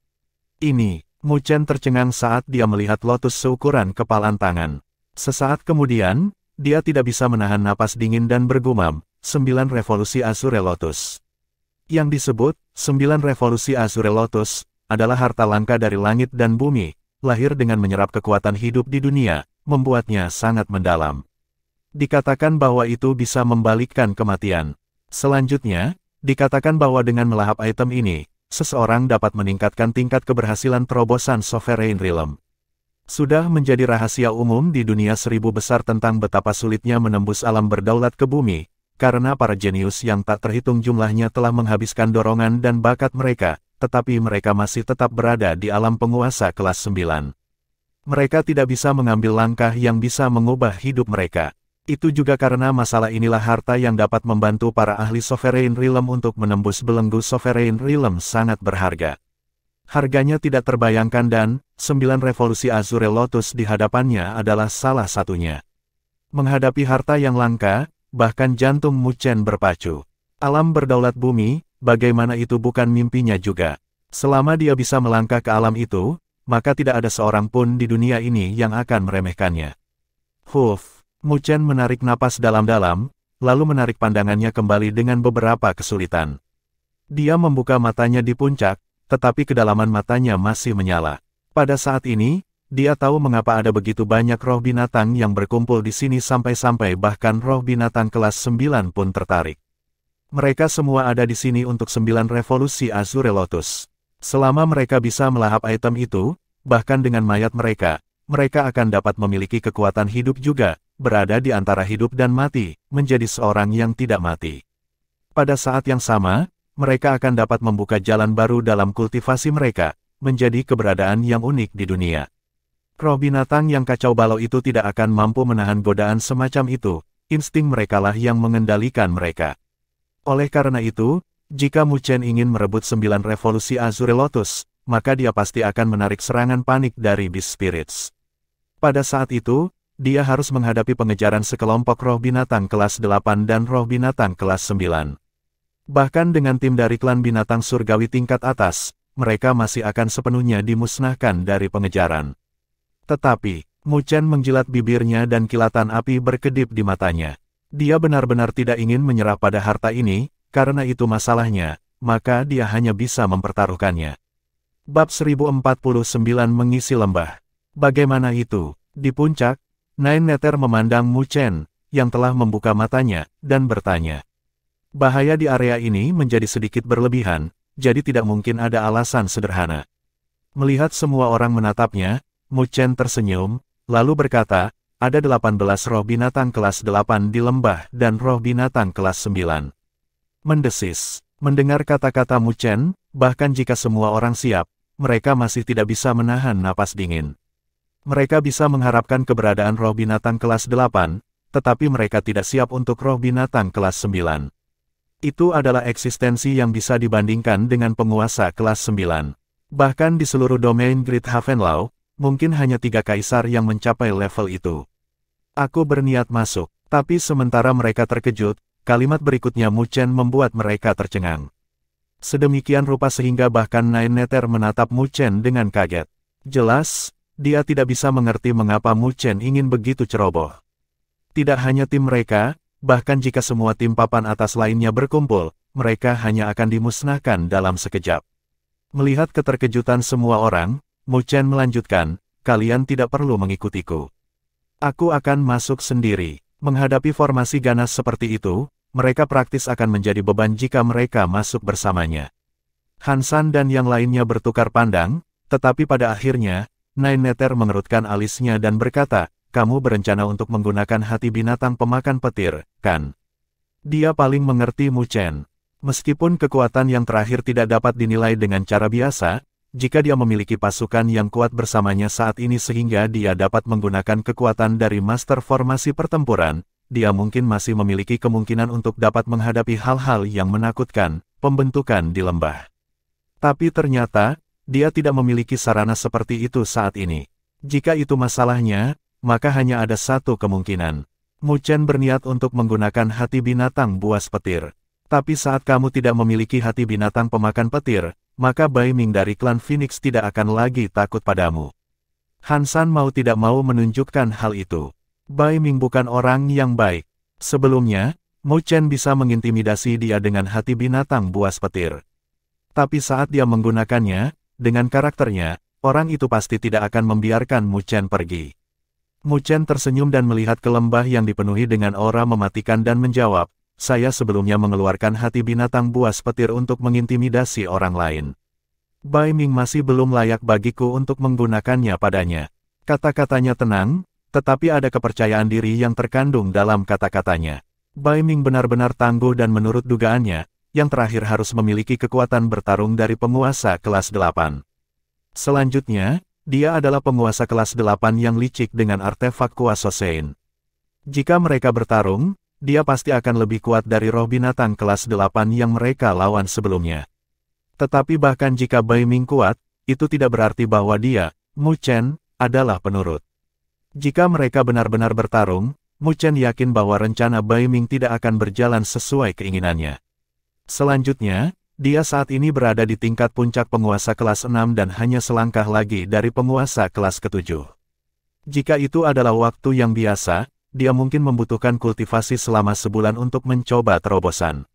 Ini, Mu Chen tercengang saat dia melihat lotus seukuran kepalan tangan. Sesaat kemudian, dia tidak bisa menahan napas dingin dan bergumam, 9 revolusi Azure Lotus. Yang disebut, 9 revolusi Azure Lotus, adalah harta langka dari langit dan bumi, lahir dengan menyerap kekuatan hidup di dunia, membuatnya sangat mendalam. Dikatakan bahwa itu bisa membalikkan kematian. Selanjutnya, dikatakan bahwa dengan melahap item ini, seseorang dapat meningkatkan tingkat keberhasilan terobosan Sovereign Realm. Sudah menjadi rahasia umum di dunia 1000 besar tentang betapa sulitnya menembus alam berdaulat ke bumi, karena para jenius yang tak terhitung jumlahnya telah menghabiskan dorongan dan bakat mereka, tetapi mereka masih tetap berada di alam penguasa kelas 9. Mereka tidak bisa mengambil langkah yang bisa mengubah hidup mereka. Itu juga karena masalah inilah harta yang dapat membantu para ahli Sovereign Realm untuk menembus belenggu Sovereign Realm sangat berharga. Harganya tidak terbayangkan dan, 9 revolusi Azure Lotus di hadapannya adalah salah satunya. Menghadapi harta yang langka, bahkan jantung Mu Chen berpacu. Alam berdaulat bumi, bagaimana itu bukan mimpinya juga. Selama dia bisa melangkah ke alam itu, maka tidak ada seorang pun di dunia ini yang akan meremehkannya. Huff. Mu Chen menarik napas dalam-dalam, lalu menarik pandangannya kembali dengan beberapa kesulitan. Dia membuka matanya di puncak, tetapi kedalaman matanya masih menyala. Pada saat ini, Dia tahu mengapa ada begitu banyak roh binatang yang berkumpul di sini sampai-sampai bahkan roh binatang kelas 9 pun tertarik. Mereka semua ada di sini untuk 9 revolusi Azure Lotus. Selama mereka bisa melahap item itu, bahkan dengan mayat mereka, mereka akan dapat memiliki kekuatan hidup juga, berada di antara hidup dan mati, menjadi seorang yang tidak mati. Pada saat yang sama, mereka akan dapat membuka jalan baru dalam kultivasi mereka, menjadi keberadaan yang unik di dunia. Roh binatang yang kacau balau itu tidak akan mampu menahan godaan semacam itu, insting merekalah yang mengendalikan mereka. Oleh karena itu, jika Mu Chen ingin merebut 9 revolusi Azure Lotus, maka dia pasti akan menarik serangan panik dari Beast Spirits. Pada saat itu, dia harus menghadapi pengejaran sekelompok roh binatang kelas 8 dan roh binatang kelas 9. Bahkan dengan tim dari klan binatang surgawi tingkat atas, mereka masih akan sepenuhnya dimusnahkan dari pengejaran. Tetapi, Mu Chen menjilat bibirnya dan kilatan api berkedip di matanya. Dia benar-benar tidak ingin menyerah pada harta ini, karena itu masalahnya, maka dia hanya bisa mempertaruhkannya. Bab 1049 mengisi lembah. Bagaimana itu? Di puncak, Nine Nether memandang Mu Chen, yang telah membuka matanya, dan bertanya. Bahaya di area ini menjadi sedikit berlebihan, jadi tidak mungkin ada alasan sederhana. Melihat semua orang menatapnya, Mu Chen tersenyum, lalu berkata, ada 18 roh binatang kelas 8 di lembah dan roh binatang kelas 9. Mendesis. Mendengar kata-kata Mu Chen, bahkan jika semua orang siap, mereka masih tidak bisa menahan napas dingin. Mereka bisa mengharapkan keberadaan roh binatang kelas 8, tetapi mereka tidak siap untuk roh binatang kelas 9. Itu adalah eksistensi yang bisa dibandingkan dengan penguasa kelas 9. Bahkan di seluruh domain Great Havenlau, mungkin hanya 3 kaisar yang mencapai level itu. Aku berniat masuk, tapi sementara mereka terkejut, kalimat berikutnya Mu Chen membuat mereka tercengang. Sedemikian rupa sehingga bahkan Nine Nether menatap Mu Chen dengan kaget. Jelas, dia tidak bisa mengerti mengapa Mu Chen ingin begitu ceroboh. Tidak hanya tim mereka, bahkan jika semua tim papan atas lainnya berkumpul, mereka hanya akan dimusnahkan dalam sekejap. Melihat keterkejutan semua orang, Mu Chen melanjutkan, kalian tidak perlu mengikutiku. Aku akan masuk sendiri. Menghadapi formasi ganas seperti itu, mereka praktis akan menjadi beban jika mereka masuk bersamanya. Han San dan yang lainnya bertukar pandang, tetapi pada akhirnya, Nine Nether mengerutkan alisnya dan berkata, kamu berencana untuk menggunakan hati binatang pemakan petir, kan? Dia paling mengerti Mu Chen. Meskipun kekuatan yang terakhir tidak dapat dinilai dengan cara biasa, jika dia memiliki pasukan yang kuat bersamanya saat ini sehingga dia dapat menggunakan kekuatan dari master formasi pertempuran, dia mungkin masih memiliki kemungkinan untuk dapat menghadapi hal-hal yang menakutkan, pembentukan di lembah. Tapi ternyata, dia tidak memiliki sarana seperti itu saat ini. Jika itu masalahnya, maka hanya ada satu kemungkinan. Mu Chen berniat untuk menggunakan hati binatang buas petir. Tapi saat kamu tidak memiliki hati binatang pemakan petir, maka Bai Ming dari klan Phoenix tidak akan lagi takut padamu. Han San mau tidak mau menunjukkan hal itu. Bai Ming bukan orang yang baik. Sebelumnya, Mu Chen bisa mengintimidasi dia dengan hati binatang buas petir. Tapi saat dia menggunakannya, dengan karakternya, orang itu pasti tidak akan membiarkan Mu Chen pergi. Mu Chen tersenyum dan melihat ke lembah yang dipenuhi dengan aura mematikan dan menjawab, saya sebelumnya mengeluarkan hati binatang buas petir untuk mengintimidasi orang lain. Bai Ming masih belum layak bagiku untuk menggunakannya padanya. Kata-katanya tenang, tetapi ada kepercayaan diri yang terkandung dalam kata-katanya. Bai Ming benar-benar tangguh dan menurut dugaannya, yang terakhir harus memiliki kekuatan bertarung dari penguasa kelas 8. Selanjutnya, dia adalah penguasa kelas 8 yang licik dengan artefak kuasa Sein. Jika mereka bertarung, dia pasti akan lebih kuat dari roh binatang kelas 8 yang mereka lawan sebelumnya. Tetapi bahkan jika Bai Ming kuat, itu tidak berarti bahwa dia, Mu Chen, adalah penurut. Jika mereka benar-benar bertarung, Mu Chen yakin bahwa rencana Bai Ming tidak akan berjalan sesuai keinginannya. Selanjutnya, dia saat ini berada di tingkat puncak penguasa kelas 6 dan hanya selangkah lagi dari penguasa kelas ke-7. Jika itu adalah waktu yang biasa, dia mungkin membutuhkan kultivasi selama sebulan untuk mencoba terobosan.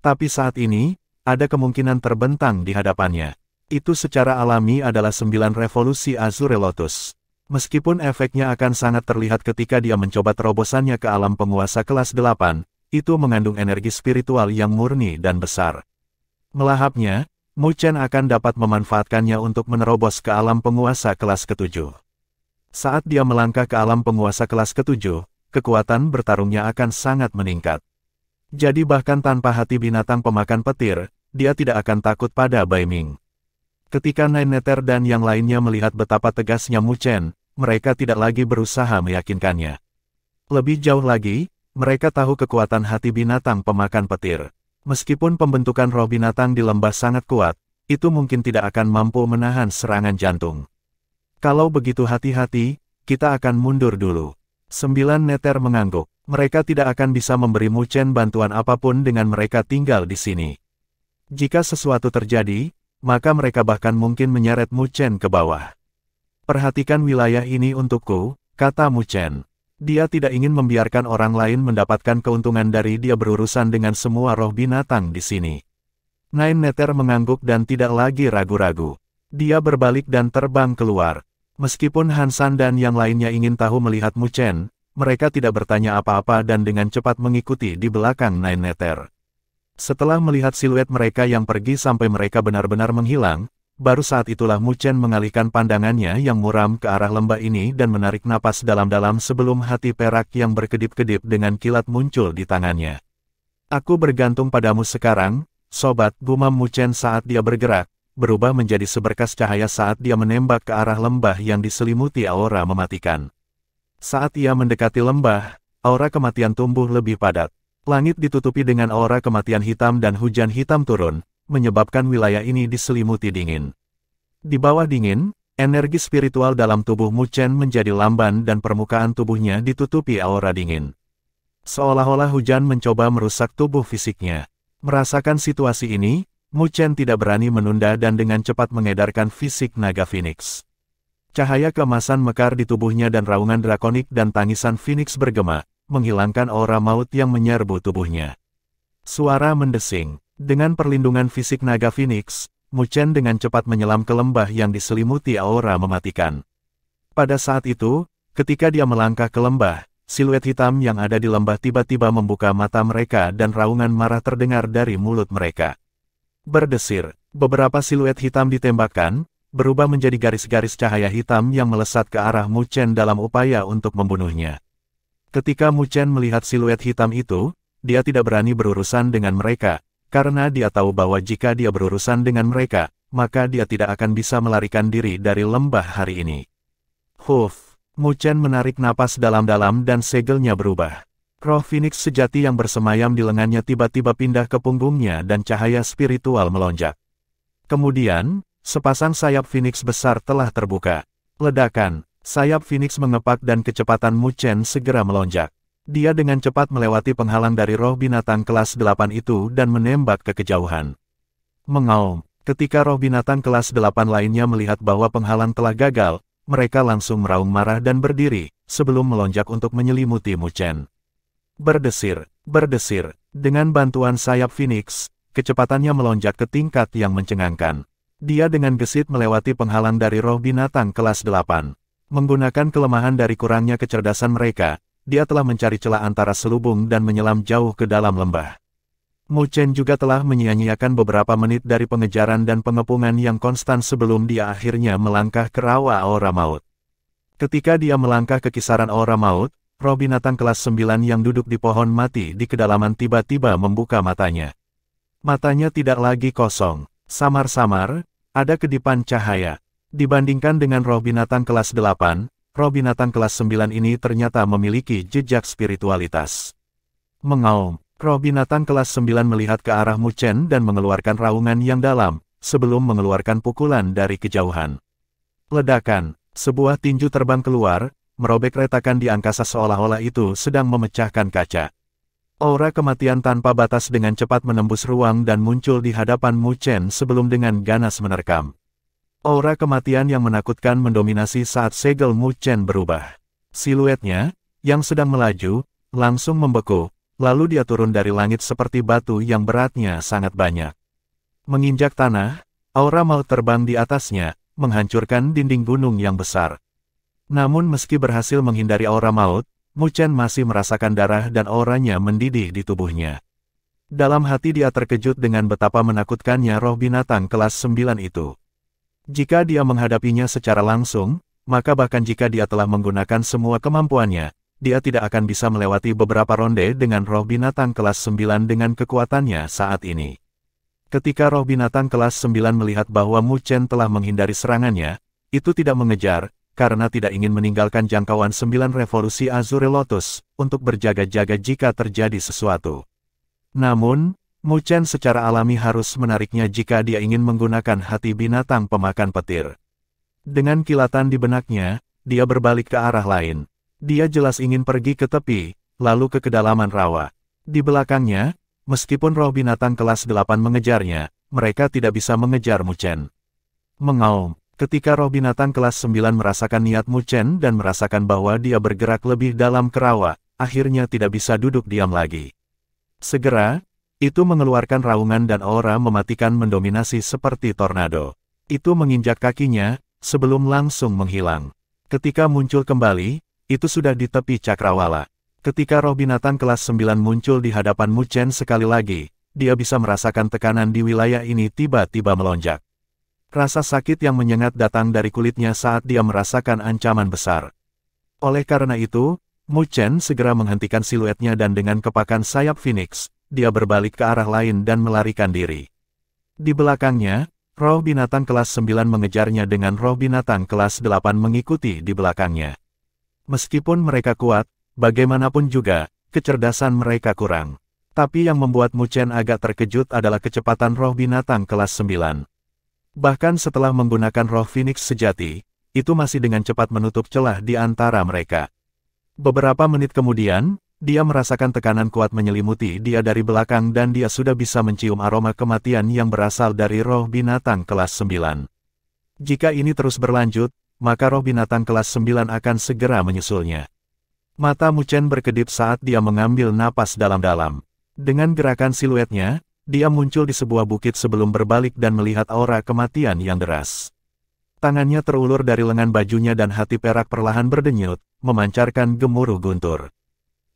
Tapi saat ini, ada kemungkinan terbentang di hadapannya. Itu secara alami adalah 9 revolusi Azure Lotus. Meskipun efeknya akan sangat terlihat ketika dia mencoba terobosannya ke alam penguasa kelas 8, itu mengandung energi spiritual yang murni dan besar. Melahapnya, Mu Chen akan dapat memanfaatkannya untuk menerobos ke alam penguasa kelas ke-7. Saat dia melangkah ke alam penguasa kelas ke-7, kekuatan bertarungnya akan sangat meningkat. Jadi bahkan tanpa hati binatang pemakan petir, dia tidak akan takut pada Bai Ming. Ketika Nine Nether dan yang lainnya melihat betapa tegasnya Mu Chen, mereka tidak lagi berusaha meyakinkannya. Lebih jauh lagi, mereka tahu kekuatan hati binatang pemakan petir. Meskipun pembentukan roh binatang di lembah sangat kuat, itu mungkin tidak akan mampu menahan serangan jantung. Kalau begitu hati-hati, kita akan mundur dulu. 9 Nether mengangguk. Mereka tidak akan bisa memberi Mu Chen bantuan apapun dengan mereka tinggal di sini. Jika sesuatu terjadi, maka mereka bahkan mungkin menyeret Mu Chen ke bawah. Perhatikan wilayah ini untukku, kata Mu Chen. Dia tidak ingin membiarkan orang lain mendapatkan keuntungan dari dia berurusan dengan semua roh binatang di sini. Nine Nether mengangguk dan tidak lagi ragu-ragu. Dia berbalik dan terbang keluar. Meskipun Han San dan yang lainnya ingin tahu melihat Mu Chen, mereka tidak bertanya apa-apa dan dengan cepat mengikuti di belakang Nine Nether. Setelah melihat siluet mereka yang pergi sampai mereka benar-benar menghilang, baru saat itulah Mu Chen mengalihkan pandangannya yang muram ke arah lembah ini dan menarik napas dalam-dalam sebelum hati perak yang berkedip-kedip dengan kilat muncul di tangannya. Aku bergantung padamu sekarang, sobat, gumam Mu Chen saat dia bergerak, berubah menjadi seberkas cahaya saat dia menembak ke arah lembah yang diselimuti aura mematikan. Saat ia mendekati lembah, aura kematian tumbuh lebih padat. Langit ditutupi dengan aura kematian hitam dan hujan hitam turun, menyebabkan wilayah ini diselimuti dingin. Di bawah dingin, energi spiritual dalam tubuh Mu Chen menjadi lamban dan permukaan tubuhnya ditutupi aura dingin. Seolah-olah hujan mencoba merusak tubuh fisiknya. Merasakan situasi ini, Mu Chen tidak berani menunda dan dengan cepat mengedarkan fisik naga Phoenix. Cahaya keemasan mekar di tubuhnya dan raungan drakonik dan tangisan Phoenix bergema, menghilangkan aura maut yang menyerbu tubuhnya. Suara mendesing. Dengan perlindungan fisik naga Phoenix, Mu Chen dengan cepat menyelam ke lembah yang diselimuti aura mematikan. Pada saat itu, ketika dia melangkah ke lembah, siluet hitam yang ada di lembah tiba-tiba membuka mata mereka dan raungan marah terdengar dari mulut mereka. Berdesir, beberapa siluet hitam ditembakkan, berubah menjadi garis-garis cahaya hitam yang melesat ke arah Mu Chen dalam upaya untuk membunuhnya. Ketika Mu Chen melihat siluet hitam itu, dia tidak berani berurusan dengan mereka, karena dia tahu bahwa jika dia berurusan dengan mereka, maka dia tidak akan bisa melarikan diri dari lembah hari ini. Huff, Mu Chen menarik napas dalam-dalam dan segelnya berubah. Roh Phoenix sejati yang bersemayam di lengannya tiba-tiba pindah ke punggungnya dan cahaya spiritual melonjak. Kemudian, sepasang sayap Phoenix besar telah terbuka. Ledakan, sayap Phoenix mengepak dan kecepatan Mu Chen segera melonjak. Dia dengan cepat melewati penghalang dari roh binatang kelas 8 itu dan menembak ke kejauhan. Mengaum, ketika roh binatang kelas 8 lainnya melihat bahwa penghalang telah gagal, mereka langsung meraung marah dan berdiri, sebelum melonjak untuk menyelimuti Mu Chen. Berdesir, berdesir, dengan bantuan sayap Phoenix, kecepatannya melonjak ke tingkat yang mencengangkan. Dia dengan gesit melewati penghalang dari roh binatang kelas 8. Menggunakan kelemahan dari kurangnya kecerdasan mereka, dia telah mencari celah antara selubung dan menyelam jauh ke dalam lembah. Mu Chen juga telah menyia-nyiakan beberapa menit dari pengejaran dan pengepungan yang konstan sebelum dia akhirnya melangkah ke rawa aura maut. Ketika dia melangkah ke kisaran aura maut, roh binatang kelas 9 yang duduk di pohon mati di kedalaman tiba-tiba membuka matanya. Matanya tidak lagi kosong. Samar-samar, ada kedipan cahaya. Dibandingkan dengan roh binatang kelas 8, roh binatang kelas 9 ini ternyata memiliki jejak spiritualitas. Mengaum, roh binatang kelas 9 melihat ke arah Mu Chen dan mengeluarkan raungan yang dalam, sebelum mengeluarkan pukulan dari kejauhan. Ledakan, sebuah tinju terbang keluar, merobek retakan di angkasa seolah-olah itu sedang memecahkan kaca. Aura kematian tanpa batas dengan cepat menembus ruang dan muncul di hadapan Mu Chen sebelum dengan ganas menerkam. Aura kematian yang menakutkan mendominasi saat segel Mu Chen berubah. Siluetnya, yang sedang melaju, langsung membeku, lalu dia turun dari langit seperti batu yang beratnya sangat banyak. Menginjak tanah, aura maut terbang di atasnya, menghancurkan dinding gunung yang besar. Namun meski berhasil menghindari aura maut, Mu Chen masih merasakan darah dan auranya mendidih di tubuhnya. Dalam hati dia terkejut dengan betapa menakutkannya roh binatang kelas 9 itu. Jika dia menghadapinya secara langsung, maka bahkan jika dia telah menggunakan semua kemampuannya, dia tidak akan bisa melewati beberapa ronde dengan roh binatang kelas 9 dengan kekuatannya saat ini. Ketika roh binatang kelas 9 melihat bahwa Mu Chen telah menghindari serangannya, itu tidak mengejar, karena tidak ingin meninggalkan jangkauan 9 revolusi Azure Lotus, untuk berjaga-jaga jika terjadi sesuatu. Namun, Mu Chen secara alami harus menariknya jika dia ingin menggunakan hati binatang pemakan petir. Dengan kilatan di benaknya, dia berbalik ke arah lain. Dia jelas ingin pergi ke tepi, lalu ke kedalaman rawa. Di belakangnya, meskipun roh binatang kelas 8 mengejarnya, mereka tidak bisa mengejar Mu Chen. Mengaum. Ketika roh binatang kelas 9 merasakan niat Mu Chen dan merasakan bahwa dia bergerak lebih dalam ke rawa, akhirnya tidak bisa duduk diam lagi. Segera, itu mengeluarkan raungan dan aura mematikan mendominasi seperti tornado. Itu menginjak kakinya, sebelum langsung menghilang. Ketika muncul kembali, itu sudah di tepi cakrawala. Ketika roh binatang kelas 9 muncul di hadapan Mu Chen sekali lagi, dia bisa merasakan tekanan di wilayah ini tiba-tiba melonjak. Rasa sakit yang menyengat datang dari kulitnya saat dia merasakan ancaman besar. Oleh karena itu, Mu Chen segera menghentikan siluetnya dan dengan kepakan sayap Phoenix, dia berbalik ke arah lain dan melarikan diri. Di belakangnya, roh binatang kelas 9 mengejarnya dengan roh binatang kelas 8 mengikuti di belakangnya. Meskipun mereka kuat, bagaimanapun juga, kecerdasan mereka kurang. Tapi yang membuat Mu Chen agak terkejut adalah kecepatan roh binatang kelas 9. Bahkan setelah menggunakan roh Phoenix sejati, itu masih dengan cepat menutup celah di antara mereka. Beberapa menit kemudian, dia merasakan tekanan kuat menyelimuti dia dari belakang dan dia sudah bisa mencium aroma kematian yang berasal dari roh binatang kelas 9. Jika ini terus berlanjut, maka roh binatang kelas 9 akan segera menyusulnya. Mata Mu Chen berkedip saat dia mengambil napas dalam-dalam. Dengan gerakan siluetnya, dia muncul di sebuah bukit sebelum berbalik dan melihat aura kematian yang deras. Tangannya terulur dari lengan bajunya dan hati perak perlahan berdenyut, memancarkan gemuruh guntur.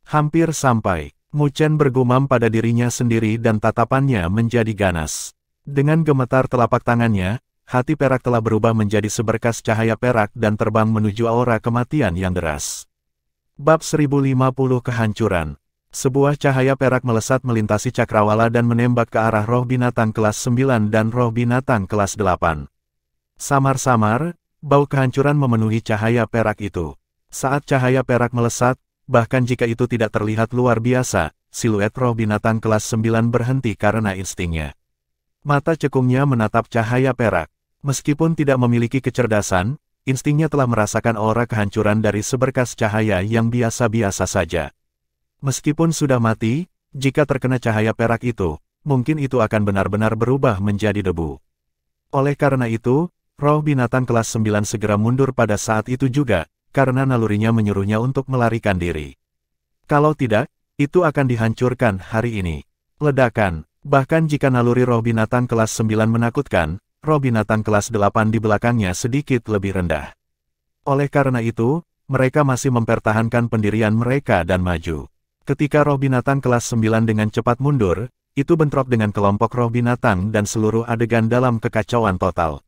Hampir sampai, Mu Chen bergumam pada dirinya sendiri dan tatapannya menjadi ganas. Dengan gemetar telapak tangannya, hati perak telah berubah menjadi seberkas cahaya perak dan terbang menuju aura kematian yang deras. Bab 1050 Kehancuran. Sebuah cahaya perak melesat melintasi cakrawala dan menembak ke arah roh binatang kelas 9 dan roh binatang kelas 8. Samar-samar, bau kehancuran memenuhi cahaya perak itu. Saat cahaya perak melesat, bahkan jika itu tidak terlihat luar biasa, siluet roh binatang kelas 9 berhenti karena instingnya. Mata cekungnya menatap cahaya perak. Meskipun tidak memiliki kecerdasan, instingnya telah merasakan aura kehancuran dari seberkas cahaya yang biasa-biasa saja. Meskipun sudah mati, jika terkena cahaya perak itu, mungkin itu akan benar-benar berubah menjadi debu. Oleh karena itu, roh binatang kelas 9 segera mundur pada saat itu juga, karena nalurinya menyuruhnya untuk melarikan diri. Kalau tidak, itu akan dihancurkan hari ini. Ledakan, bahkan jika naluri roh binatang kelas 9 menakutkan, roh binatang kelas 8 di belakangnya sedikit lebih rendah. Oleh karena itu, mereka masih mempertahankan pendirian mereka dan maju. Ketika roh binatang kelas 9 dengan cepat mundur, itu bentrok dengan kelompok roh binatang dan seluruh adegan dalam kekacauan total.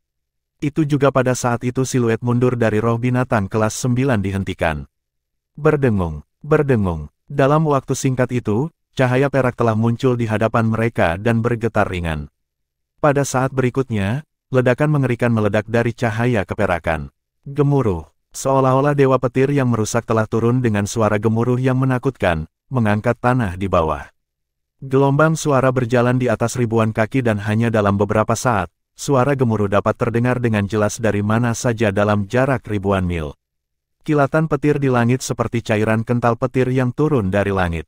Itu juga pada saat itu siluet mundur dari roh binatang kelas 9 dihentikan. Berdengung, berdengung. Dalam waktu singkat itu, cahaya perak telah muncul di hadapan mereka dan bergetar ringan. Pada saat berikutnya, ledakan mengerikan meledak dari cahaya keperakan. Gemuruh, seolah-olah dewa petir yang merusak telah turun dengan suara gemuruh yang menakutkan, mengangkat tanah di bawah. Gelombang suara berjalan di atas ribuan kaki dan hanya dalam beberapa saat, suara gemuruh dapat terdengar dengan jelas dari mana saja dalam jarak ribuan mil. Kilatan petir di langit seperti cairan kental petir yang turun dari langit.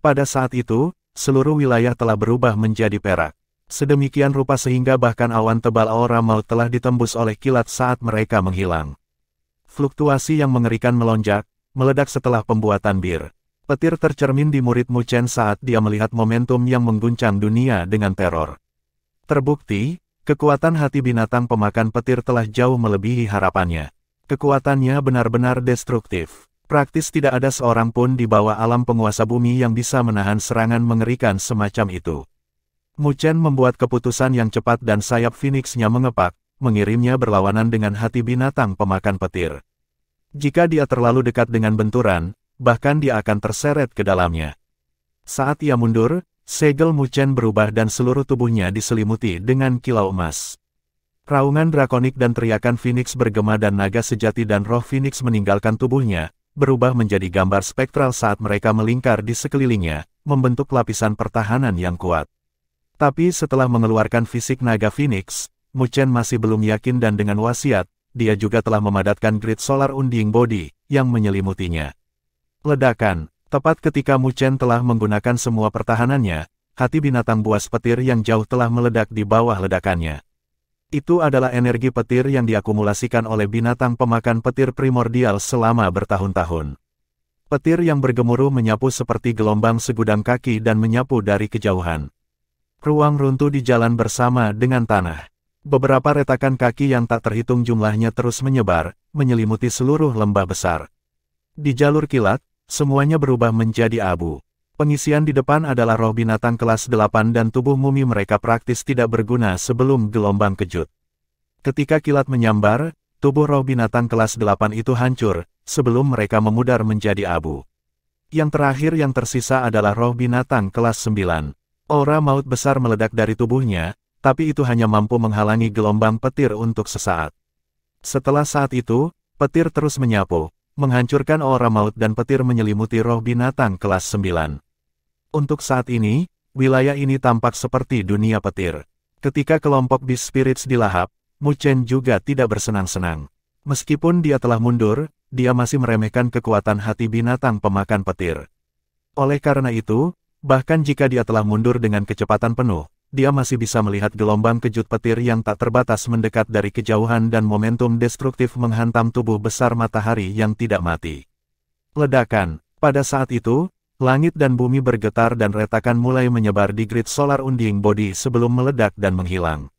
Pada saat itu, seluruh wilayah telah berubah menjadi perak. Sedemikian rupa sehingga bahkan awan tebal aura maut telah ditembus oleh kilat saat mereka menghilang. Fluktuasi yang mengerikan melonjak, meledak setelah pembuatan bir. Petir tercermin di murid Mu Chen saat dia melihat momentum yang mengguncang dunia dengan teror. Terbukti, kekuatan hati binatang pemakan petir telah jauh melebihi harapannya. Kekuatannya benar-benar destruktif. Praktis tidak ada seorang pun di bawah alam penguasa bumi yang bisa menahan serangan mengerikan semacam itu. Mu Chen membuat keputusan yang cepat dan sayap Phoenix-nya mengepak, mengirimnya berlawanan dengan hati binatang pemakan petir. Jika dia terlalu dekat dengan benturan, bahkan dia akan terseret ke dalamnya. Saat ia mundur, segel Mu Chen berubah dan seluruh tubuhnya diselimuti dengan kilau emas. Raungan drakonik dan teriakan Phoenix bergema dan naga sejati dan roh Phoenix meninggalkan tubuhnya, berubah menjadi gambar spektral saat mereka melingkar di sekelilingnya, membentuk lapisan pertahanan yang kuat. Tapi setelah mengeluarkan fisik naga Phoenix, Mu Chen masih belum yakin dan dengan wasiat, dia juga telah memadatkan grid solar Unding Body, yang menyelimutinya. Ledakan, tepat ketika Mu Chen telah menggunakan semua pertahanannya, hati binatang buas petir yang jauh telah meledak di bawah ledakannya. Itu adalah energi petir yang diakumulasikan oleh binatang pemakan petir primordial selama bertahun-tahun. Petir yang bergemuruh menyapu seperti gelombang segudang kaki dan menyapu dari kejauhan. Ruang runtuh di jalan bersama dengan tanah. Beberapa retakan kaki yang tak terhitung jumlahnya terus menyebar, menyelimuti seluruh lembah besar. Di jalur kilat, semuanya berubah menjadi abu. Pengisian di depan adalah roh binatang kelas 8 dan tubuh mumi mereka praktis tidak berguna sebelum gelombang kejut. Ketika kilat menyambar, tubuh roh binatang kelas 8 itu hancur, sebelum mereka memudar menjadi abu. Yang terakhir yang tersisa adalah roh binatang kelas 9. Aura maut besar meledak dari tubuhnya, tapi itu hanya mampu menghalangi gelombang petir untuk sesaat. Setelah saat itu, petir terus menyapu, menghancurkan aura maut dan petir menyelimuti roh binatang kelas 9. Untuk saat ini, wilayah ini tampak seperti dunia petir. Ketika kelompok Beast Spirits dilahap, Mu Chen juga tidak bersenang-senang. Meskipun dia telah mundur, dia masih meremehkan kekuatan hati binatang pemakan petir. Oleh karena itu, bahkan jika dia telah mundur dengan kecepatan penuh, dia masih bisa melihat gelombang kejut petir yang tak terbatas mendekat dari kejauhan dan momentum destruktif menghantam tubuh besar matahari yang tidak mati. Ledakan. Pada saat itu, langit dan bumi bergetar dan retakan mulai menyebar di grid solar Unding Body sebelum meledak dan menghilang.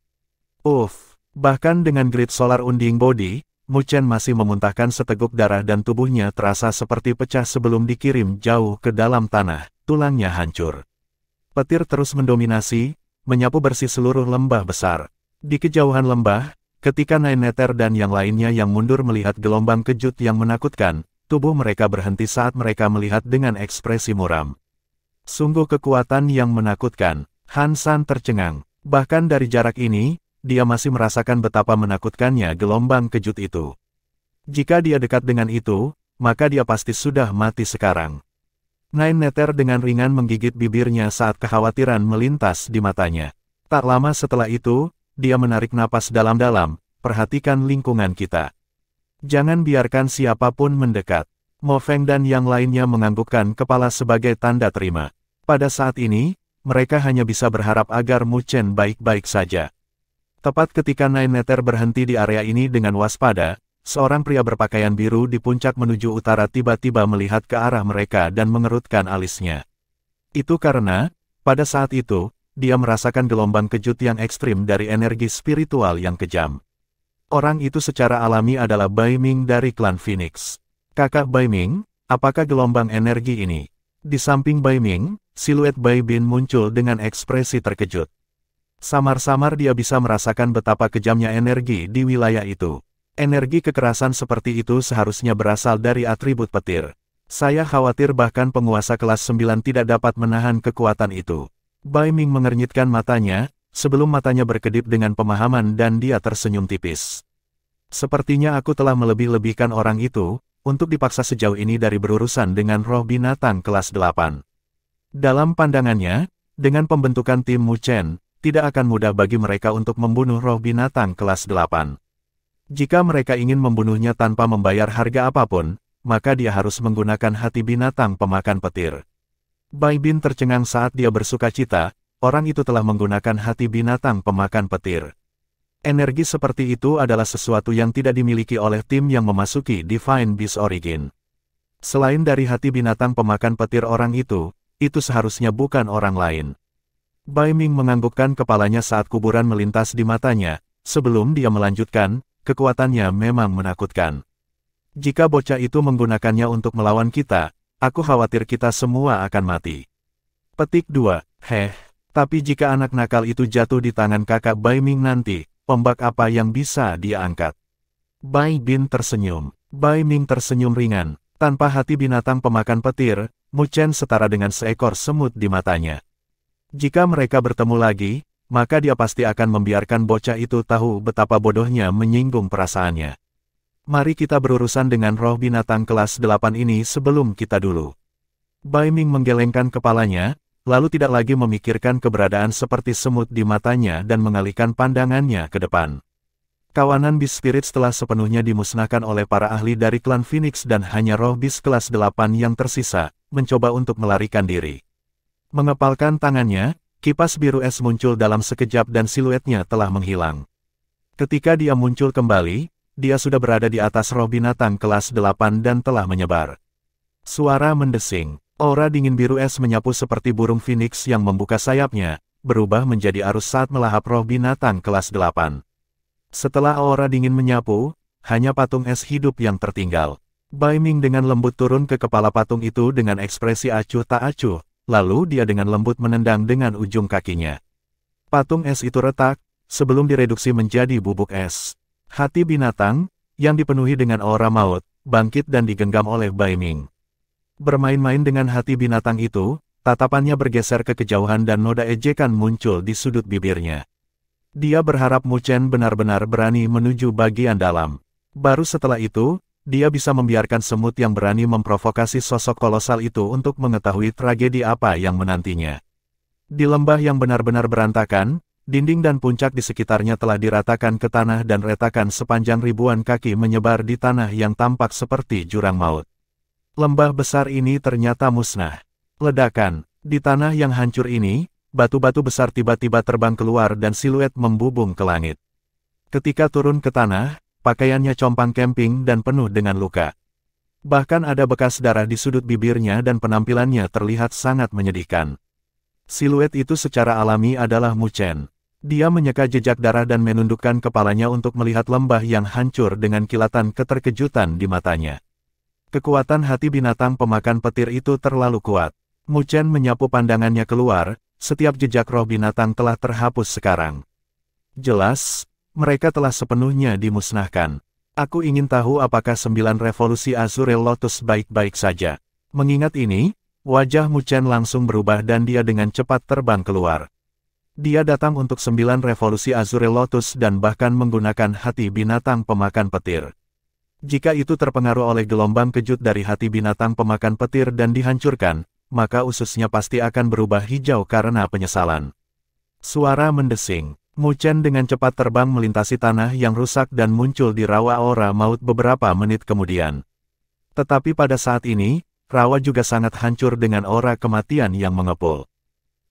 Bahkan dengan grid solar Unding Body, Mu Chen masih memuntahkan seteguk darah dan tubuhnya terasa seperti pecah sebelum dikirim jauh ke dalam tanah, tulangnya hancur. Petir terus mendominasi, menyapu bersih seluruh lembah besar. Di kejauhan lembah, ketika Nine Nether dan yang lainnya yang mundur melihat gelombang kejut yang menakutkan, tubuh mereka berhenti saat mereka melihat dengan ekspresi muram. Sungguh kekuatan yang menakutkan. Han San tercengang. Bahkan dari jarak ini, dia masih merasakan betapa menakutkannya gelombang kejut itu. Jika dia dekat dengan itu, maka dia pasti sudah mati sekarang. Nine Nether dengan ringan menggigit bibirnya saat kekhawatiran melintas di matanya. Tak lama setelah itu, dia menarik napas dalam-dalam, perhatikan lingkungan kita. Jangan biarkan siapapun mendekat. Mo Feng dan yang lainnya menganggukkan kepala sebagai tanda terima. Pada saat ini, mereka hanya bisa berharap agar Mu Chen baik-baik saja. Tepat ketika Nine Nether berhenti di area ini dengan waspada, seorang pria berpakaian biru di puncak menuju utara tiba-tiba melihat ke arah mereka dan mengerutkan alisnya. Itu karena, pada saat itu, dia merasakan gelombang kejut yang ekstrim dari energi spiritual yang kejam. Orang itu secara alami adalah Bai Ming dari klan Phoenix. Kakak Bai Ming, apakah gelombang energi ini? Di samping Bai Ming, siluet Bai Bin muncul dengan ekspresi terkejut. Samar-samar dia bisa merasakan betapa kejamnya energi di wilayah itu. Energi kekerasan seperti itu seharusnya berasal dari atribut petir. Saya khawatir bahkan penguasa kelas 9 tidak dapat menahan kekuatan itu. Bai Ming mengernyitkan matanya, sebelum matanya berkedip dengan pemahaman dan dia tersenyum tipis. Sepertinya aku telah melebih-lebihkan orang itu, untuk dipaksa sejauh ini dari berurusan dengan roh binatang kelas 8. Dalam pandangannya, dengan pembentukan tim Mu Chen, tidak akan mudah bagi mereka untuk membunuh roh binatang kelas 8. Jika mereka ingin membunuhnya tanpa membayar harga apapun, maka dia harus menggunakan hati binatang pemakan petir. Bai Bin tercengang saat dia bersukacita, orang itu telah menggunakan hati binatang pemakan petir. Energi seperti itu adalah sesuatu yang tidak dimiliki oleh tim yang memasuki Divine Beast Origin. Selain dari hati binatang pemakan petir orang itu seharusnya bukan orang lain. Bai Ming menganggukkan kepalanya saat kuburan melintas di matanya, sebelum dia melanjutkan, kekuatannya memang menakutkan. Jika bocah itu menggunakannya untuk melawan kita, aku khawatir kita semua akan mati. Petik 2. Tapi jika anak nakal itu jatuh di tangan kakak Bai Ming nanti, ombak apa yang bisa dia angkat? Bai Bin tersenyum. Bai Ming tersenyum ringan. Tanpa hati binatang pemakan petir, Mu Chen setara dengan seekor semut di matanya. Jika mereka bertemu lagi, maka dia pasti akan membiarkan bocah itu tahu betapa bodohnya menyinggung perasaannya. Mari kita berurusan dengan roh binatang kelas 8 ini sebelum kita dulu. Bai Ming menggelengkan kepalanya, lalu tidak lagi memikirkan keberadaan seperti semut di matanya dan mengalihkan pandangannya ke depan. Kawanan Beast Spirit telah sepenuhnya dimusnahkan oleh para ahli dari klan Phoenix dan hanya roh Beast kelas 8 yang tersisa, mencoba untuk melarikan diri. Mengepalkan tangannya, kipas biru es muncul dalam sekejap dan siluetnya telah menghilang. Ketika dia muncul kembali, dia sudah berada di atas roh binatang kelas 8 dan telah menyebar. Suara mendesing, aura dingin biru es menyapu seperti burung Phoenix yang membuka sayapnya, berubah menjadi arus saat melahap roh binatang kelas 8. Setelah aura dingin menyapu, hanya patung es hidup yang tertinggal. Bai Ming dengan lembut turun ke kepala patung itu dengan ekspresi acuh tak acuh, lalu dia dengan lembut menendang dengan ujung kakinya. Patung es itu retak, sebelum direduksi menjadi bubuk es. Hati binatang, yang dipenuhi dengan aura maut, bangkit dan digenggam oleh Bai Ming. Bermain-main dengan hati binatang itu, tatapannya bergeser ke kejauhan dan noda ejekan muncul di sudut bibirnya. Dia berharap Mu Chen benar-benar berani menuju bagian dalam. Baru setelah itu, dia bisa membiarkan semut yang berani memprovokasi sosok kolosal itu untuk mengetahui tragedi apa yang menantinya. Di lembah yang benar-benar berantakan, dinding dan puncak di sekitarnya telah diratakan ke tanah dan retakan sepanjang ribuan kaki menyebar di tanah yang tampak seperti jurang maut. Lembah besar ini ternyata musnah. Ledakan, di tanah yang hancur ini, batu-batu besar tiba-tiba terbang keluar dan siluet membubung ke langit. Ketika turun ke tanah, pakaiannya compang camping dan penuh dengan luka. Bahkan ada bekas darah di sudut bibirnya dan penampilannya terlihat sangat menyedihkan. Siluet itu secara alami adalah Mu Chen. Dia menyeka jejak darah dan menundukkan kepalanya untuk melihat lembah yang hancur dengan kilatan keterkejutan di matanya. Kekuatan hati binatang pemakan petir itu terlalu kuat. Mu Chen menyapu pandangannya keluar. Setiap jejak roh binatang telah terhapus sekarang. Jelas, mereka telah sepenuhnya dimusnahkan. Aku ingin tahu apakah 9 revolusi Azurel Lotus baik-baik saja. Mengingat ini, wajah Mu Chen langsung berubah dan dia dengan cepat terbang keluar. Dia datang untuk 9 revolusi Azurel Lotus dan bahkan menggunakan hati binatang pemakan petir. Jika itu terpengaruh oleh gelombang kejut dari hati binatang pemakan petir dan dihancurkan, maka ususnya pasti akan berubah hijau karena penyesalan. Suara mendesing. Mu Chen dengan cepat terbang melintasi tanah yang rusak dan muncul di rawa aura maut beberapa menit kemudian. Tetapi pada saat ini, rawa juga sangat hancur dengan aura kematian yang mengepul.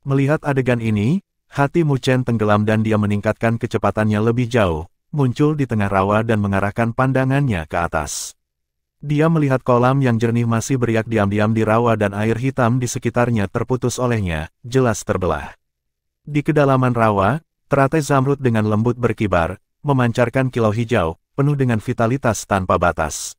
Melihat adegan ini, hati Mu Chen tenggelam dan dia meningkatkan kecepatannya lebih jauh, muncul di tengah rawa dan mengarahkan pandangannya ke atas. Dia melihat kolam yang jernih masih beriak diam-diam di rawa dan air hitam di sekitarnya terputus olehnya, jelas terbelah. Di kedalaman rawa, teratai zamrud dengan lembut berkibar, memancarkan kilau hijau, penuh dengan vitalitas tanpa batas.